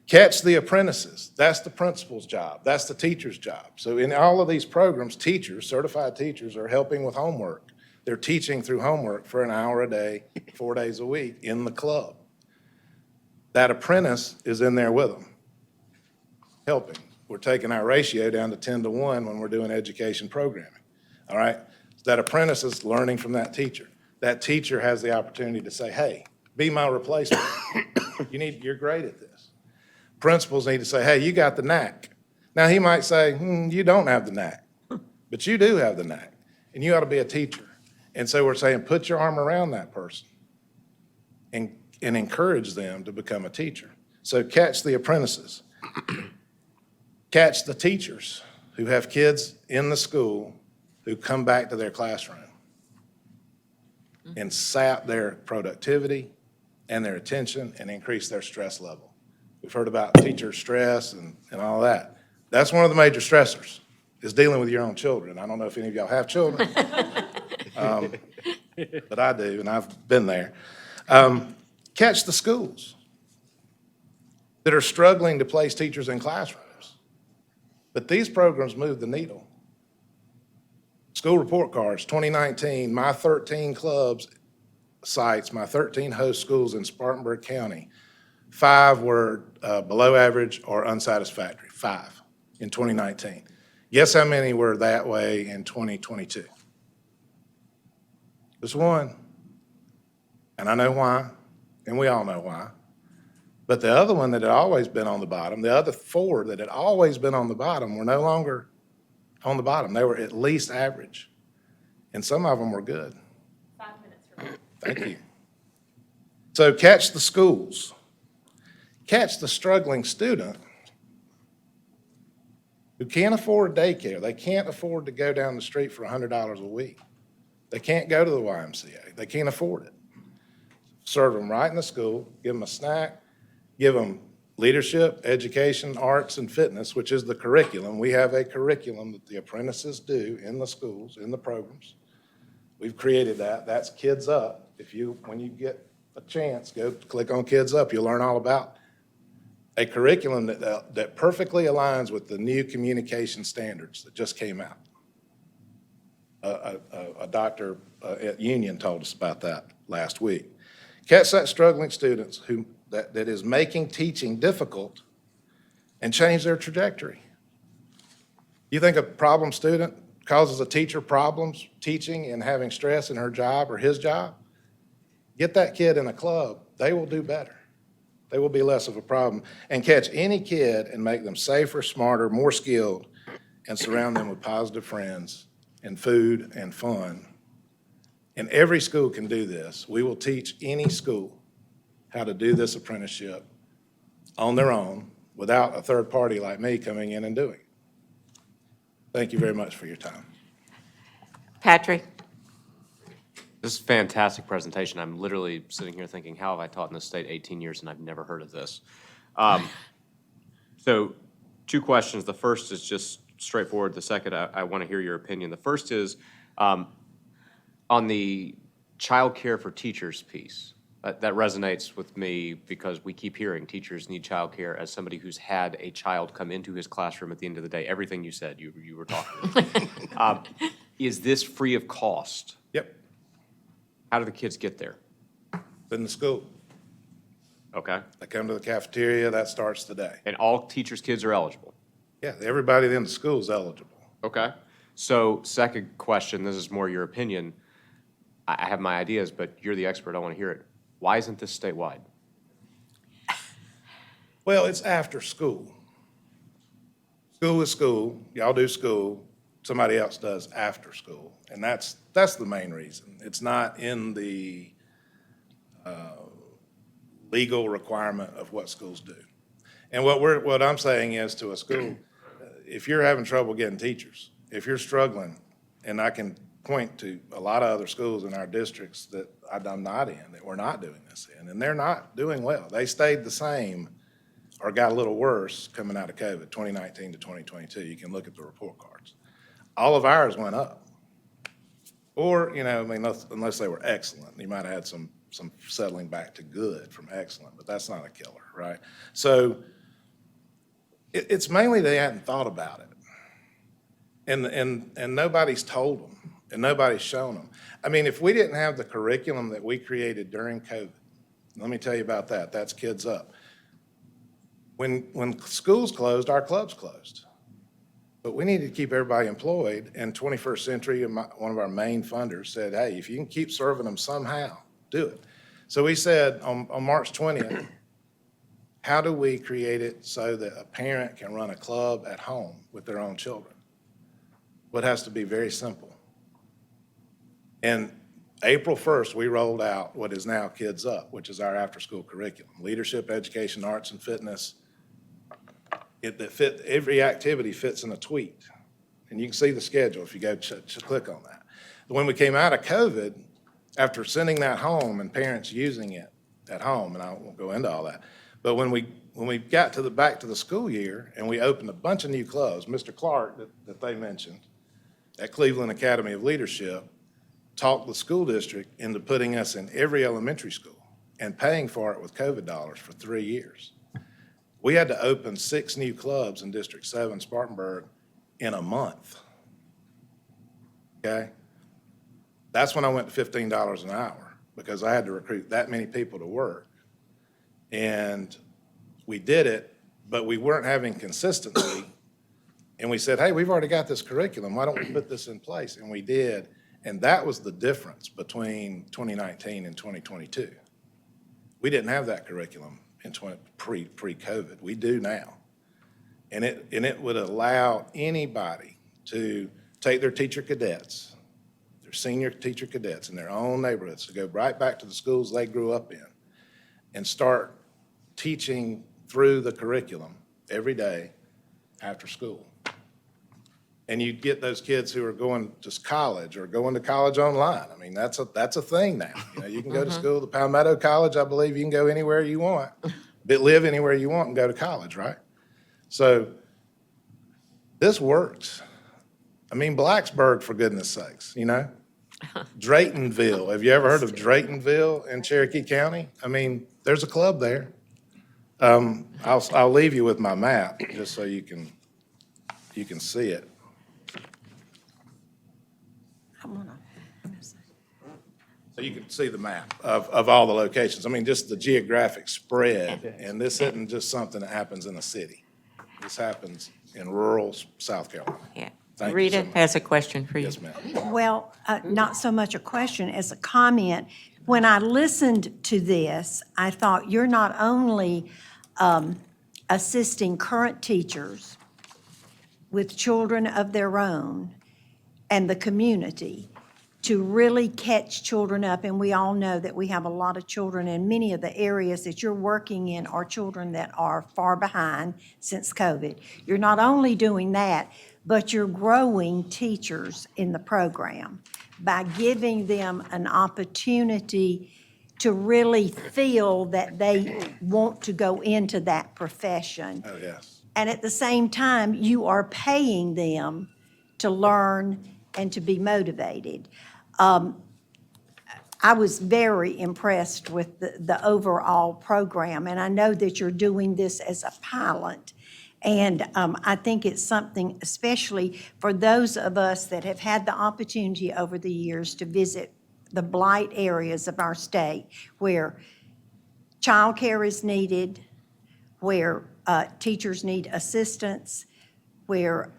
Catch the apprentices. That's the principal's job. That's the teacher's job. So in all of these programs, teachers, certified teachers, are helping with homework. They're teaching through homework for an hour a day, 4 days a week in the club. That apprentice is in there with them, helping. We're taking our ratio down to 10-to-1 when we're doing education programming, all right? That apprentice is learning from that teacher. That teacher has the opportunity to say, hey, be my replacement. You're great at this. Principals need to say, hey, you got the knack. Now, he might say, you don't have the knack, but you do have the knack, and you ought to be a teacher. And so we're saying, put your arm around that person and encourage them to become a teacher. So catch the apprentices. Catch the teachers who have kids in the school who come back to their classroom and sap their productivity and their attention and increase their stress level. We've heard about teacher stress and all that. That's one of the major stressors, is dealing with your own children. I don't know if any of y'all have children, but I do, and I've been there. Catch the schools that are struggling to place teachers in classrooms. But these programs move the needle. School report cards, 2019, my 13 clubs sites, my 13 host schools in Spartanburg County, 5 were below average or unsatisfactory, 5 in 2019. Guess how many were that way in 2022? Just 1. And I know why, and we all know why. But the other one that had always been on the bottom, the other 4 that had always been on the bottom were no longer on the bottom. They were at least average. And some of them were good. 5 minutes for me. Thank you. So catch the schools. Catch the struggling student who can't afford daycare. They can't afford to go down the street for $100 a week. They can't go to the YMCA. They can't afford it. Serve them right in the school, give them a snack, give them leadership, education, arts, and fitness, which is the curriculum. We have a curriculum that the apprentices do in the schools, in the programs. We've created that. That's Kids Up. When you get a chance, go click on Kids Up. You'll learn all about a curriculum that perfectly aligns with the new communication standards that just came out. A doctor at Union told us about that last week. Catch that struggling students that is making teaching difficult and change their trajectory. You think a problem student causes a teacher problems teaching and having stress in her job or his job? Get that kid in a club. They will do better. They will be less of a problem. And catch any kid and make them safer, smarter, more skilled, and surround them with positive friends and food and fun. And every school can do this. We will teach any school how to do this apprenticeship on their own without a third party like me coming in and doing it. Thank you very much for your time. Patrick? This is a fantastic presentation. I'm literally sitting here thinking, how have I taught in this state 18 years and I've never heard of this? So 2 questions. The first is just straightforward. The second, I want to hear your opinion. The first is on the child care for teachers piece. That resonates with me because we keep hearing teachers need child care. As somebody who's had a child come into his classroom at the end of the day, everything you said, you were talking about. Is this free of cost? Yep. How do the kids get there? In the school. Okay. They come to the cafeteria, that starts today. And all teachers' kids are eligible? Yeah, everybody in the school is eligible. Okay. So second question, this is more your opinion. I have my ideas, but you're the expert. I want to hear it. Why isn't this statewide? Well, it's after school. School is school. Y'all do school. Somebody else does after school. And that's the main reason. It's not in the legal requirement of what schools do. And what I'm saying is to a school, if you're having trouble getting teachers, if you're struggling, and I can point to a lot of other schools in our districts that I'm not in, that we're not doing this in, and they're not doing well. They stayed the same or got a little worse coming out of COVID, 2019 to 2022. You can look at the report cards. All of ours went up. Or, unless they were excellent, you might have had some settling back to good from excellent, but that's not a killer, right? So It's mainly they hadn't thought about it. And nobody's told them, and nobody's shown them. I mean, if we didn't have the curriculum that we created during COVID, let me tell you about that. That's Kids Up. When schools closed, our clubs closed. But we needed to keep everybody employed, and 21st Century, one of our main funders, said, hey, if you can keep serving them somehow, do it. So we said on March 20th, how do we create it so that a parent can run a club at home with their own children? Well, it has to be very simple. And April 1st, we rolled out what is now Kids Up, which is our after-school curriculum. Leadership, education, arts, and fitness. Every activity fits in a tweet. And you can see the schedule if you go click on that. When we came out of COVID, after sending that home and parents using it at home, and I won't go into all that, but when we got back to the school year and we opened a bunch of new clubs, Mr. Clark that they mentioned at Cleveland Academy of Leadership talked the school district into putting us in every elementary school and paying for it with COVID dollars for 3 years. We had to open 6 new clubs in District 7, Spartanburg, in a month. Okay? That's when I went to $15 an hour because I had to recruit that many people to work. And we did it, but we weren't having consistency. And we said, hey, we've already got this curriculum. Why don't we put this in place? And we did. And that was the difference between 2019 and 2022. We didn't have that curriculum in pre-COVID. We do now. And it would allow anybody to take their teacher cadets, their senior teacher cadets in their own neighborhoods, to go right back to the schools they grew up in and start teaching through the curriculum every day after school. And you get those kids who are going to college or going to college online. I mean, that's a thing now. You know, you can go to school, the Palmetto College, I believe you can go anywhere you want, live anywhere you want and go to college, right? So this works. I mean, Blacksburg, for goodness sakes, you know? Draytonville, have you ever heard of Draytonville in Cherokee County? I mean, there's a club there. I'll leave you with my map just so you can see it. So you can see the map of all the locations. I mean, just the geographic spread. And this isn't just something that happens in a city. This happens in rural South Carolina. Yeah. Thank you Rita so much. has a question for you. Yes, ma'am. Well, not so much a question as a comment. When I listened to this, I thought you're not only assisting current teachers with children of their own and the community to really catch children up, and we all know that we have a lot of children in many of the areas that you're working in are children that are far behind since COVID. You're not only doing that, but you're growing teachers in the program by giving them an opportunity to really feel that they want to go into that profession. Oh, yes. And at the same time, you are paying them to learn and to be motivated. I was very impressed with the overall program, and I know that you're doing this as a pilot. And I think it's something, especially for those of us that have had the opportunity over the years to visit the blight areas of our state where childcare is needed, where teachers need assistance, where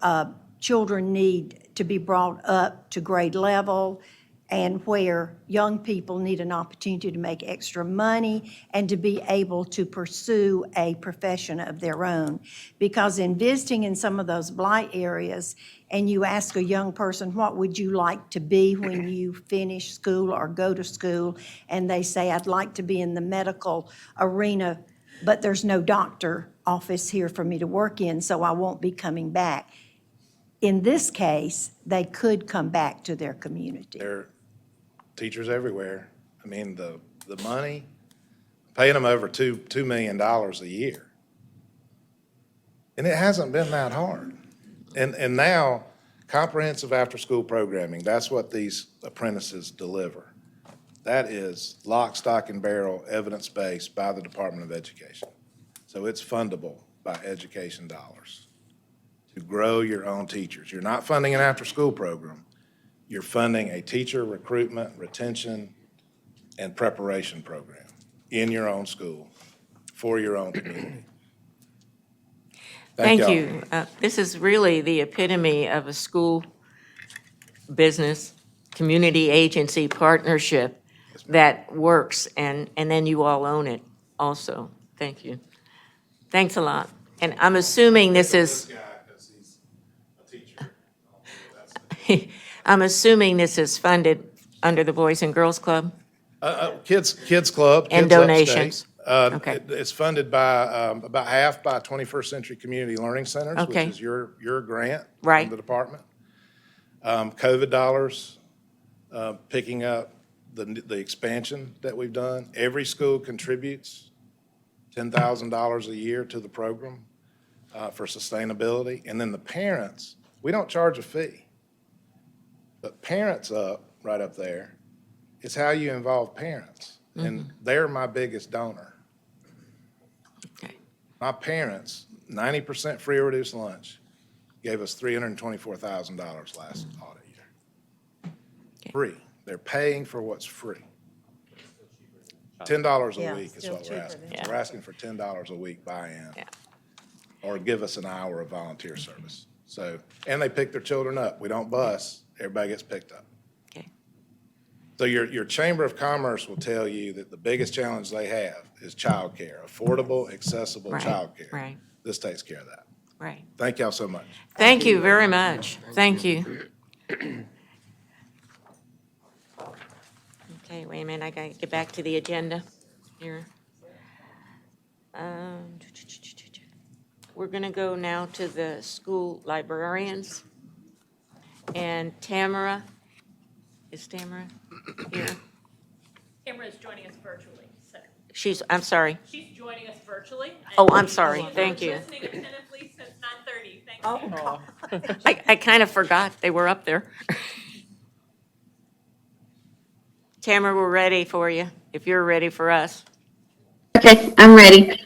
children need to be brought up to grade level, and where young people need an opportunity to make extra money and to be able to pursue a profession of their own. Because in visiting in some of those blight areas, and you ask a young person, what would you like to be when you finish school or go to school? And they say, I'd like to be in the medical arena, but there's no doctor office here for me to work in, so I won't be coming back. In this case, they could come back to their community. There are teachers everywhere. I mean, the money, paying them over $2 million a year. And it hasn't been that hard. And now, comprehensive after-school programming, that's what these apprentices deliver. That is lock, stock, and barrel, evidence-based by the Department of Education. So it's fundable by education dollars to grow your own teachers. You're not funding an after-school program. You're funding a teacher recruitment, retention, and preparation program in your own school, for your own community. Thank y'all. you. This is really the epitome of a school business, community agency partnership that works, and then you all own it also. Thank you. Thanks a lot. And I'm assuming this is, I'm assuming this is funded under the Boys and Girls Club? Kids Club. And Kids Upstate. donations. Okay. It's funded by, about half by 21st Century Community Learning Centers, which Okay. is your grant Right. from the department. COVID dollars, picking up the expansion that we've done. Every school contributes $10,000 a year to the program for sustainability. And then the parents, we don't charge a fee. But Parents Up, right up there, is how you involve parents. And they're my biggest donor. Okay. My parents, 90% free or reduced lunch, gave us $324,000 last audit year. Free. They're paying for what's free. $10 a Yeah, week is still what we're cheaper asking. than- We're asking for $10 a week buy-in. Yeah. Or give us an hour of volunteer service. So, and they pick their children up. We don't bus, everybody gets picked up. Okay. So your Chamber of Commerce will tell you that the biggest challenge they have is childcare, affordable, accessible Right, childcare. right. This takes care of that. Right. Thank y'all so much. Thank you very much. Thank you. Okay, wait a minute, I gotta get back to the agenda here. We're gonna go now to the school librarians. And Tamara, is Tamara here? Tamara is joining us virtually, so I'm sorry. she's joining us virtually. and Oh, I'm she's sorry. been Thank you. Listening attentively since 9:30. Thank you. I kind of forgot they were up there. Tamara, we're ready for you, if you're ready for us. Okay, I'm ready.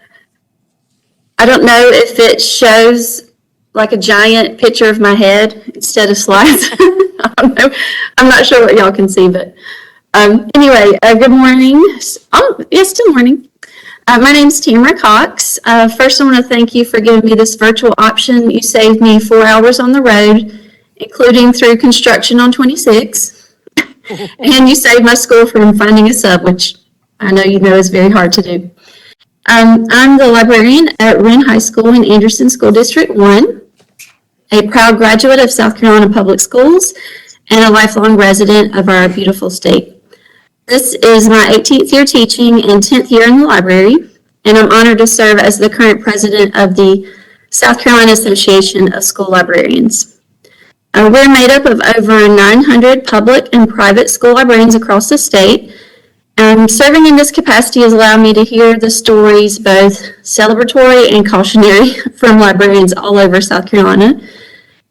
I don't know if it shows like a giant picture of my head instead of slides. I don't know. I'm not sure what y'all can see, but anyway, good morning. Yes, still morning. My name's Tamara Cox. First, I want to thank you for giving me this virtual option. You saved me 4 hours on the road, including through construction on 26. And you saved my school from finding a sub, which I know you know is very hard to do. I'm the librarian at Wren High School in Anderson School District 1, a proud graduate of South Carolina Public Schools, and a lifelong resident of our beautiful state. This is my 18th year teaching and 10th year in the library, and I'm honored to serve as the current president of the South Carolina Association of School Librarians. We're made up of over 900 public and private school librarians across the state. Serving in this capacity has allowed me to hear the stories, both celebratory and cautionary, from librarians all over South Carolina.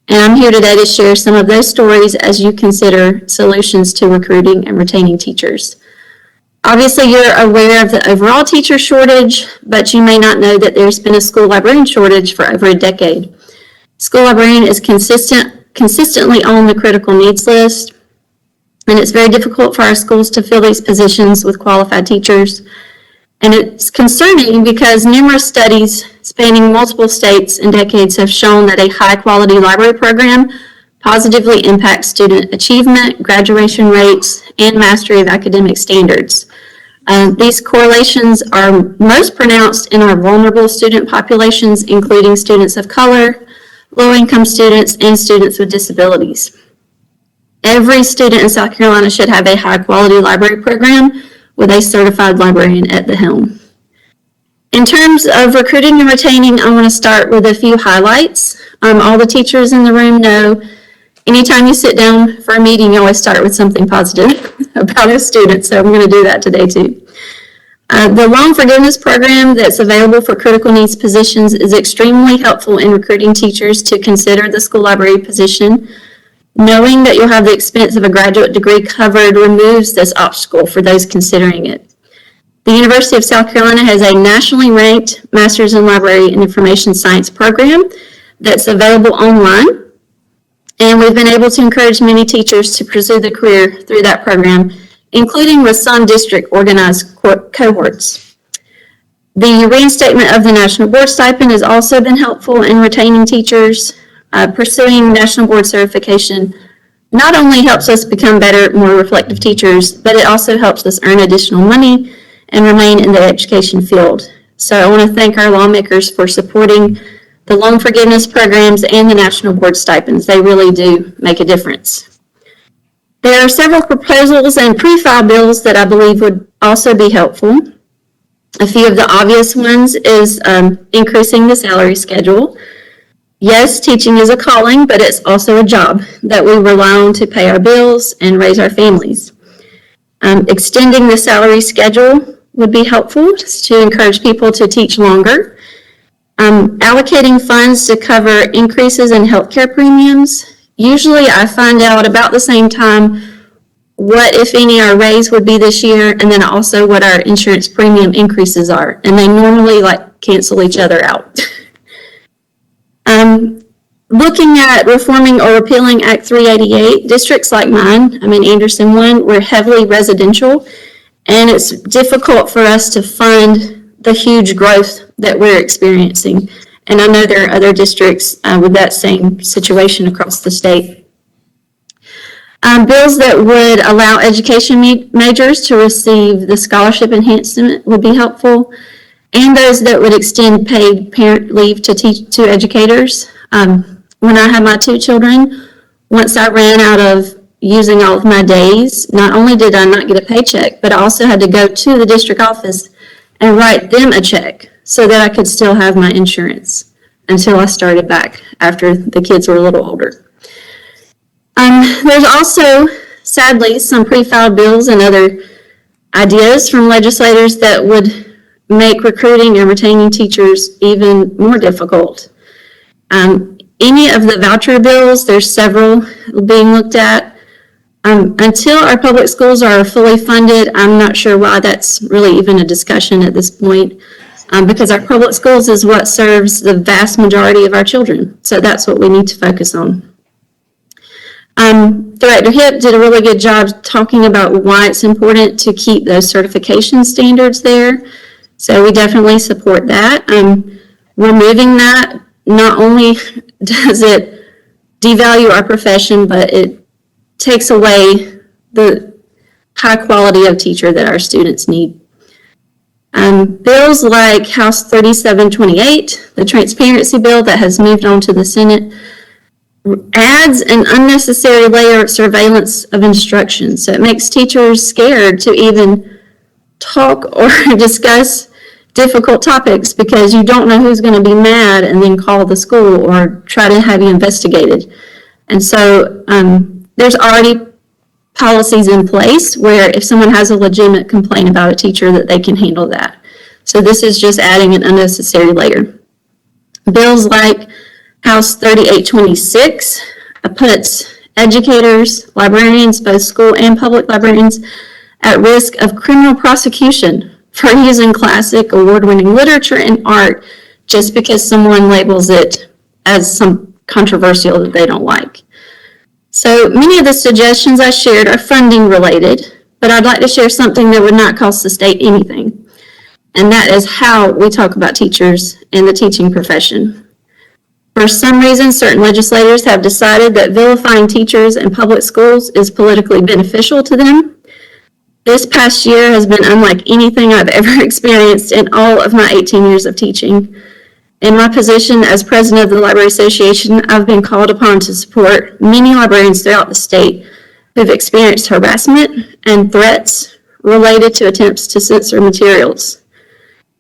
And I'm here today to share some of those stories as you consider solutions to recruiting and retaining teachers. Obviously, you're aware of the overall teacher shortage, but you may not know that there's been a school librarian shortage for over a decade. School librarian is consistently on the critical needs list, and it's very difficult for our schools to fill these positions with qualified teachers. And it's concerning because numerous studies spanning multiple states and decades have shown that a high-quality library program positively impacts student achievement, graduation rates, and mastery of academic standards. These correlations are most pronounced in our vulnerable student populations, including students of color, low-income students, and students with disabilities. Every student in South Carolina should have a high-quality library program with a certified librarian at the helm. In terms of recruiting and retaining, I want to start with a few highlights. All the teachers in the room know anytime you sit down for a meeting, you always start with something positive about a student, so I'm going to do that today too. The loan forgiveness program that's available for critical needs positions is extremely helpful in recruiting teachers to consider the school library position. Knowing that you'll have the expense of a graduate degree covered removes this obstacle for those considering it. The University of South Carolina has a nationally ranked Master's in Library and Information Science program that's available online. And we've been able to encourage many teachers to pursue the career through that program, including with some district organized cohorts. The reinstatement of the National Board Stipend has also been helpful in retaining teachers. Pursuing National Board certification not only helps us become better, more reflective teachers, but it also helps us earn additional money and remain in the education field. So I want to thank our lawmakers for supporting the loan forgiveness programs and the National Board Stipends. They really do make a difference. There are several proposals and pre-filed bills that I believe would also be helpful. A few of the obvious ones is increasing the salary schedule. Yes, teaching is a calling, but it's also a job that we rely on to pay our bills and raise our families. Extending the salary schedule would be helpful to encourage people to teach longer. Allocating funds to cover increases in healthcare premiums. Usually I find out about the same time what, if any, our raise would be this year, and then also what our insurance premium increases are. And they normally cancel each other out. Looking at reforming or repealing Act 388, districts like mine, Anderson 1, we're heavily residential, and it's difficult for us to fund the huge growth that we're experiencing. And I know there are other districts with that same situation across the state. Bills that would allow education majors to receive the scholarship enhancement would be helpful, and those that would extend paid parent leave to educators. When I had my 2 children, once I ran out of using all of my days, not only did I not get a paycheck, but I also had to go to the district office and write them a check so that I could still have my insurance until I started back after the kids were a little older. There's also, sadly, some pre-filed bills and other ideas from legislators that would make recruiting and retaining teachers even more difficult. Any of the voucher bills, there's several being looked at. Until our public schools are fully funded, I'm not sure why that's really even a discussion at this point, because our public schools is what serves the vast majority of our children. So that's what we need to focus on. Director Hipp did a really good job talking about why it's important to keep those certification standards there. So we definitely support that. Removing that, not only does it devalue our profession, but it takes away the high quality of teacher that our students need. Bills like House 3728, the transparency bill that has moved on to the Senate, adds an unnecessary layer of surveillance of instruction. So it makes teachers scared to even talk or discuss difficult topics because you don't know who's going to be mad and then call the school or try to have you investigated. And so there's already policies in place where if someone has a legitimate complaint about a teacher that they can handle that. So this is just adding an unnecessary layer. Bills like House 3826 puts educators, librarians, both school and public librarians, at risk of criminal prosecution for using classic award-winning literature and art just because someone labels it as some controversial that they don't like. So many of the suggestions I shared are funding related, but I'd like to share something that would not cost the state anything. And that is how we talk about teachers and the teaching profession. For some reason, certain legislators have decided that vilifying teachers in public schools is politically beneficial to them. This past year has been unlike anything I've ever experienced in all of my 18 years of teaching. In my position as president of the Library Association, I've been called upon to support many librarians throughout the state who've experienced harassment and threats related to attempts to censor materials.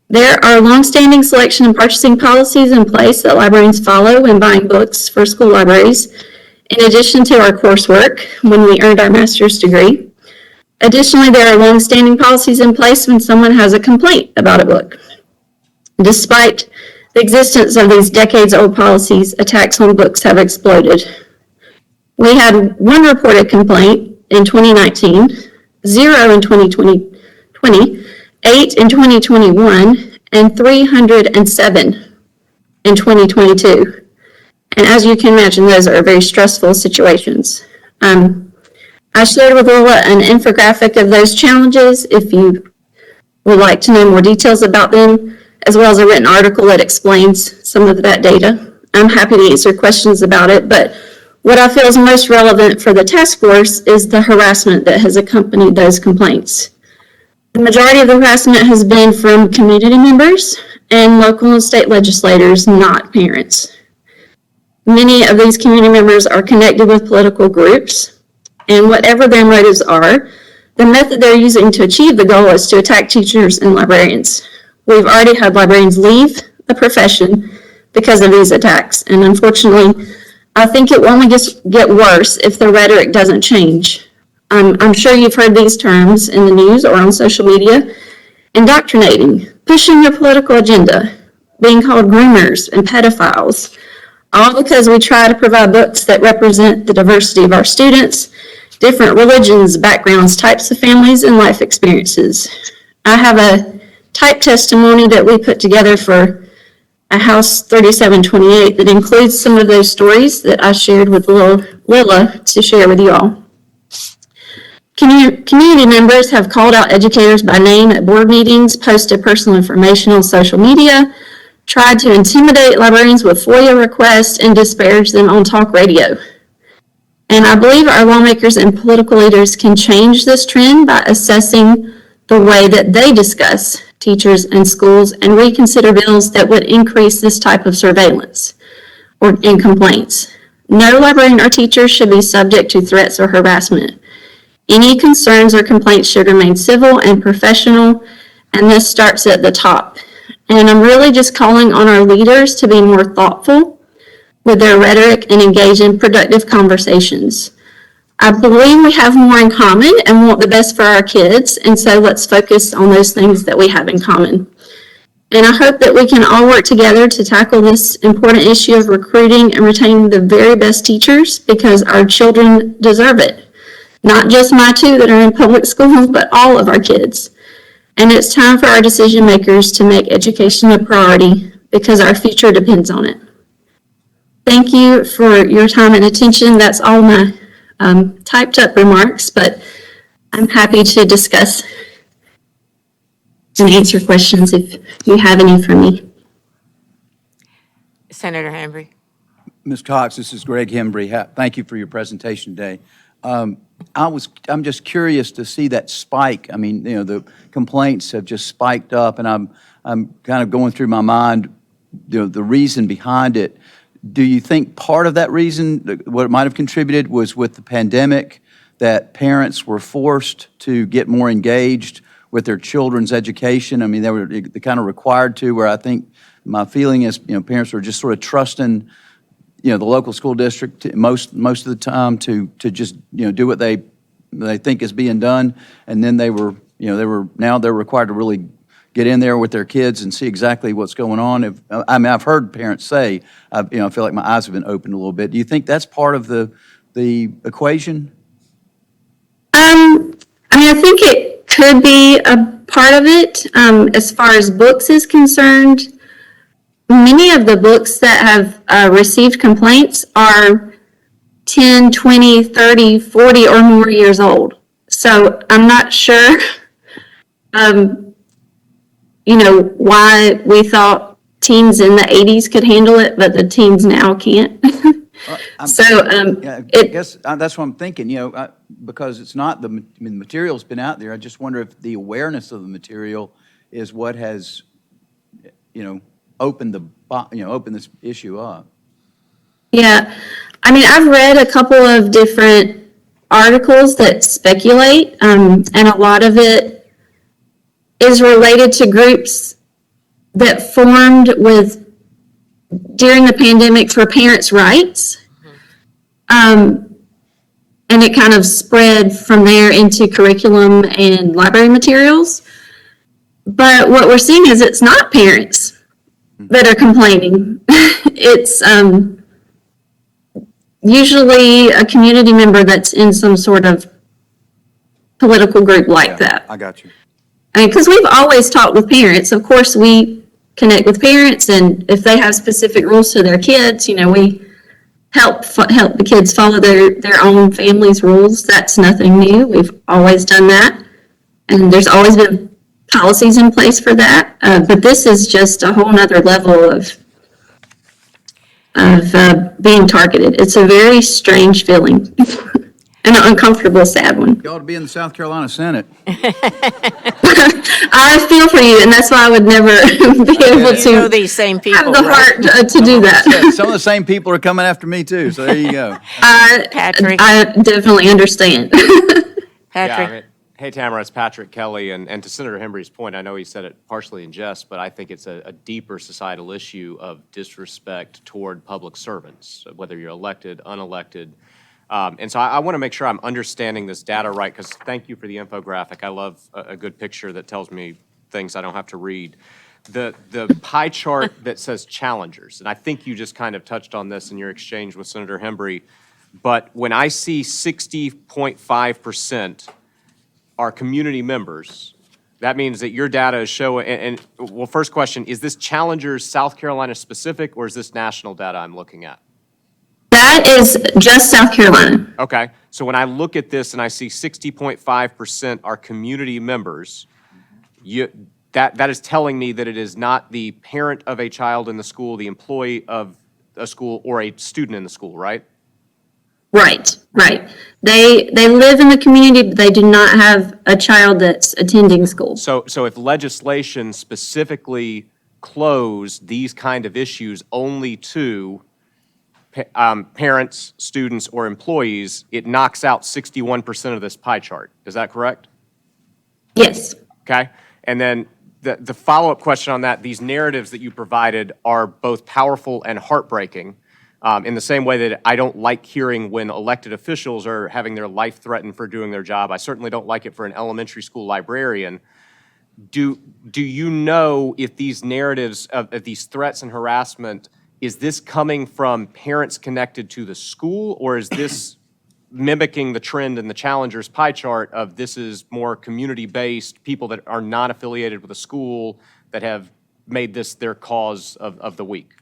There are longstanding selection and purchasing policies in place that librarians follow when buying books for school libraries, in addition to our coursework when we earned our master's degree. Additionally, there are longstanding policies in place when someone has a complaint about a book. Despite the existence of these decades-old policies, attacks on books have exploded. We had 1 reported complaint in 2019, 0 in 2020, 8 in 2021, and 307 in 2022. And as you can imagine, those are very stressful situations. I shared with Lola an infographic of those challenges if you would like to know more details about them, as well as a written article that explains some of that data. I'm happy to answer questions about it, but what I feel is most relevant for the task force is the harassment that has accompanied those complaints. The majority of the harassment has been from community members and local and state legislators, not parents. Many of these community members are connected with political groups, and whatever their motives are, the method they're using to achieve the goal is to attack teachers and librarians. We've already had librarians leave the profession because of these attacks, and unfortunately, I think it will only get worse if the rhetoric doesn't change. I'm sure you've heard these terms in the news or on social media: indoctrinating, pushing your political agenda, being called groomers and pedophiles, all because we try to provide books that represent the diversity of our students, different religions, backgrounds, types of families, and life experiences. I have a typed testimony that we put together for a House 3728 that includes some of those stories that I shared with Lila to share with you all. Community members have called out educators by name at board meetings, posted personal information on social media, tried to intimidate librarians with FOIA requests, and disparage them on talk radio. And I believe our lawmakers and political leaders can change this trend by assessing the way that they discuss teachers and schools and reconsider bills that would increase this type of surveillance and complaints. No librarian or teacher should be subject to threats or harassment. Any concerns or complaints should remain civil and professional, and this starts at the top. And I'm really just calling on our leaders to be more thoughtful with their rhetoric and engage in productive conversations. I believe we have more in common and want the best for our kids, and so let's focus on those things that we have in common. And I hope that we can all work together to tackle this important issue of recruiting and retaining the very best teachers, because our children deserve it. Not just my two that are in public schools, but all of our kids. And it's time for our decision makers to make education a priority, because our future depends on it. Thank you for your time and attention. That's all my typed up remarks, but I'm happy to discuss and answer questions if you have any for me. Senator Hembry. Ms. Cox, this is Greg Hembry. Thank you for your presentation today. I'm just curious to see that spike. I mean, you know, the complaints have just spiked up, and I'm kind of going through my mind, you know, the reason behind it. Do you think part of that reason, what it might have contributed, was with the pandemic, that parents were forced to get more engaged with their children's education? I mean, they kind of required to, where I think my feeling is, you know, parents were just sort of trusting, you know, the local school district most of the time to just, you know, do what they think is being done. And then now they're required to really get in there with their kids and see exactly what's going on. I mean, I've heard parents say, I feel like my eyes have been opened a little bit. Do you think that's part of the equation? I mean, I think it could be a part of it. As far as books is concerned, many of the books that have received complaints are 10, 20, 30, 40 or more years old. So I'm not sure, why we thought teens in the 80s could handle it, but the teens now can't. I guess that's what I'm thinking, because it's not the material's been out there. I just wonder if the awareness of the material is what has, opened this issue up. Yeah, I mean, I've read a couple of different articles that speculate, and a lot of it is related to groups that formed during the pandemic for parents' rights. And it kind of spread from there into curriculum and library materials. But what we're seeing is it's not parents that are complaining. It's usually a community member that's in some sort of political group like that. I got you. I mean, because we've always talked with parents. Of course, we connect with parents, and if they have specific rules to their kids, we help the kids follow their own family's rules. That's nothing new. We've always done that, and there's always been policies in place for that. But this is just a whole nother level of being targeted. It's a very strange feeling. And an uncomfortable, sad one. You ought to be in the South Carolina Senate. I feel for you, and that's why I would never be able You know to these same people, have the right? heart to do that. Some of the same people are coming after me too, so there you go. Patrick? I definitely understand. Patrick? Hey, Tamara, it's Patrick Kelly, and to Senator Hembree's point, I know he said it partially in jest, but I think it's a deeper societal issue of disrespect toward public servants, whether you're elected, unelected. And so I want to make sure I'm understanding this data right, because thank you for the infographic. I love a good picture that tells me things I don't have to read. The pie chart that says challengers, and I think you just kind of touched on this in your exchange with Senator Hembree, but when I see 60.5% are community members, that means that your data is showing, well, first question, is this challengers South Carolina specific, or is this national data I'm looking at? That is just South Carolina. Okay, so when I look at this and I see 60.5% are community members, that is telling me that it is not the parent of a child in the school, the employee of a school, or a student in the school, right? Right. They live in the community, but they do not have a child that's attending school. So if legislation specifically closed these kind of issues only to parents, students, or employees, it knocks out 61% of this pie chart. Is that correct? Yes. Okay. And then the follow-up question on that, these narratives that you provided are both powerful and heartbreaking, in the same way that I don't like hearing when elected officials are having their life threatened for doing their job. I certainly don't like it for an elementary school librarian. Do you know if these narratives of these threats and harassment, is this coming from parents connected to the school, or is this mimicking the trend in the Challengers pie chart of this is more community-based, people that are not affiliated with a school that have made this their cause of the week?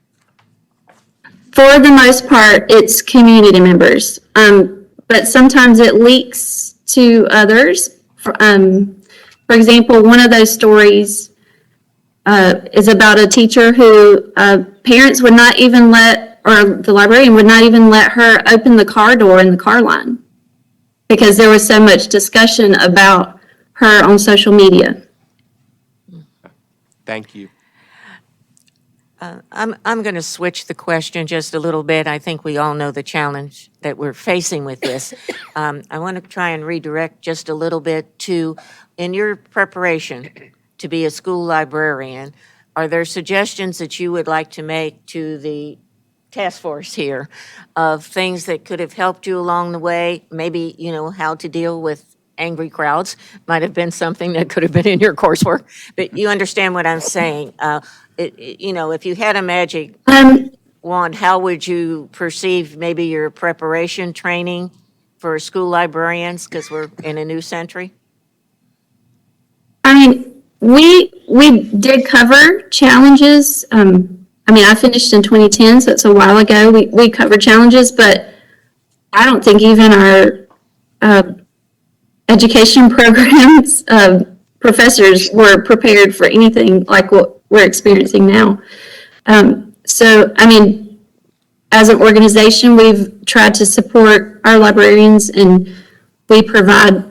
For the most part, it's community members, but sometimes it leaks to others. For example, one of those stories is about a teacher who parents would not even let, or the librarian would not even let her open the car door in the car line because there was so much discussion about her on social media. Thank you. I'm going to switch the question just a little bit. I think we all know the challenge that we're facing with this. I want to try and redirect just a little bit to, in your preparation to be a school librarian, are there suggestions that you would like to make to the task force here of things that could have helped you along the way? Maybe, how to deal with angry crowds might have been something that could have been in your coursework, but you understand what I'm saying. If you had a magic wand, how would you perceive maybe your preparation training for school librarians, because we're in a new century? I mean, we did cover challenges. I finished in 2010, so it's a while ago. We covered challenges, but I don't think even our education programs professors were prepared for anything like what we're experiencing now. As an organization, we've tried to support our librarians, and we provide,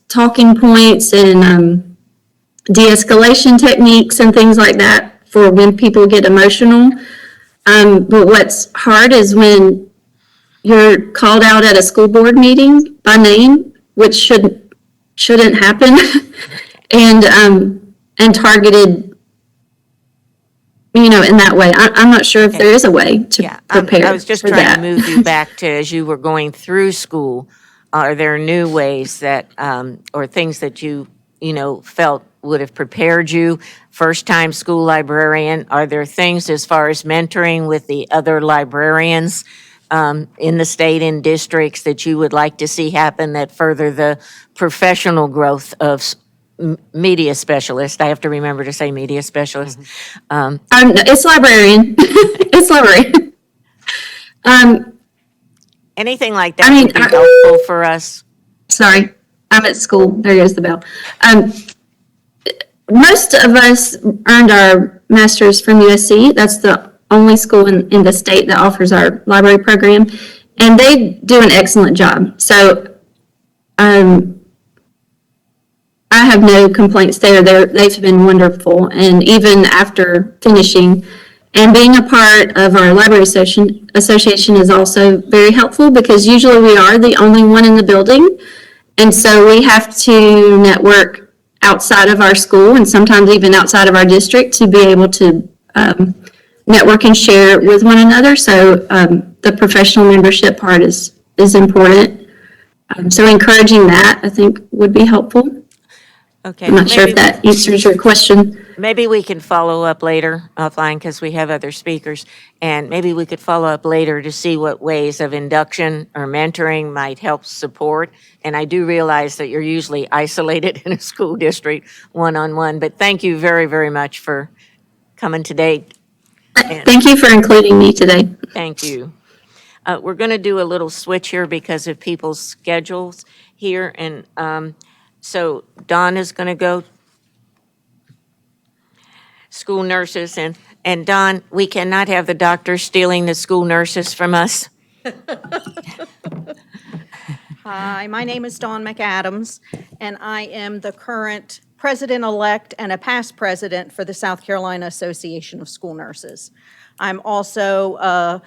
talking points and de-escalation techniques and things like that for when people get emotional. But what's hard is when you're called out at a school board meeting by name, which shouldn't happen, and targeted, in that way. I'm not sure if there is a way to prepare I was just for trying that. to move you back to, as you were going through school, are there new ways that, or things that you felt would have prepared you? First-time school librarian, are there things as far as mentoring with the other librarians in the state and districts that you would like to see happen that further the professional growth of media specialist. I have to remember to say media specialist. It's librarian. It's librarian. Anything like that I mean, would be helpful for us. Sorry, I'm at school. There goes the bell. Most of us earned our master's from USC. That's the only school in the state that offers our library program. And they do an excellent job. So I have no complaints there. They've been wonderful. And even after finishing and being a part of our library association is also very helpful because usually we are the only one in the building. And so we have to network outside of our school and sometimes even outside of our district to be able to network and share with one another. So the professional membership part is important. So encouraging that, I think, would be helpful. Okay. I'm not sure if maybe- that answers your question. Maybe we can follow up later offline because we have other speakers. And maybe we could follow up later to see what ways of induction or mentoring might help support. And I do realize that you're usually isolated in a school district one-on-one, but thank you very, very much for coming today. Thank you for including me today. Thank you. We're going to do a little switch here because of people's schedules here. And so Dawn is going to go school nurses. And Dawn, we cannot have the doctors stealing the school nurses from us. Hi, my name is Dawn McAdams, and I am the current president-elect and a past president for the South Carolina Association of School Nurses. I'm also a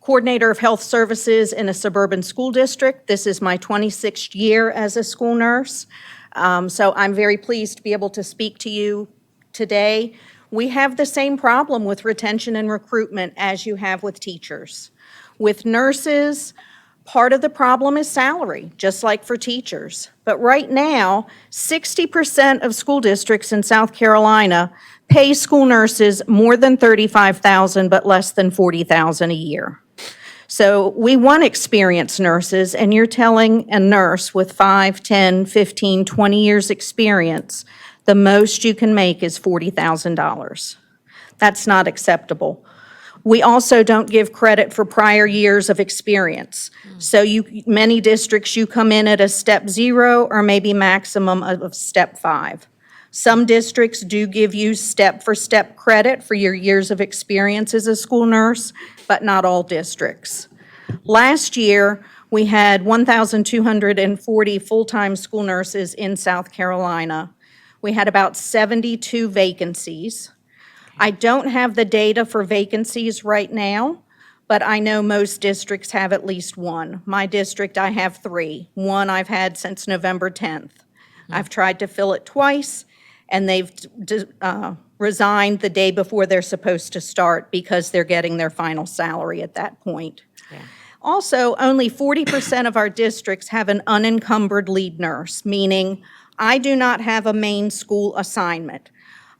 coordinator of health services in a suburban school district. This is my 26th year as a school nurse. So I'm very pleased to be able to speak to you today. We have the same problem with retention and recruitment as you have with teachers. With nurses, part of the problem is salary, just like for teachers. But right now, 60% of school districts in South Carolina pay school nurses more than $35,000 but less than $40,000 a year. So we want experienced nurses, and you're telling a nurse with 5, 10, 15, 20 years experience, the most you can make is $40,000. That's not acceptable. We also don't give credit for prior years of experience. So many districts, you come in at a step 0 or maybe maximum of step 5. Some districts do give you step-for-step credit for your years of experience as a school nurse, but not all districts. Last year, we had 1,240 full-time school nurses in South Carolina. We had about 72 vacancies. I don't have the data for vacancies right now, but I know most districts have at least one. My district, I have 3. One I've had since November 10th. I've tried to fill it twice, and they've resigned the day before they're supposed to start because they're getting their final salary at that point. Also, only 40% of our districts have an unencumbered lead nurse, meaning I do not have a main school assignment.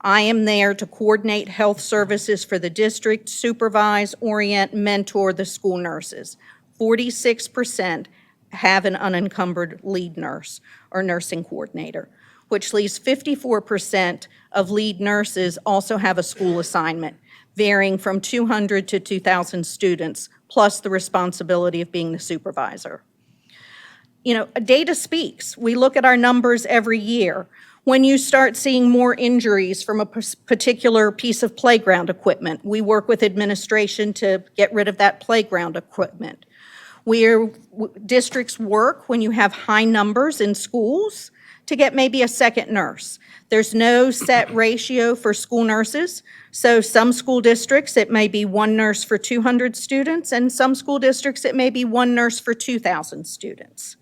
I am there to coordinate health services for the district, supervise, orient, mentor the school nurses. 46% have an unencumbered lead nurse or nursing coordinator, which leaves 54% of lead nurses also have a school assignment, varying from 200 to 2,000 students, plus the responsibility of being the supervisor. You know, data speaks. We look at our numbers every year. When you start seeing more injuries from a particular piece of playground equipment, we work with administration to get rid of that playground equipment. Districts work when you have high numbers in schools to get maybe a second nurse. There's no set ratio for school nurses. So some school districts, it may be 1 nurse for 200 students, and some school districts, it may be 1 nurse for 2,000 students.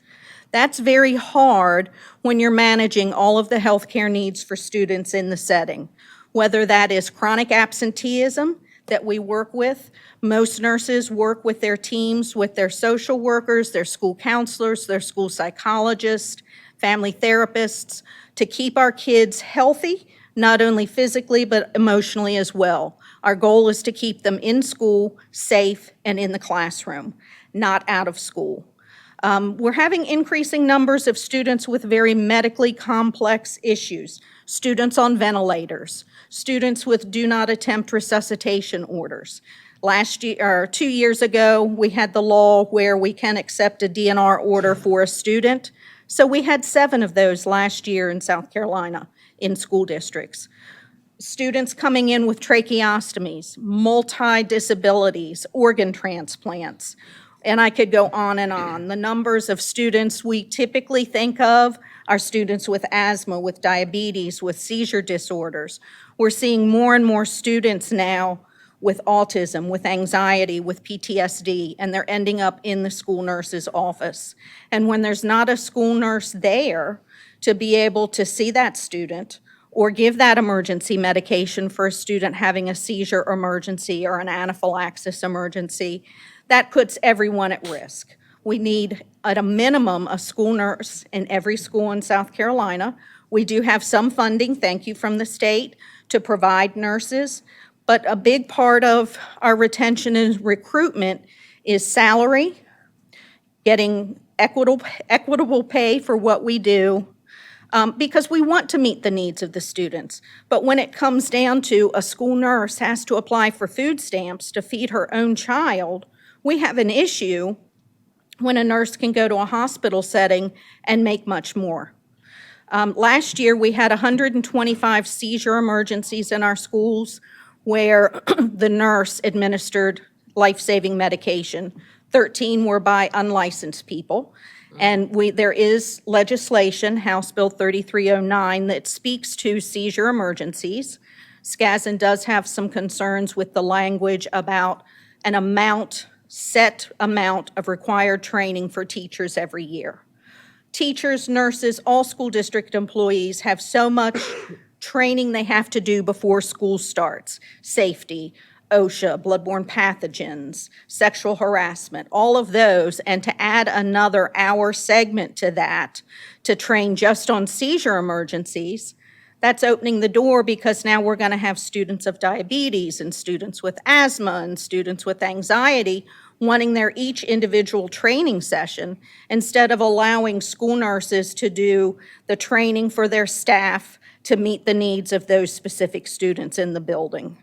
That's very hard when you're managing all of the healthcare needs for students in the setting. Whether that is chronic absenteeism that we work with, most nurses work with their teams, with their social workers, their school counselors, their school psychologists, family therapists, to keep our kids healthy, not only physically, but emotionally as well. Our goal is to keep them in school, safe, and in the classroom, not out of school. We're having increasing numbers of students with very medically complex issues, students on ventilators, students with do not attempt resuscitation orders. Last year, or 2 years ago, we had the law where we can accept a DNR order for a student. So we had 7 of those last year in South Carolina in school districts. Students coming in with tracheostomies, multi-disabilities, organ transplants, and I could go on and on. The numbers of students we typically think of are students with asthma, with diabetes, with seizure disorders. We're seeing more and more students now with autism, with anxiety, with PTSD, and they're ending up in the school nurse's office. And when there's not a school nurse there to be able to see that student or give that emergency medication for a student having a seizure emergency or an anaphylaxis emergency, that puts everyone at risk. We need, at a minimum, a school nurse in every school in South Carolina. We do have some funding, thank you, from the state to provide nurses, but a big part of our retention and recruitment is salary, getting equitable pay for what we do, because we want to meet the needs of the students. But when it comes down to a school nurse has to apply for food stamps to feed her own child, we have an issue when a nurse can go to a hospital setting and make much more. Last year, we had 125 seizure emergencies in our schools where the nurse administered life-saving medication. 13 were by unlicensed people. And there is legislation, House Bill 3309, that speaks to seizure emergencies. SCASN does have some concerns with the language about an set amount of required training for teachers every year. Teachers, nurses, all school district employees have so much training they have to do before school starts. Safety, OSHA, bloodborne pathogens, sexual harassment, all of those, and to add another hour segment to that to train just on seizure emergencies, that's opening the door because now we're going to have students of diabetes and students with asthma and students with anxiety wanting their each individual training session instead of allowing school nurses to do the training for their staff to meet the needs of those specific students in the building.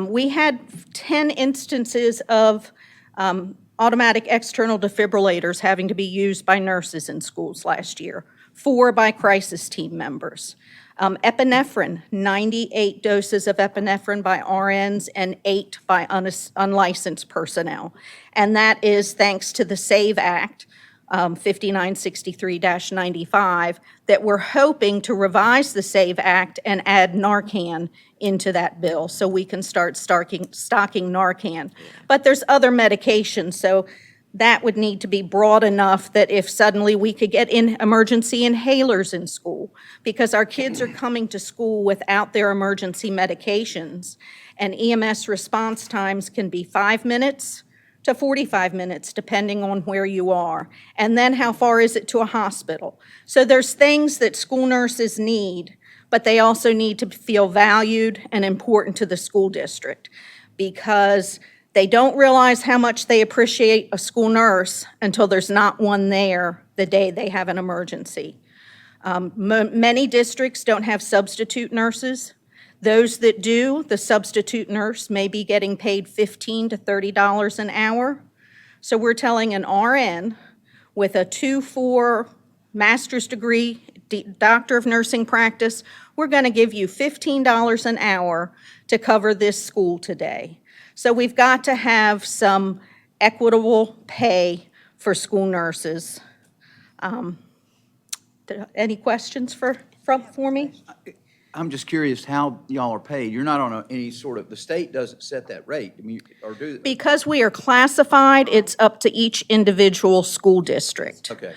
We had 10 instances of automatic external defibrillators having to be used by nurses in schools last year, 4 by crisis team members. Epinephrine, 98 doses of epinephrine by RNs and 8 by unlicensed personnel. And that is thanks to the SAVE Act, 5963-95, that we're hoping to revise the SAVE Act and add Narcan into that bill so we can start stocking Narcan. But there's other medications, so that would need to be broad enough that if suddenly we could get in emergency inhalers in school, because our kids are coming to school without their emergency medications, and EMS response times can be 5 minutes to 45 minutes, depending on where you are. And then how far is it to a hospital? So there's things that school nurses need, but they also need to feel valued and important to the school district, because they don't realize how much they appreciate a school nurse until there's not one there the day they have an emergency. Many districts don't have substitute nurses. Those that do, the substitute nurse may be getting paid $15 to $30 an hour. So we're telling an RN with a 2-4 master's degree, doctor of nursing practice, we're going to give you $15 an hour to cover this school today. So we've got to have some equitable pay for school nurses. Any questions for me? I'm just curious how y'all are paid. You're not on any sort of, the state doesn't set that rate, I mean, or do? Because we are classified, it's up to each individual school district. Okay.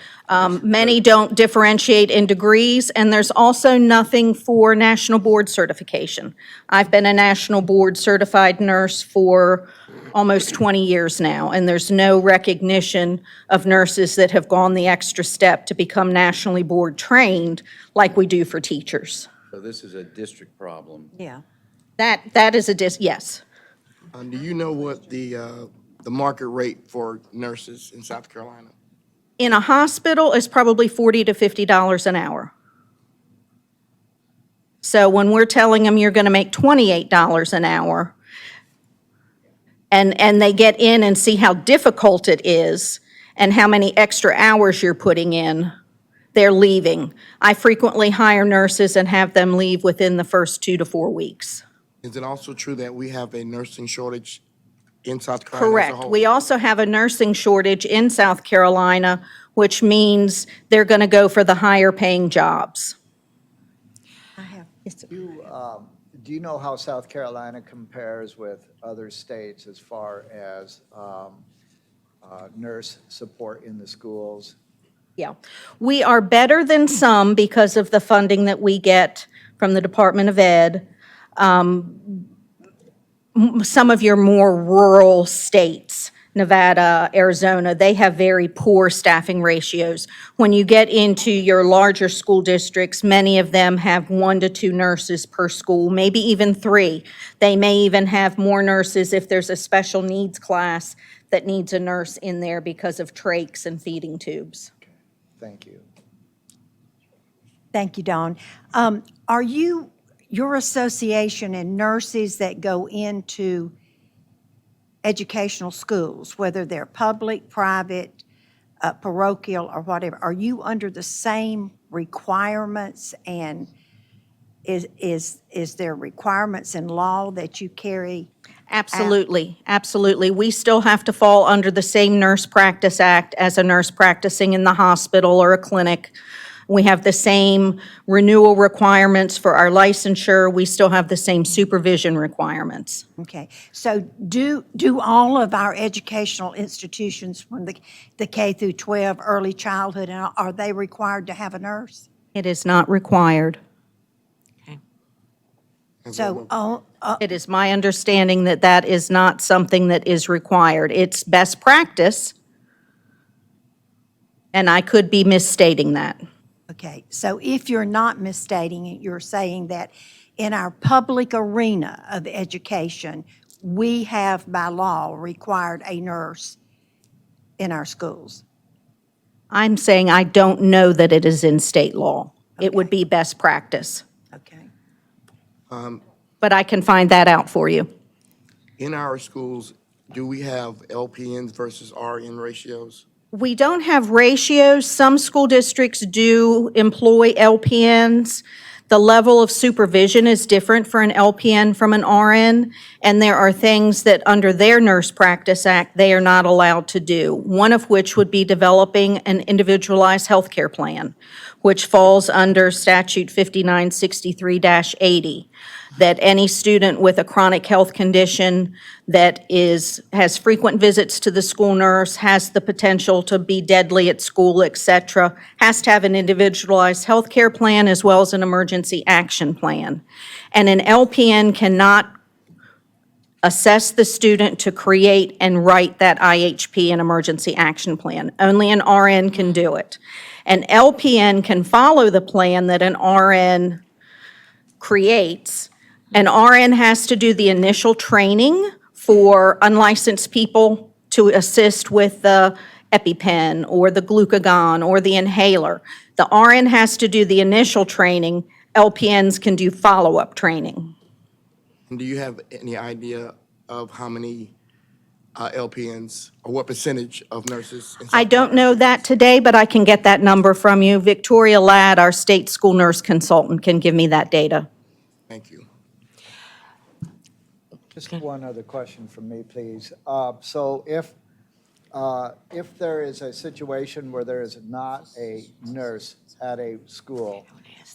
Many don't differentiate in degrees, and there's also nothing for national board certification. I've been a national board certified nurse for almost 20 years now, and there's no recognition of nurses that have gone the extra step to become nationally board trained like we do for teachers. So this is a district problem. Yeah. That is yes. Do you know what the market rate for nurses in South Carolina? in a hospital is probably $40 to $50 an hour. So when we're telling them you're going to make $28 an hour, and they get in and see how difficult it is and how many extra hours you're putting in, they're leaving. I frequently hire nurses and have them leave within the first 2 to 4 weeks. Is it also true that we have a nursing shortage in South Carolina as a Correct. whole? We also have a nursing shortage in South Carolina, which means they're going to go for the higher paying jobs. Do you know how South Carolina compares with other states as far as nurse support in the schools? Yeah. We are better than some because of the funding that we get from the Department of Ed. Some of your more rural states, Nevada, Arizona, they have very poor staffing ratios. When you get into your larger school districts, many of them have 1 to 2 nurses per school, maybe even 3. They may even have more nurses if there's a special needs class that needs a nurse in there because of trachs and feeding tubes. Thank you. Thank you, Dawn. Are your association and nurses that go into educational schools, whether they're public, private, parochial, or whatever, are you under the same requirements? And is there requirements in law that you carry? Absolutely, absolutely. We still have to fall under the same Nurse Practice Act as a nurse practicing in the hospital or a clinic. We have the same renewal requirements for our licensure. We still have the same supervision requirements. Okay, so do all of our educational institutions, from the K through 12, early childhood, and are they required to have a nurse? It is not required. So, It is my understanding that that is not something that is required. It's best practice, and I could be misstating that. okay, so if you're not misstating it, you're saying that in our public arena of education, we have by law required a nurse in our schools. I'm saying I don't know that it is in state law. It would be best practice, Okay. but I can find that out for you. In our schools, do we have LPNs versus RN ratios? We don't have ratios. Some school districts do employ LPNs. The level of supervision is different for an LPN from an RN, and there are things that under their Nurse Practice Act, they are not allowed to do. One of which would be developing an individualized healthcare plan, which falls under statute 5963-80. That any student with a chronic health condition that has frequent visits to the school nurse, has the potential to be deadly at school, et cetera, has to have an individualized health care plan as well as an emergency action plan. And an LPN cannot assess the student to create and write that IHP and emergency action plan. Only an RN can do it. An LPN can follow the plan that an RN creates. An RN has to do the initial training for unlicensed people to assist with the EpiPen or the glucagon or the inhaler. The RN has to do the initial training. LPNs can do follow-up training. And do you have any idea of how many LPNs, or what percentage of nurses? in South I don't Carolina? know that today, but I can get that number from you. Victoria Ladd, our state school nurse consultant, can give me that data. Thank you. Just one other question from me, please. So if there is a situation where there is not a nurse at a school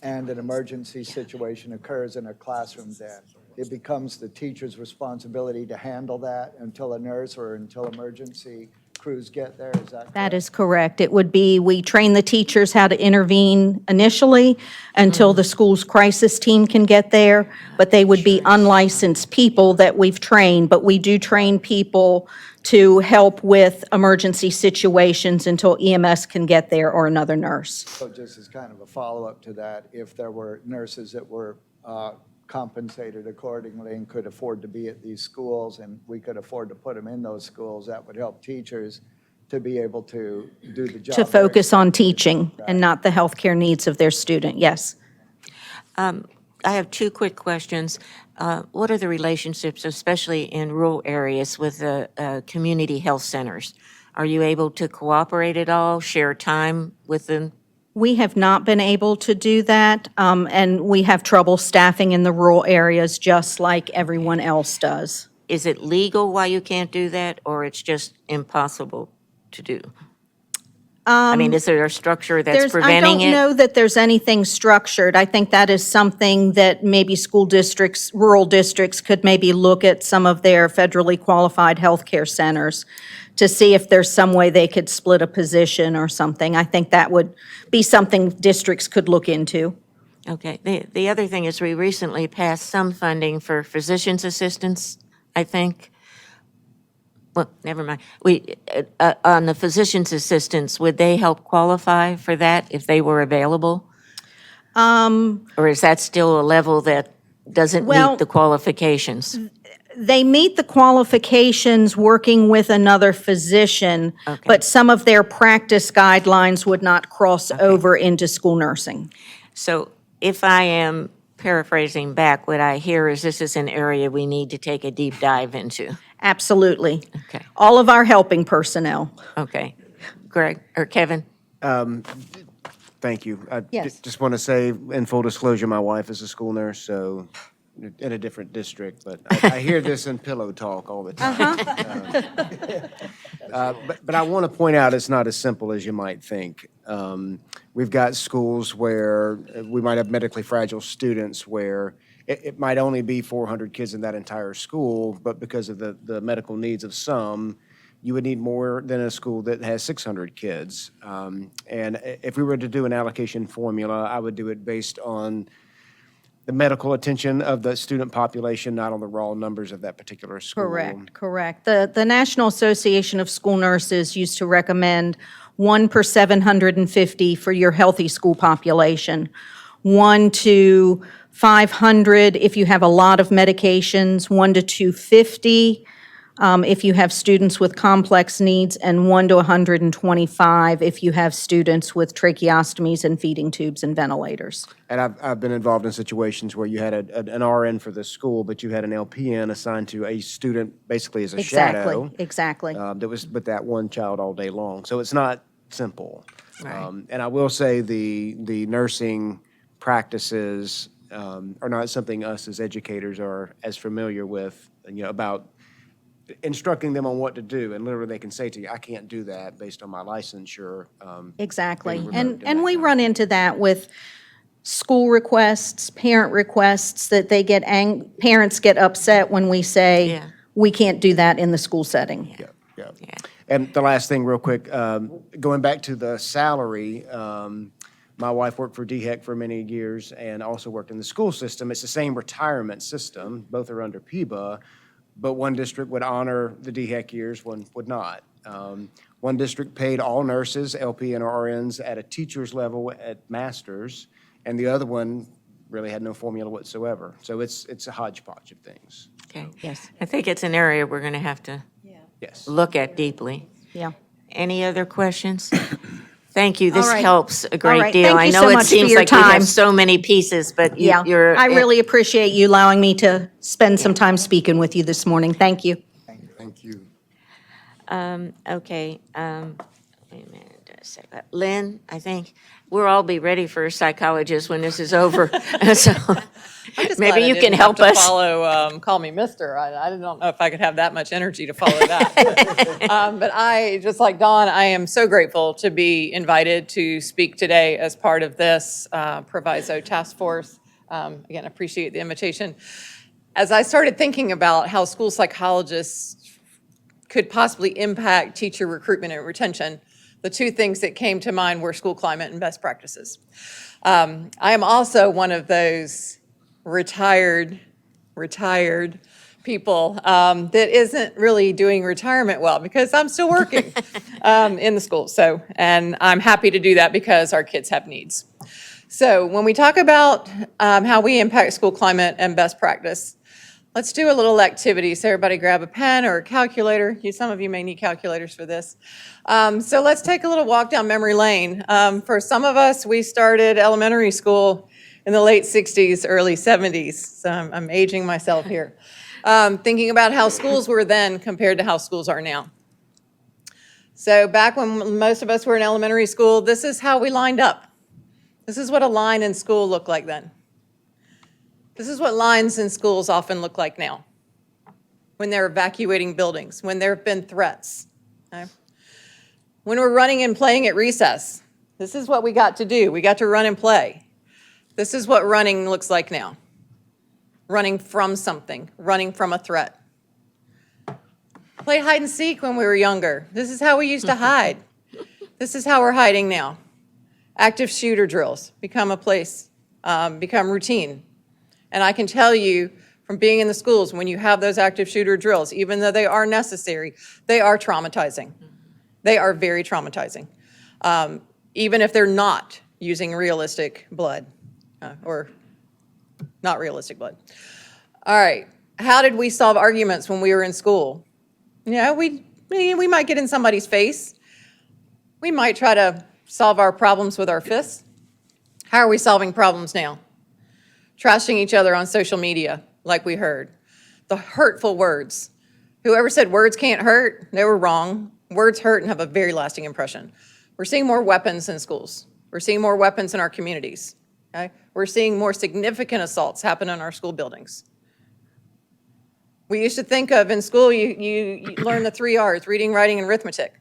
and an emergency situation occurs in a classroom, then it becomes the teacher's responsibility to handle that until a nurse or until emergency crews get there, is that correct? That is correct. It would be, we train the teachers how to intervene initially until the school's crisis team can get there, but they would be unlicensed people that we've trained, but we do train people to help with emergency situations until EMS can get there or another nurse. So just as kind of a follow-up to that, if there were nurses that were compensated accordingly and could afford to be at these schools, and we could afford to put them in those schools, that would help teachers to be able to do the job. To they're focus on expected to do. teaching and not the healthcare needs of their student, yes. I have two quick questions. What are the relationships, especially in rural areas, with the community health centers? Are you able to cooperate at all, share time with them? We have not been able to do that, and we have trouble staffing in the rural areas just like everyone else does. Is it legal why you can't do that, or it's just impossible to do? I mean, is there a structure that's preventing I it? don't know that there's anything structured. I think that is something that maybe school districts, rural districts could maybe look at some of their federally qualified healthcare centers to see if there's some way they could split a position or something. I think that would be something districts could look into. Okay. The other thing is we recently passed some funding for physician's assistants, I think. Well, never mind. On the physician's assistants, would they help qualify for that if they were available? Or is that still a level that doesn't Well- meet the qualifications? They meet the qualifications working with another physician, but some of their practice guidelines would not cross over into school nursing. So if I am paraphrasing back, what I hear is this is an area we need to take a deep dive into. Absolutely. Okay. All of our helping personnel. Okay. Greg, or Kevin? Thank you. I Yes. just want to say, in full disclosure, my wife is a school nurse, so in a different district, but I hear this in pillow talk all the time. But I want to point out, it's not as simple as you might think. We've got schools where we might have medically fragile students where it might only be 400 kids in that entire school, but because of the medical needs of some, you would need more than a school that has 600 kids. And if we were to do an allocation formula, I would do it based on the medical attention of the student population, not on the raw numbers of that particular school. Correct. The National Association of School Nurses used to recommend 1 per 750 for your healthy school population, 1 to 500 if you have a lot of medications, 1 to 250 if you have students with complex needs, and 1 to 125 if you have students with tracheostomies and feeding tubes and ventilators. And I've been involved in situations where you had an RN for the school, but you had an LPN assigned to a student basically as a shadow. Exactly. That was with that one child all day long. So it's not simple. Right. And I will say the nursing practices are not something us as educators are as familiar with, about instructing them on what to do. And literally they can say to you, I can't do that based on my licensure. Exactly. being remote And we run into that with school requests, parent requests, that they get, parents get upset when we say, Yeah. we can't do that in the school setting. Yeah. And the last thing, real quick, going back to the salary, my wife worked for DHEC for many years and also worked in the school system. It's the same retirement system. Both are under PIBA, but one district would honor the DHEC years, one would not. One district paid all nurses, LPN or RNs, at a teacher's level at master's, and the other one really had no formula whatsoever. So it's a hodgepodge of things. Okay. Yes. I think it's an area we're going to have to Yes. look at deeply. Yeah. Any other questions? Thank you. This All right. helps a All great right. deal. Thank I you know so it much for seems your like we time. have so many pieces, but Yeah, you're. I really appreciate you allowing me to spend some time speaking with you this morning. Thank you. Thank you. Okay, wait a minute, a second. Lynn, I think we'll all be ready for a psychologist when this is over. So maybe you can help us. Follow, call me Mister. I don't know if I could have that much energy to follow that. But I, just like Dawn, I am so grateful to be invited to speak today as part of this Proviso Task Force. Again, appreciate the invitation. As I started thinking about how school psychologists could possibly impact teacher recruitment and retention, the two things that came to mind were school climate and best practices. I am also one of those retired people that isn't really doing retirement well because I'm still working in the school. So, and I'm happy to do that because our kids have needs. So when we talk about how we impact school climate and best practice, let's do a little activity. So everybody grab a pen or a calculator. Some of you may need calculators for this. So let's take a little walk down memory lane. For some of us, we started elementary school in the late 60s, early 70s. So I'm aging myself here. Thinking about how schools were then compared to how schools are now. So back when most of us were in elementary school, this is how we lined up. This is what a line in school looked like then. This is what lines in schools often look like now, when they're evacuating buildings, when there have been threats. Okay? When we're running and playing at recess, this is what we got to do. We got to run and play. This is what running looks like now. Running from something, running from a threat. Played hide and seek when we were younger. This is how we used to hide. This is how we're hiding now. Active shooter drills become routine. And I can tell you from being in the schools, when you have those active shooter drills, even though they are necessary, they are traumatizing. They are very traumatizing. Even if they're not using realistic blood or not realistic blood. All right, how did we solve arguments when we were in school? Yeah, we might get in somebody's face. We might try to solve our problems with our fists. How are we solving problems now? Trashing each other on social media, like we heard. The hurtful words. Whoever said words can't hurt, they were wrong. Words hurt and have a very lasting impression. We're seeing more weapons in schools. We're seeing more weapons in our communities. Okay? We're seeing more significant assaults happen in our school buildings. We used to think of in school, you learn the 3 R's, reading, writing, and arithmetic.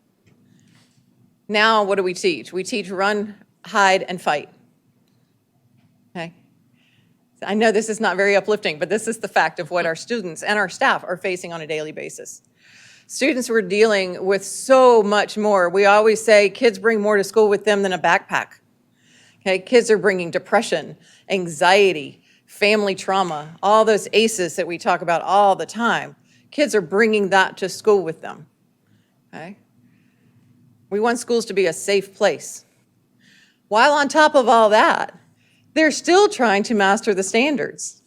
Now, what do we teach? We teach run, hide, and fight. Okay? I know this is not very uplifting, but this is the fact of what our students and our staff are facing on a daily basis. Students were dealing with so much more. We always say kids bring more to school with them than a backpack. Okay? Kids are bringing depression, anxiety, family trauma, all those ACEs that we talk about all the time. Kids are bringing that to school with them. Okay? We want schools to be a safe place. While on top of all that, they're still trying to master the standards.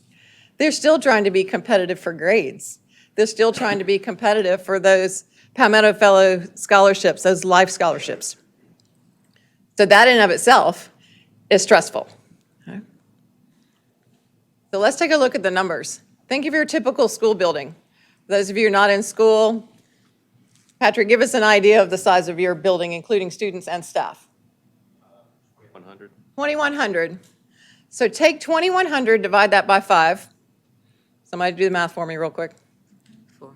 They're still trying to be competitive for grades. They're still trying to be competitive for those Palmetto Fellow scholarships, those life scholarships. So that in and of itself is stressful. Okay? So let's take a look at the numbers. Think of your typical school building. For those of you who are not in school, Patrick, give us an idea of the size of your building, including students and staff. 2,100. 2,100. So take 2,100, divide that by 5. Somebody do the math for me real quick.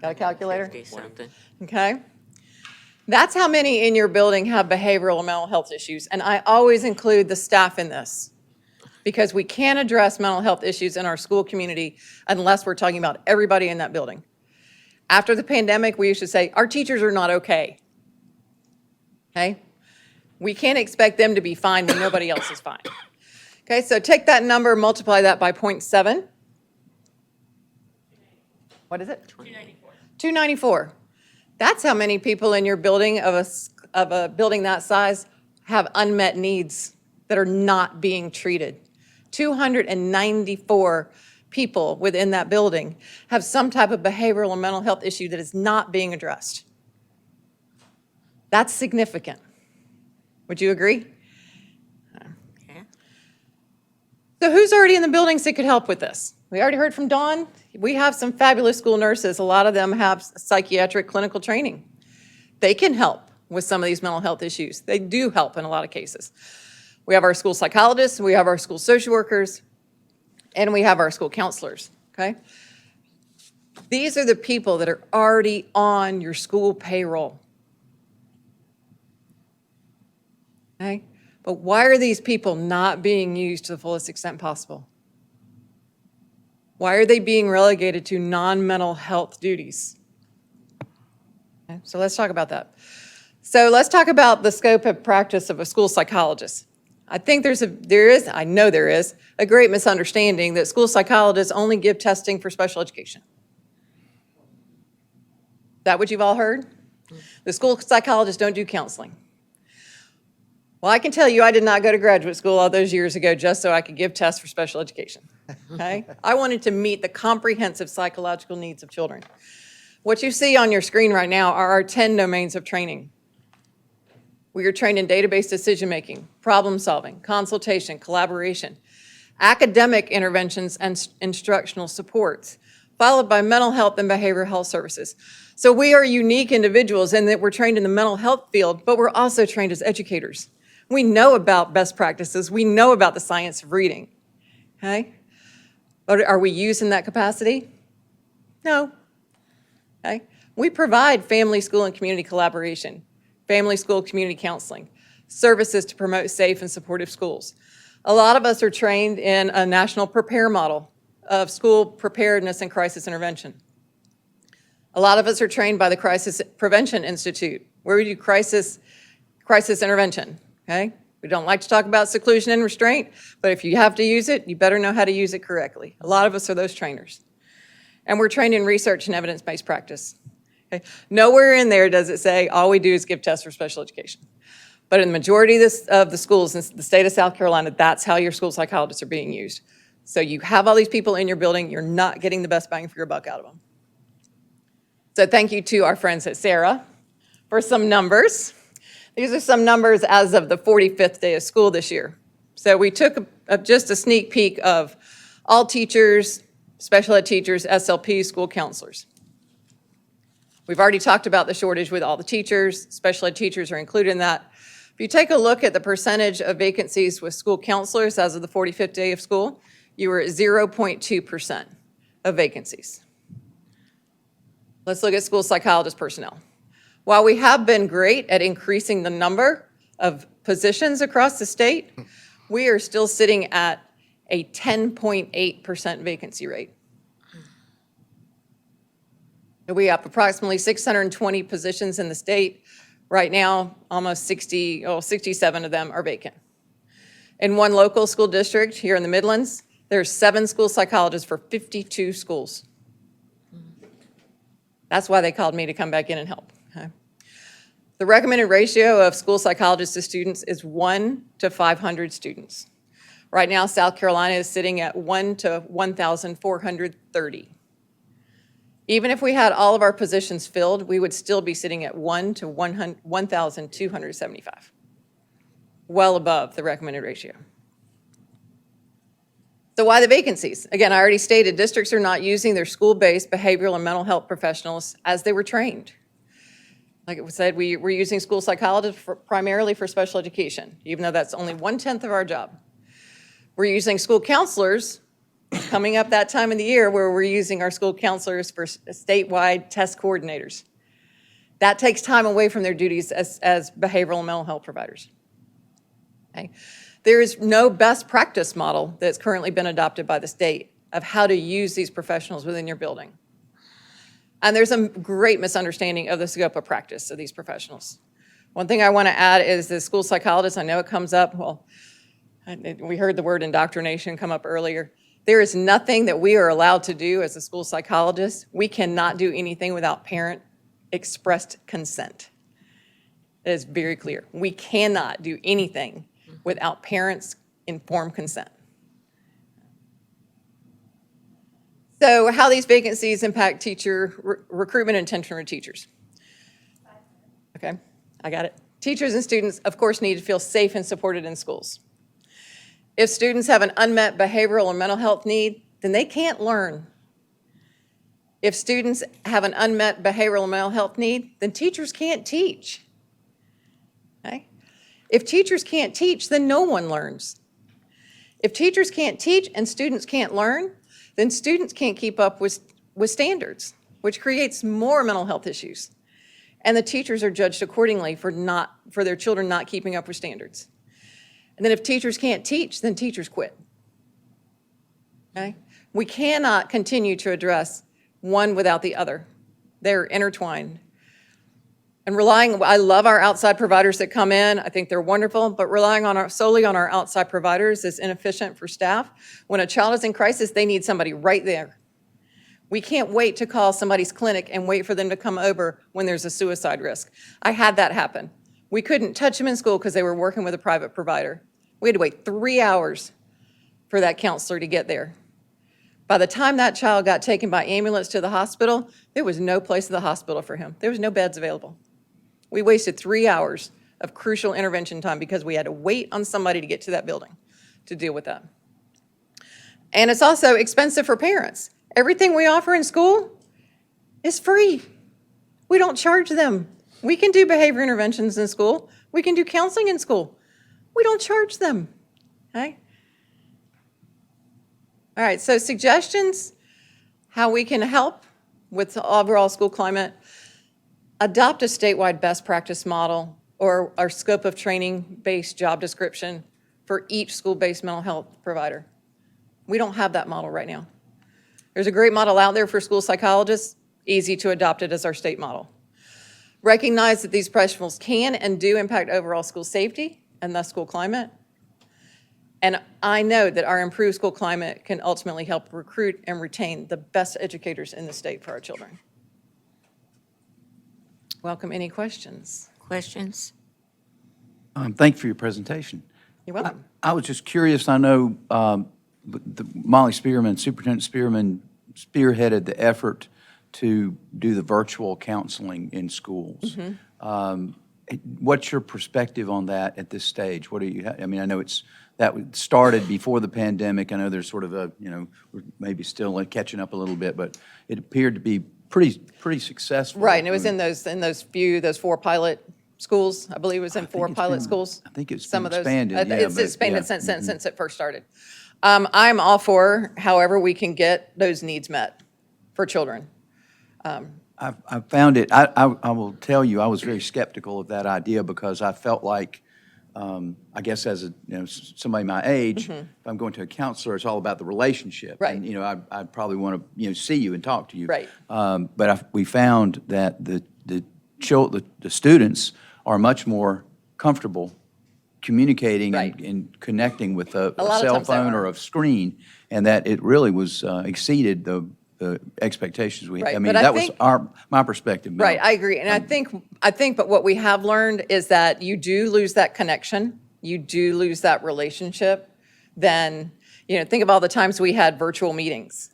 Got a calculator? 450 something. Okay. That's how many in your building have behavioral and mental health issues. And I always include the staff in this because we can't address mental health issues in our school community unless we're talking about everybody in that building. After the pandemic, we used to say, our teachers are not okay. Okay? We can't expect them to be fine when nobody else is fine. Okay, so take that number, multiply that by 0.7. What is it? 294. 294. That's how many people in your building of a building that size have unmet needs that are not being treated. 294 people within that building have some type of behavioral and mental health issue that is not being addressed. That's significant. Would you agree? Okay. So who's already in the buildings that could help with this? We already heard from Dawn. We have some fabulous school nurses. A lot of them have psychiatric clinical training. They can help with some of these mental health issues. They do help in a lot of cases. We have our school psychologists, we have our school social workers, and we have our school counselors, okay? These are the people that are already on your school payroll. Okay? But why are these people not being used to the fullest extent possible? Why are they being relegated to non-mental health duties? Okay, so let's talk about that. So let's talk about the scope of practice of a school psychologist. I think I know there is a great misunderstanding that school psychologists only give testing for special education. Is that what you've all heard? The school psychologists don't do counseling. Well, I can tell you I did not go to graduate school all those years ago just so I could give tests for special education, okay? I wanted to meet the comprehensive psychological needs of children. What you see on your screen right now are our 10 domains of training. We are trained in database decision-making, problem-solving, consultation, collaboration, academic interventions and instructional supports, followed by mental health and behavioral health services. So we are unique individuals in that we're trained in the mental health field, but we're also trained as educators. We know about best practices. We know about the science of reading, okay? But are we used in that capacity? No, okay? We provide family, school, and community collaboration, family, school, community counseling, services to promote safe and supportive schools. A lot of us are trained in a national prepare model of school preparedness and crisis intervention. A lot of us are trained by the Crisis Prevention Institute, where we do crisis intervention, okay? We don't like to talk about seclusion and restraint, but if you have to use it, you better know how to use it correctly. A lot of us are those trainers. And we're trained in research and evidence-based practice. Okay? Nowhere in there does it say all we do is give tests for special education. But in the majority of the schools in the state of South Carolina, that's how your school psychologists are being used. So you have all these people in your building, you're not getting the best bang for your buck out of them. So thank you to our friends at Sarah for some numbers. These are some numbers as of the 45th day of school this year. So we took just a sneak peek of all teachers, special ed teachers, SLPs, school counselors. We've already talked about the shortage with all the teachers. Special ed teachers are included in that. If you take a look at the percentage of vacancies with school counselors as of the 45th day of school, you were at 0.2% of vacancies. Let's look at school psychologist personnel. While we have been great at increasing the number of positions across the state, we are still sitting at a 10.8% vacancy rate. We have approximately 620 positions in the state. Right now, almost 67 of them are vacant. In one local school district here in the Midlands, there's 7 school psychologists for 52 schools. That's why they called me to come back in and help. Okay? The recommended ratio of school psychologists to students is 1 to 500 students. Right now, South Carolina is sitting at 1 to 1,430. Even if we had all of our positions filled, we would still be sitting at 1 to 1,275, well above the recommended ratio. So why the vacancies? Again, I already stated districts are not using their school-based behavioral and mental health professionals as they were trained. Like it was said, we're using school psychologists primarily for special education, even though that's only 1/10 of our job. We're using school counselors coming up that time of the year where we're using our school counselors for statewide test coordinators. That takes time away from their duties as behavioral and mental health providers. Okay. There is no best practice model that's currently been adopted by the state of how to use these professionals within your building. And there's a great misunderstanding of the scope of practice of these professionals. One thing I want to add is the school psychologist, I know it comes up, well, we heard the word indoctrination come up earlier. There is nothing that we are allowed to do as a school psychologist. We cannot do anything without parent expressed consent. It is very clear. We cannot do anything without parents' informed consent. So how these vacancies impact teacher recruitment and tenure of teachers. Okay, I got it. Teachers and students, of course, need to feel safe and supported in schools. If students have an unmet behavioral or mental health need, then they can't learn. If students have an unmet behavioral or mental health need, then teachers can't teach. Okay? If teachers can't teach, then no one learns. If teachers can't teach and students can't learn, then students can't keep up with standards, which creates more mental health issues. And the teachers are judged accordingly for their children not keeping up with standards. And then if teachers can't teach, then teachers quit. Okay? We cannot continue to address one without the other. They're intertwined. And I love our outside providers that come in. I think they're wonderful, but relying solely on our outside providers is inefficient for staff. When a child is in crisis, they need somebody right there. We can't wait to call somebody's clinic and wait for them to come over when there's a suicide risk. I had that happen. We couldn't touch them in school because they were working with a private provider. We had to wait 3 hours for that counselor to get there. By the time that child got taken by ambulance to the hospital, there was no place in the hospital for him. There was no beds available. We wasted 3 hours of crucial intervention time because we had to wait on somebody to get to that building to deal with that. And it's also expensive for parents. Everything we offer in school is free. We don't charge them. We can do behavior interventions in school. We can do counseling in school. We don't charge them, okay? All right, so suggestions, how we can help with the overall school climate. Adopt a statewide best practice model or our scope of training-based job description for each school-based mental health provider. We don't have that model right now. There's a great model out there for school psychologists, easy to adopt it as our state model. Recognize that these professionals can and do impact overall school safety and thus school climate. And I know that our improved school climate can ultimately help recruit and retain the best educators in the state for our children. Welcome, any questions? Questions? Thank you for your presentation. You're welcome. I was just curious, I know Molly Spearman, Superintendent Spearman, spearheaded the effort to do the virtual counseling in schools. What's your perspective on that at this stage? What do you, I mean, I know that started before the pandemic. I know there's sort of a, we're maybe still catching up a little bit, but it appeared to be pretty successful. Right, and it was in those 4 pilot schools, I believe it was in 4 pilot schools. I think it's Some been of those. expanded, yeah. It's but, expanded yeah. since it first started. I'm all for however we can get those needs met for children. I found it, I will tell you, I was very skeptical of that idea because I felt like, I guess as somebody my age, if I'm going to a counselor, it's all about the relationship. Right. And, I'd probably want to, see you and talk to you. Right. But we found that the students are much more comfortable communicating Right. and connecting with a A lot of cell times they phone are. or a screen, and that it really was exceeded the expectations we had. Right, I mean, but I that was think- my perspective. Mel. Right, I agree. And I think, but what we have learned is that you do lose that connection, you do lose that relationship, then, think of all the times we had virtual meetings,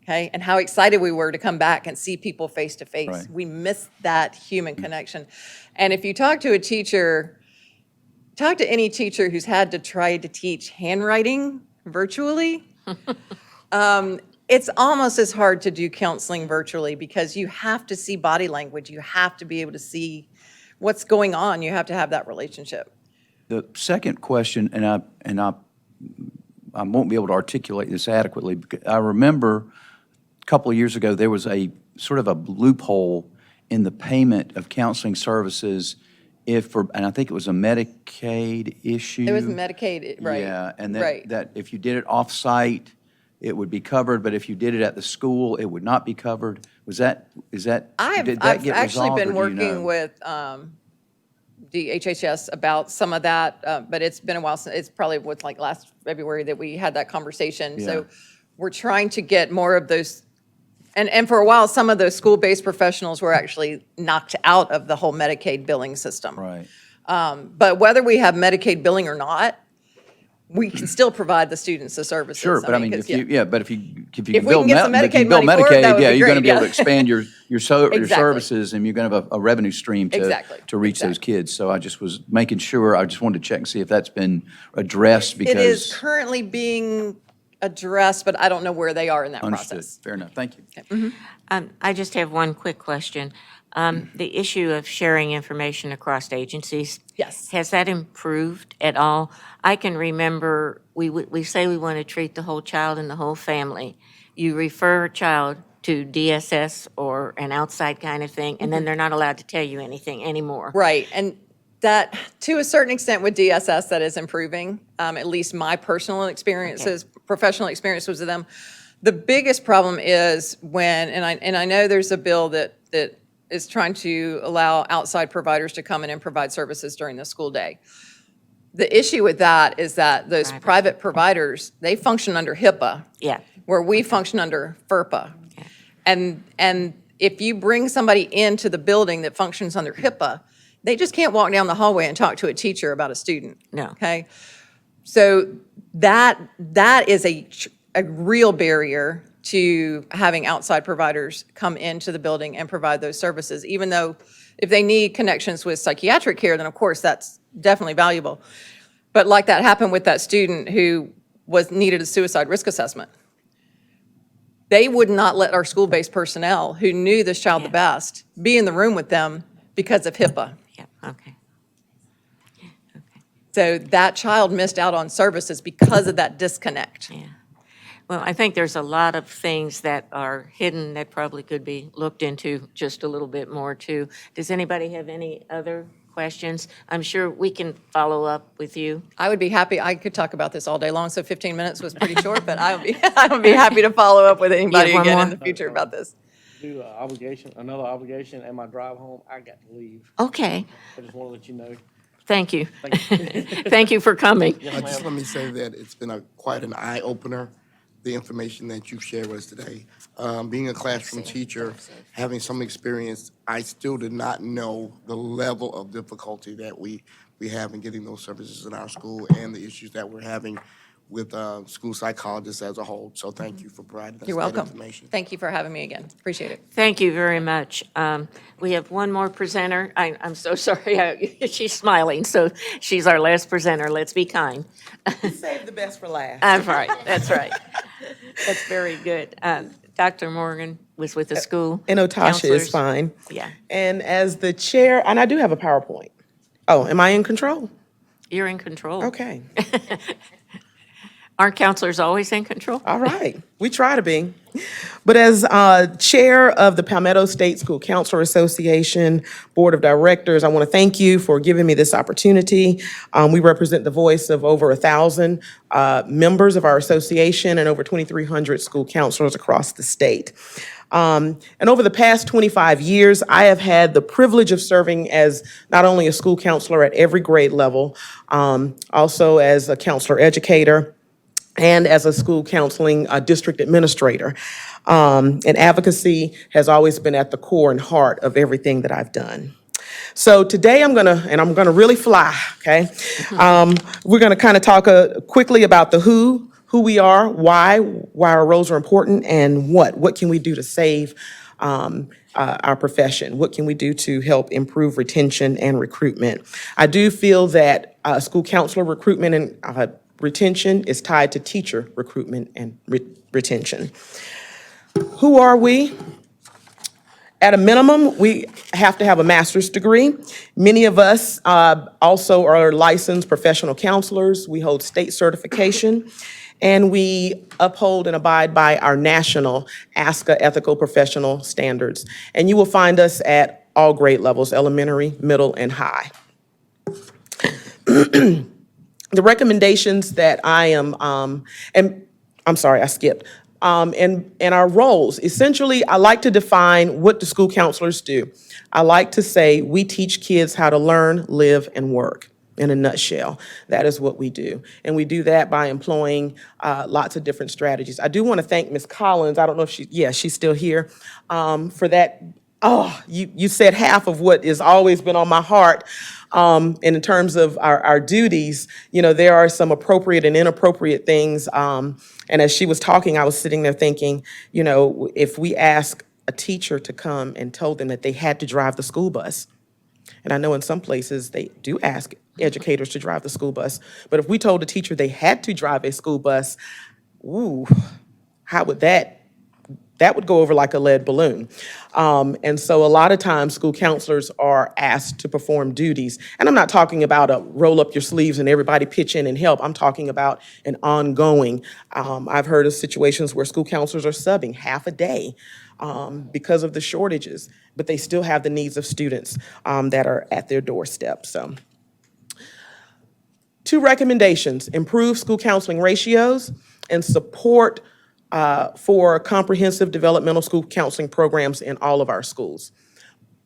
okay? And how excited we were to come back and see people face to face. Right. We missed that human connection. And if you talk to a teacher, talk to any teacher who's had to try to teach handwriting virtually, it's almost as hard to do counseling virtually because you have to see body language. You have to be able to see what's going on. You have to have that relationship. The second question, and I won't be able to articulate this adequately, because I remember a couple of years ago, there was a sort of a loophole in the payment of counseling services and I think it was a Medicaid issue. It was Medicaid, right? Yeah, and Right. that if you did it off-site, it would be covered, but if you did it at the school, it would not be covered. Did that I've get actually resolved, or been do you working know? with DHHS about some of that, but it's been a while since, it's probably like last February that we had that conversation. Yeah. So we're trying to get more of those, and for a while, some of those school-based professionals were actually knocked out of the whole Medicaid billing system. Right. But whether we have Medicaid billing or not, we can still provide the students the services. Sure, but I mean, 'cause, if you, but if you If can we bill can get some if you Medicaid bill money for it, that would Medicaid, be yeah, you're going to great, be able to yeah. expand your Exactly. services, and you're going to have a revenue stream Exactly, to reach those kids. So I just was making sure, I just wanted to check and see if that's been addressed It is because, currently being addressed, but I don't know where they are in that understood, process. fair enough, thank you. I just have one quick question. The issue of sharing information across agencies. Yes. Has that improved at all? I can remember, we say we want to treat the whole child and the whole family. You refer a child to DSS or an outside kind of thing, and then they're not allowed to tell you anything anymore. Right, and that, to a certain extent with DSS, that is improving, at least my personal experiences, professional experiences with them. The biggest problem is when, and I know there's a bill that is trying to allow outside providers to come in and provide services during the school day. The issue with that is that those private providers, they function under HIPAA. Yeah. Where we function under FERPA. And if you bring somebody into the building that functions under HIPAA, They just can't walk down the hallway and talk to a teacher about a student. No. Okay? So that is a real barrier to having outside providers come into the building and provide those services, even though if they need connections with psychiatric care, then of course that's definitely valuable. But like that happened with that student who needed a suicide risk assessment. They would not let our school-based personnel who knew this child the best be in the room with them because of HIPAA. Yeah, okay. So that child missed out on services because of that disconnect. Yeah. Well, I think there's a lot of things that are hidden that probably could be looked into just a little bit more too. Does anybody have any other questions? I'm sure we can follow up with you. I would be happy, I could talk about this all day long, so 15 minutes was pretty short, but I would be happy to follow up with anybody one again more? in the future about this. Do another obligation, and my drive home, I got to leave. Okay, I just want to let you know. thank you. Thank you for coming. Just let me say that it's been quite an eye-opener, the information that you've shared with us today. Being a classroom teacher, having some experience, I still did not know the level of difficulty that we have in getting those services in our school and the issues that we're having with school psychologists as a whole. So thank you for providing us You're that welcome. information. Thank you for having me again. Appreciate it. Thank you very much. We have one more presenter. I'm so sorry. She's smiling, so she's our last presenter. Let's be kind. Save the best for last. That's right, that's right. That's very good. Dr. Morgan was with the school. And Otasha counselors. is fine. Yeah, And as the chair, and I do have a PowerPoint. Oh, am I in control? you're in control. Okay, Aren't counselors always in control? all right. We try to be. But as chair of the Palmetto State School Counselor Association Board of Directors, I want to thank you for giving me this opportunity. We represent the voice of over 1,000 members of our association and over 2,300 school counselors across the state. And over the past 25 years, I have had the privilege of serving as not only a school counselor at every grade level, also as a counselor educator, and as a school counseling district administrator. And advocacy has always been at the core and heart of everything that I've done. So today I'm gonna really fly, okay? We're gonna kind of talk quickly about the who we are, why our roles are important, and what can we do to save our profession? What can we do to help improve retention and recruitment? I do feel that school counselor recruitment and retention is tied to teacher recruitment and retention. Who are we? At a minimum, we have to have a master's degree. Many of us also are licensed professional counselors. We hold state certification, and we uphold and abide by our national ASCA ethical professional standards. And you will find us at all grade levels, elementary, middle, and high. The recommendations that I am, and I'm sorry, I skipped. And our roles, essentially, I like to define what the school counselors do. I like to say we teach kids how to learn, live, and work. In a nutshell, that is what we do. And we do that by employing lots of different strategies. I do want to thank Ms. Collins. I don't know if she's still here, for that. Oh, you said half of what has always been on my heart. And in terms of our duties, there are some appropriate and inappropriate things. And as she was talking, I was sitting there thinking, if we ask a teacher to come and told them that they had to drive the school bus, and I know in some places they do ask educators to drive the school bus, but if we told a teacher they had to drive a school bus, ooh, how would that would go over like a lead balloon. And so a lot of times school counselors are asked to perform duties. And I'm not talking about a roll up your sleeves and everybody pitch in and help. I'm talking about an ongoing. I've heard of situations where school counselors are subbing half a day because of the shortages, but they still have the needs of students that are at their doorstep. So 2 recommendations: improve school counseling ratios and support for comprehensive developmental school counseling programs in all of our schools.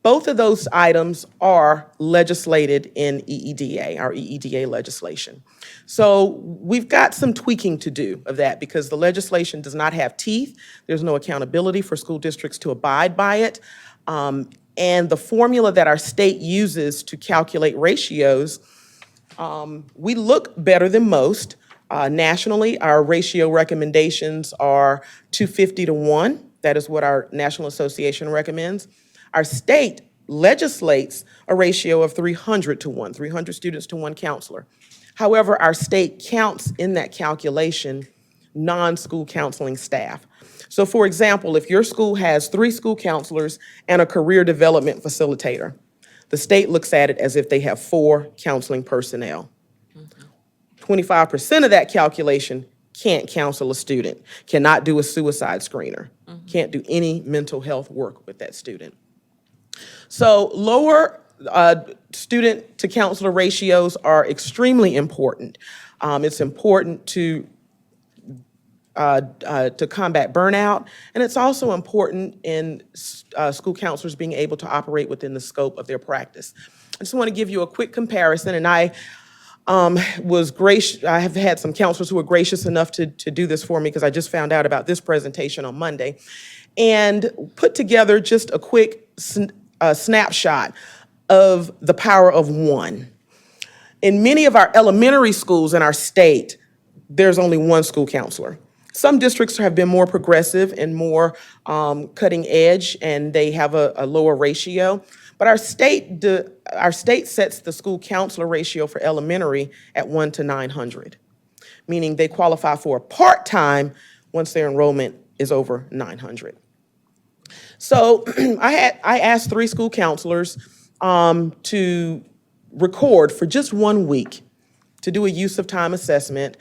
Both of those items are legislated in EEDA, our EEDA legislation. So we've got some tweaking to do of that because the legislation does not have teeth. There's no accountability for school districts to abide by it. And the formula that our state uses to calculate ratios, we look better than most. Nationally, our ratio recommendations are 250 to 1. That is what our National Association recommends. Our state legislates a ratio of 300 to 1, 300 students to 1 counselor. However, our state counts in that calculation non-school counseling staff. So for example, if your school has 3 school counselors and a career development facilitator, the state looks at it as if they have 4 counseling personnel. 25% of that calculation can't counsel a student, cannot do a suicide screener, can't do any mental health work with that student. So lower student to counselor ratios are extremely important. It's important to combat burnout, and it's also important in school counselors being able to operate within the scope of their practice. I just want to give you a quick comparison, and I have had some counselors who were gracious enough to do this for me because I just found out about this presentation on Monday, and put together just a quick snapshot of the power of 1. In many of our elementary schools in our state, there's only 1 school counselor. Some districts have been more progressive and more cutting edge, and they have a lower ratio. But our state sets the school counselor ratio for elementary at 1 to 900, meaning they qualify for a part-time once their enrollment is over 900. So I asked 3 school counselors to record for just 1 week to do a use of time assessment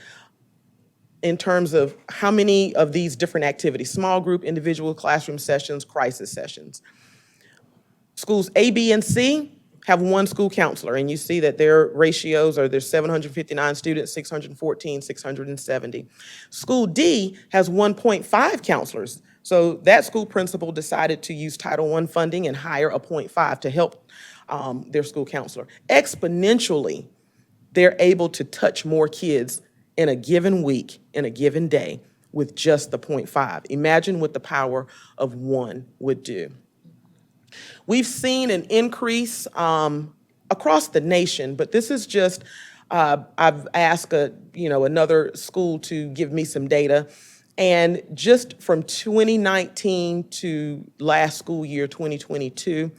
in terms of how many of these different activities, small group, individual classroom sessions, crisis sessions. Schools A, B, and C have 1 school counselor, and you see that their ratios are there's 759 students, 614, 670. School D has 1.5 counselors. So that school principal decided to use Title I funding and hire a 0.5 to help their school counselor. Exponentially, they're able to touch more kids in a given week, in a given day, with just the 0.5. Imagine what the power of 1 would do. We've seen an increase across the nation, but this is just, I've asked another school to give me some data. And just from 2019 to last school year, 2022,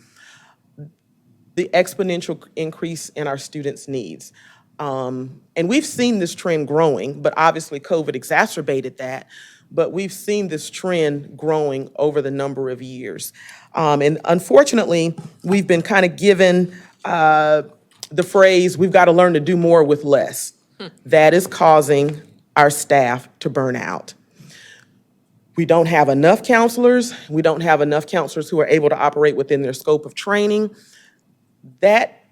the exponential increase in our students' needs. And we've seen this trend growing, but obviously COVID exacerbated that. But we've seen this trend growing over the number of years. And unfortunately, we've been kind of given the phrase, we've got to learn to do more with less. That is causing our staff to burn out. We don't have enough counselors. We don't have enough counselors who are able to operate within their scope of training. That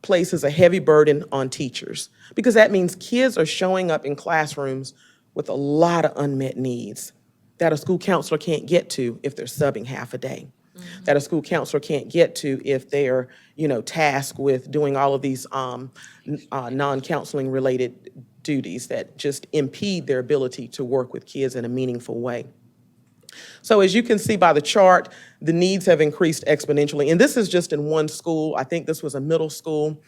places a heavy burden on teachers because that means kids are showing up in classrooms with a lot of unmet needs that a school counselor can't get to if they're subbing half a day, that a school counselor can't get to if they're, tasked with doing all of these non-counseling related duties that just impede their ability to work with kids in a meaningful way. So as you can see by the chart, the needs have increased exponentially. And this is just in 1 school. I think this was a middle school.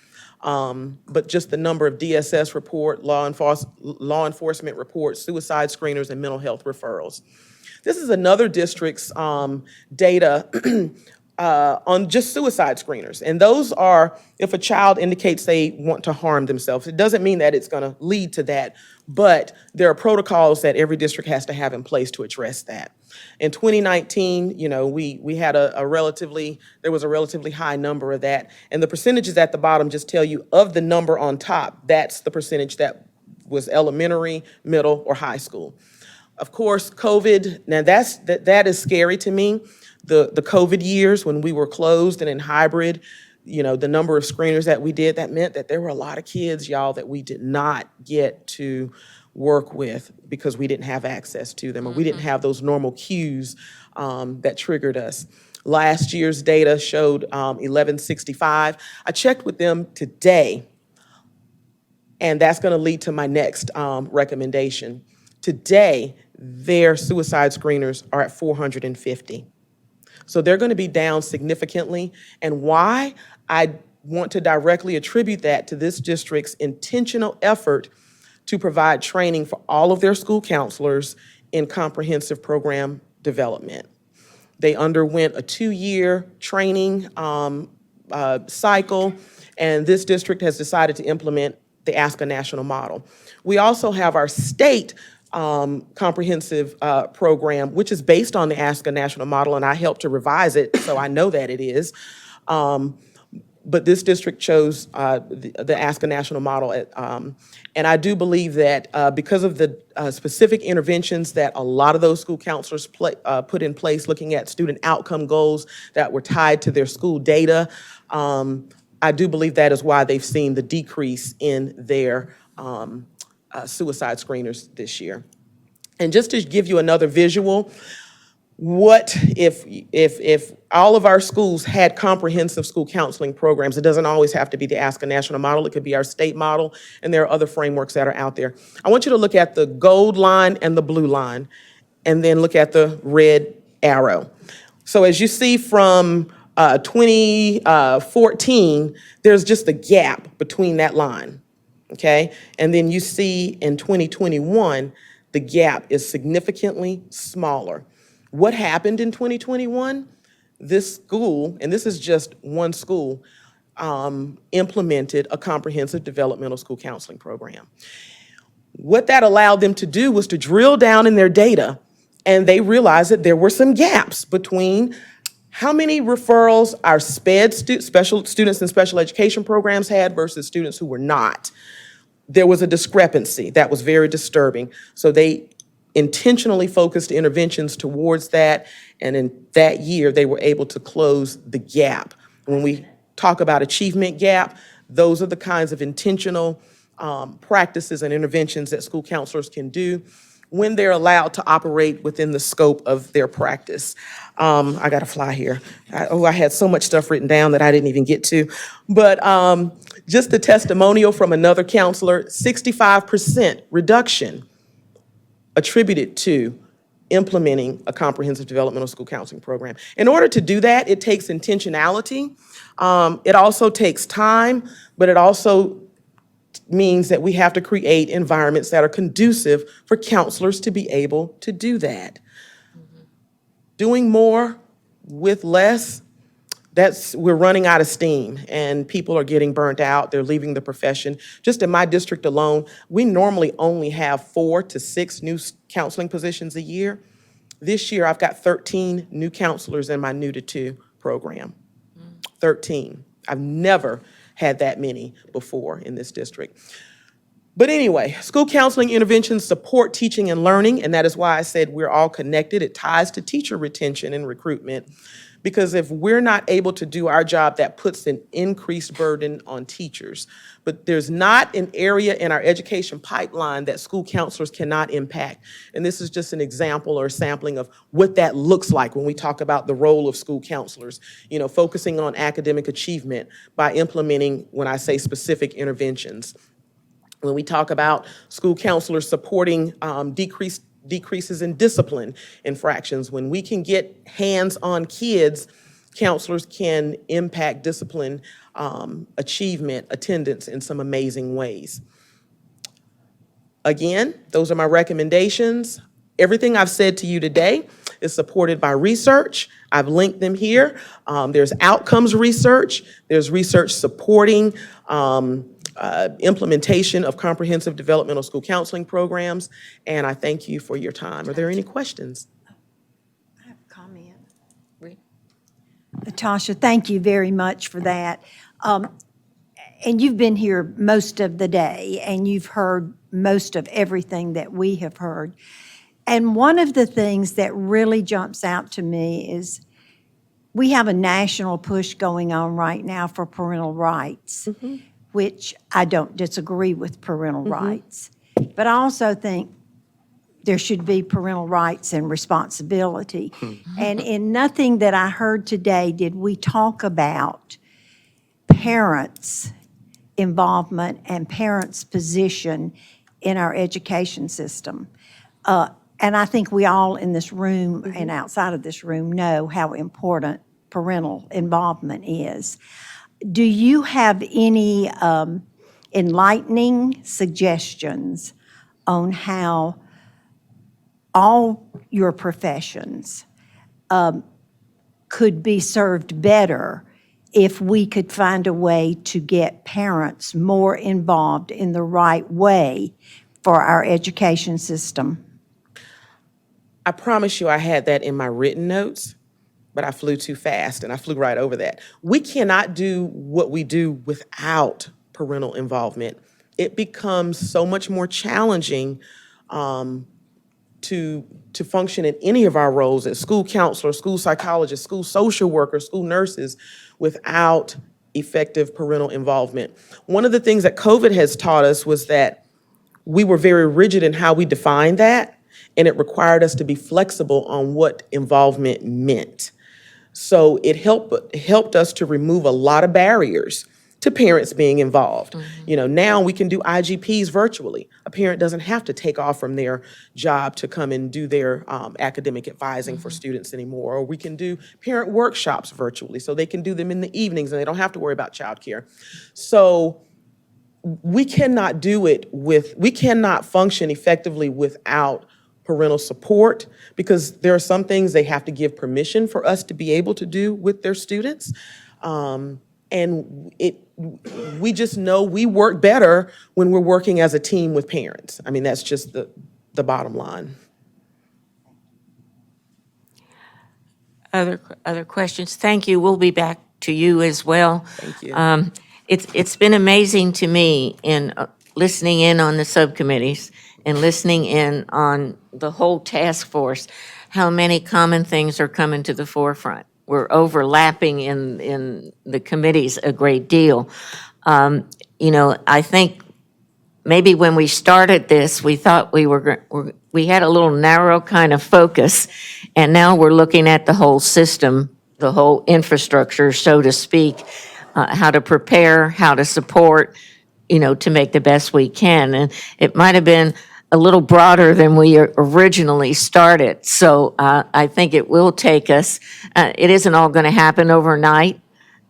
But just the number of DSS report, law enforcement reports, suicide screeners, and mental health referrals. This is another district's data on just suicide screeners. And those are if a child indicates they want to harm themselves. It doesn't mean that it's going to lead to that, but there are protocols that every district has to have in place to address that. In 2019, we had there was a relatively high number of that. And the percentages at the bottom just tell you of the number on top, that's the percentage that was elementary, middle, or high school. Of course, COVID, now that is scary to me. The COVID years when we were closed and in hybrid, the number of screeners that we did, that meant that there were a lot of kids, y'all, that we did not get to work with because we didn't have access to them or we didn't have those normal cues that triggered us. Last year's data showed 1165. I checked with them today, and that's going to lead to my next recommendation. Today, their suicide screeners are at 450. So they're going to be down significantly. And why? I want to directly attribute that to this district's intentional effort to provide training for all of their school counselors in comprehensive program development. They underwent a 2-year training cycle, and this district has decided to implement the ASCA national model. We also have our state comprehensive program, which is based on the ASCA national model, and I helped to revise it, so I know that it is. But this district chose the ASCA national model. And I do believe that because of the specific interventions that a lot of those school counselors put in place, looking at student outcome goals that were tied to their school data, I do believe that is why they've seen the decrease in their suicide screeners this year. And just to give you another visual, what if all of our schools had comprehensive school counseling programs? It doesn't always have to be the ASCA national model. It could be our state model, and there are other frameworks that are out there. I want you to look at the gold line and the blue line, and then look at the red arrow. So as you see from 2014, there's just a gap between that line, okay? And then you see in 2021, the gap is significantly smaller. What happened in 2021? This school, and this is just one school, implemented a comprehensive developmental school counseling program. What that allowed them to do was to drill down in their data, and they realized that there were some gaps between how many referrals our special students in special education programs had versus students who were not. There was a discrepancy that was very disturbing. So they intentionally focused interventions towards that, and in that year, they were able to close the gap. When we talk about achievement gap, those are the kinds of intentional practices and interventions that school counselors can do when they're allowed to operate within the scope of their practice. I gotta fly here. I had so much stuff written down that I didn't even get to. But just a testimonial from another counselor, 65% reduction attributed to implementing a comprehensive developmental school counseling program. In order to do that, it takes intentionality. It also takes time, but it also means that we have to create environments that are conducive for counselors to be able to do that. Doing more with less, we're running out of steam, and people are getting burnt out. They're leaving the profession. Just in my district alone, we normally only have 4 to 6 new counseling positions a year. This year, I've got 13 new counselors in my New to 2 program. 13. I've never had that many before in this district. But anyway, school counseling interventions support teaching and learning, and that is why I said we're all connected. It ties to teacher retention and recruitment. Because if we're not able to do our job, that puts an increased burden on teachers. But there's not an area in our education pipeline that school counselors cannot impact. And this is just an example or a sampling of what that looks like when we talk about the role of school counselors. You know, focusing on academic achievement by implementing, when I say specific interventions. When we talk about school counselors supporting decreases in discipline infractions. When we can get hands on kids, counselors can impact discipline, achievement, attendance in some amazing ways. Again, those are my recommendations. Everything I've said to you today is supported by research. I've linked them here. There's outcomes research. There's research supporting implementation of comprehensive developmental school counseling programs, and I thank you for your time. Are there any questions? I have a comment. Natasha, thank you very much for that. And you've been here most of the day, and you've heard most of everything that we have heard. And one of the things that really jumps out to me is we have a national push going on right now for parental rights. Which I don't disagree with parental rights. But I also think there should be parental rights and responsibility. And in nothing that I heard today did we talk about parents' involvement and parents' position in our education system. and I think we all in this room and outside of this room know how important parental involvement is. Do you have any enlightening suggestions on how all your professions could be served better if we could find a way to get parents more involved in the right way for our education system? I promise you I had that in my written notes, but I flew too fast and I flew right over that. We cannot do what we do without parental involvement. It becomes so much more challenging to function in any of our roles as school counselors, school psychologists, school social workers, school nurses without effective parental involvement. One of the things that COVID has taught us was that we were very rigid in how we defined that, and it required us to be flexible on what involvement meant. So it helped us to remove a lot of barriers to parents being involved. You know, now we can do IGPs virtually. A parent doesn't have to take off from their job to come and do their academic advising for students anymore. Or we can do parent workshops virtually, so they can do them in the evenings and they don't have to worry about childcare. So we cannot we cannot function effectively without parental support, because there are some things they have to give permission for us to be able to do with their students. And we just know we work better when we're working as a team with parents. I mean, that's just the bottom line. Other questions? Thank you. We'll be back to you as well. Thank you. It's been amazing to me in listening in on the subcommittees and listening in on the whole task force, how many common things are coming to the forefront. We're overlapping in the committees a great deal. You know, I think maybe when we started this, we thought we had a little narrow kind of focus, and now we're looking at the whole system, the whole infrastructure, so to speak, how to prepare, how to support, you know, to make the best we can. And it might have been a little broader than we originally started. So I think it will take us, it isn't all going to happen overnight,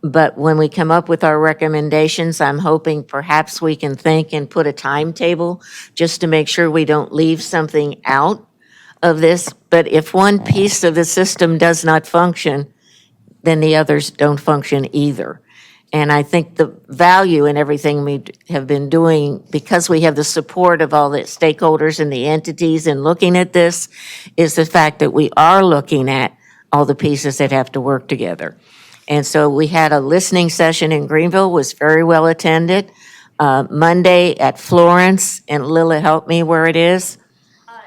but when we come up with our recommendations, I'm hoping perhaps we can think and put a timetable just to make sure we don't leave something out of this. But if one piece of the system does not function, then the others don't function either. And I think the value in everything we have been doing, because we have the support of all the stakeholders and the entities in looking at this, is the fact that we are looking at all the pieces that have to work together. And so we had a listening session in Greenville, was very well attended. Monday at Florence, and Lila, help me where it is.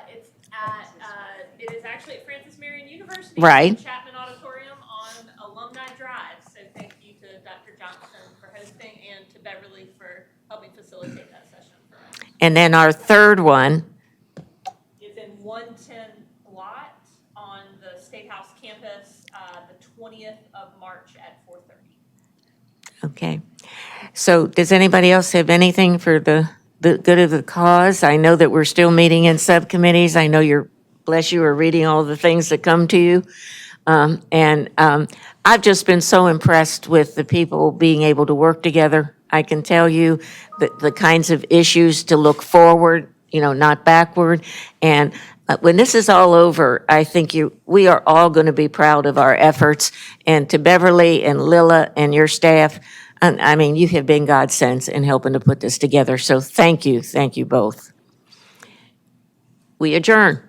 It is actually at Francis Marion University. Right. Chapman Auditorium on Alumni Drive. So thank you to Dr. Johnson for hosting and to Beverly for helping facilitate that session for us. And then our third one, It's in 110 Lot on the State House campus, the 20th of March at 4:30. okay. So does anybody else have anything for the good of the cause? I know that we're still meeting in subcommittees. I know bless you, are reading all the things that come to you. I've just been so impressed with the people being able to work together. I can tell you the kinds of issues to look forward, you know, not backward. And when this is all over, I think we are all going to be proud of our efforts. And to Beverly and Lila and your staff, I mean, you have been godsends in helping to put this together. So thank you both. We adjourn.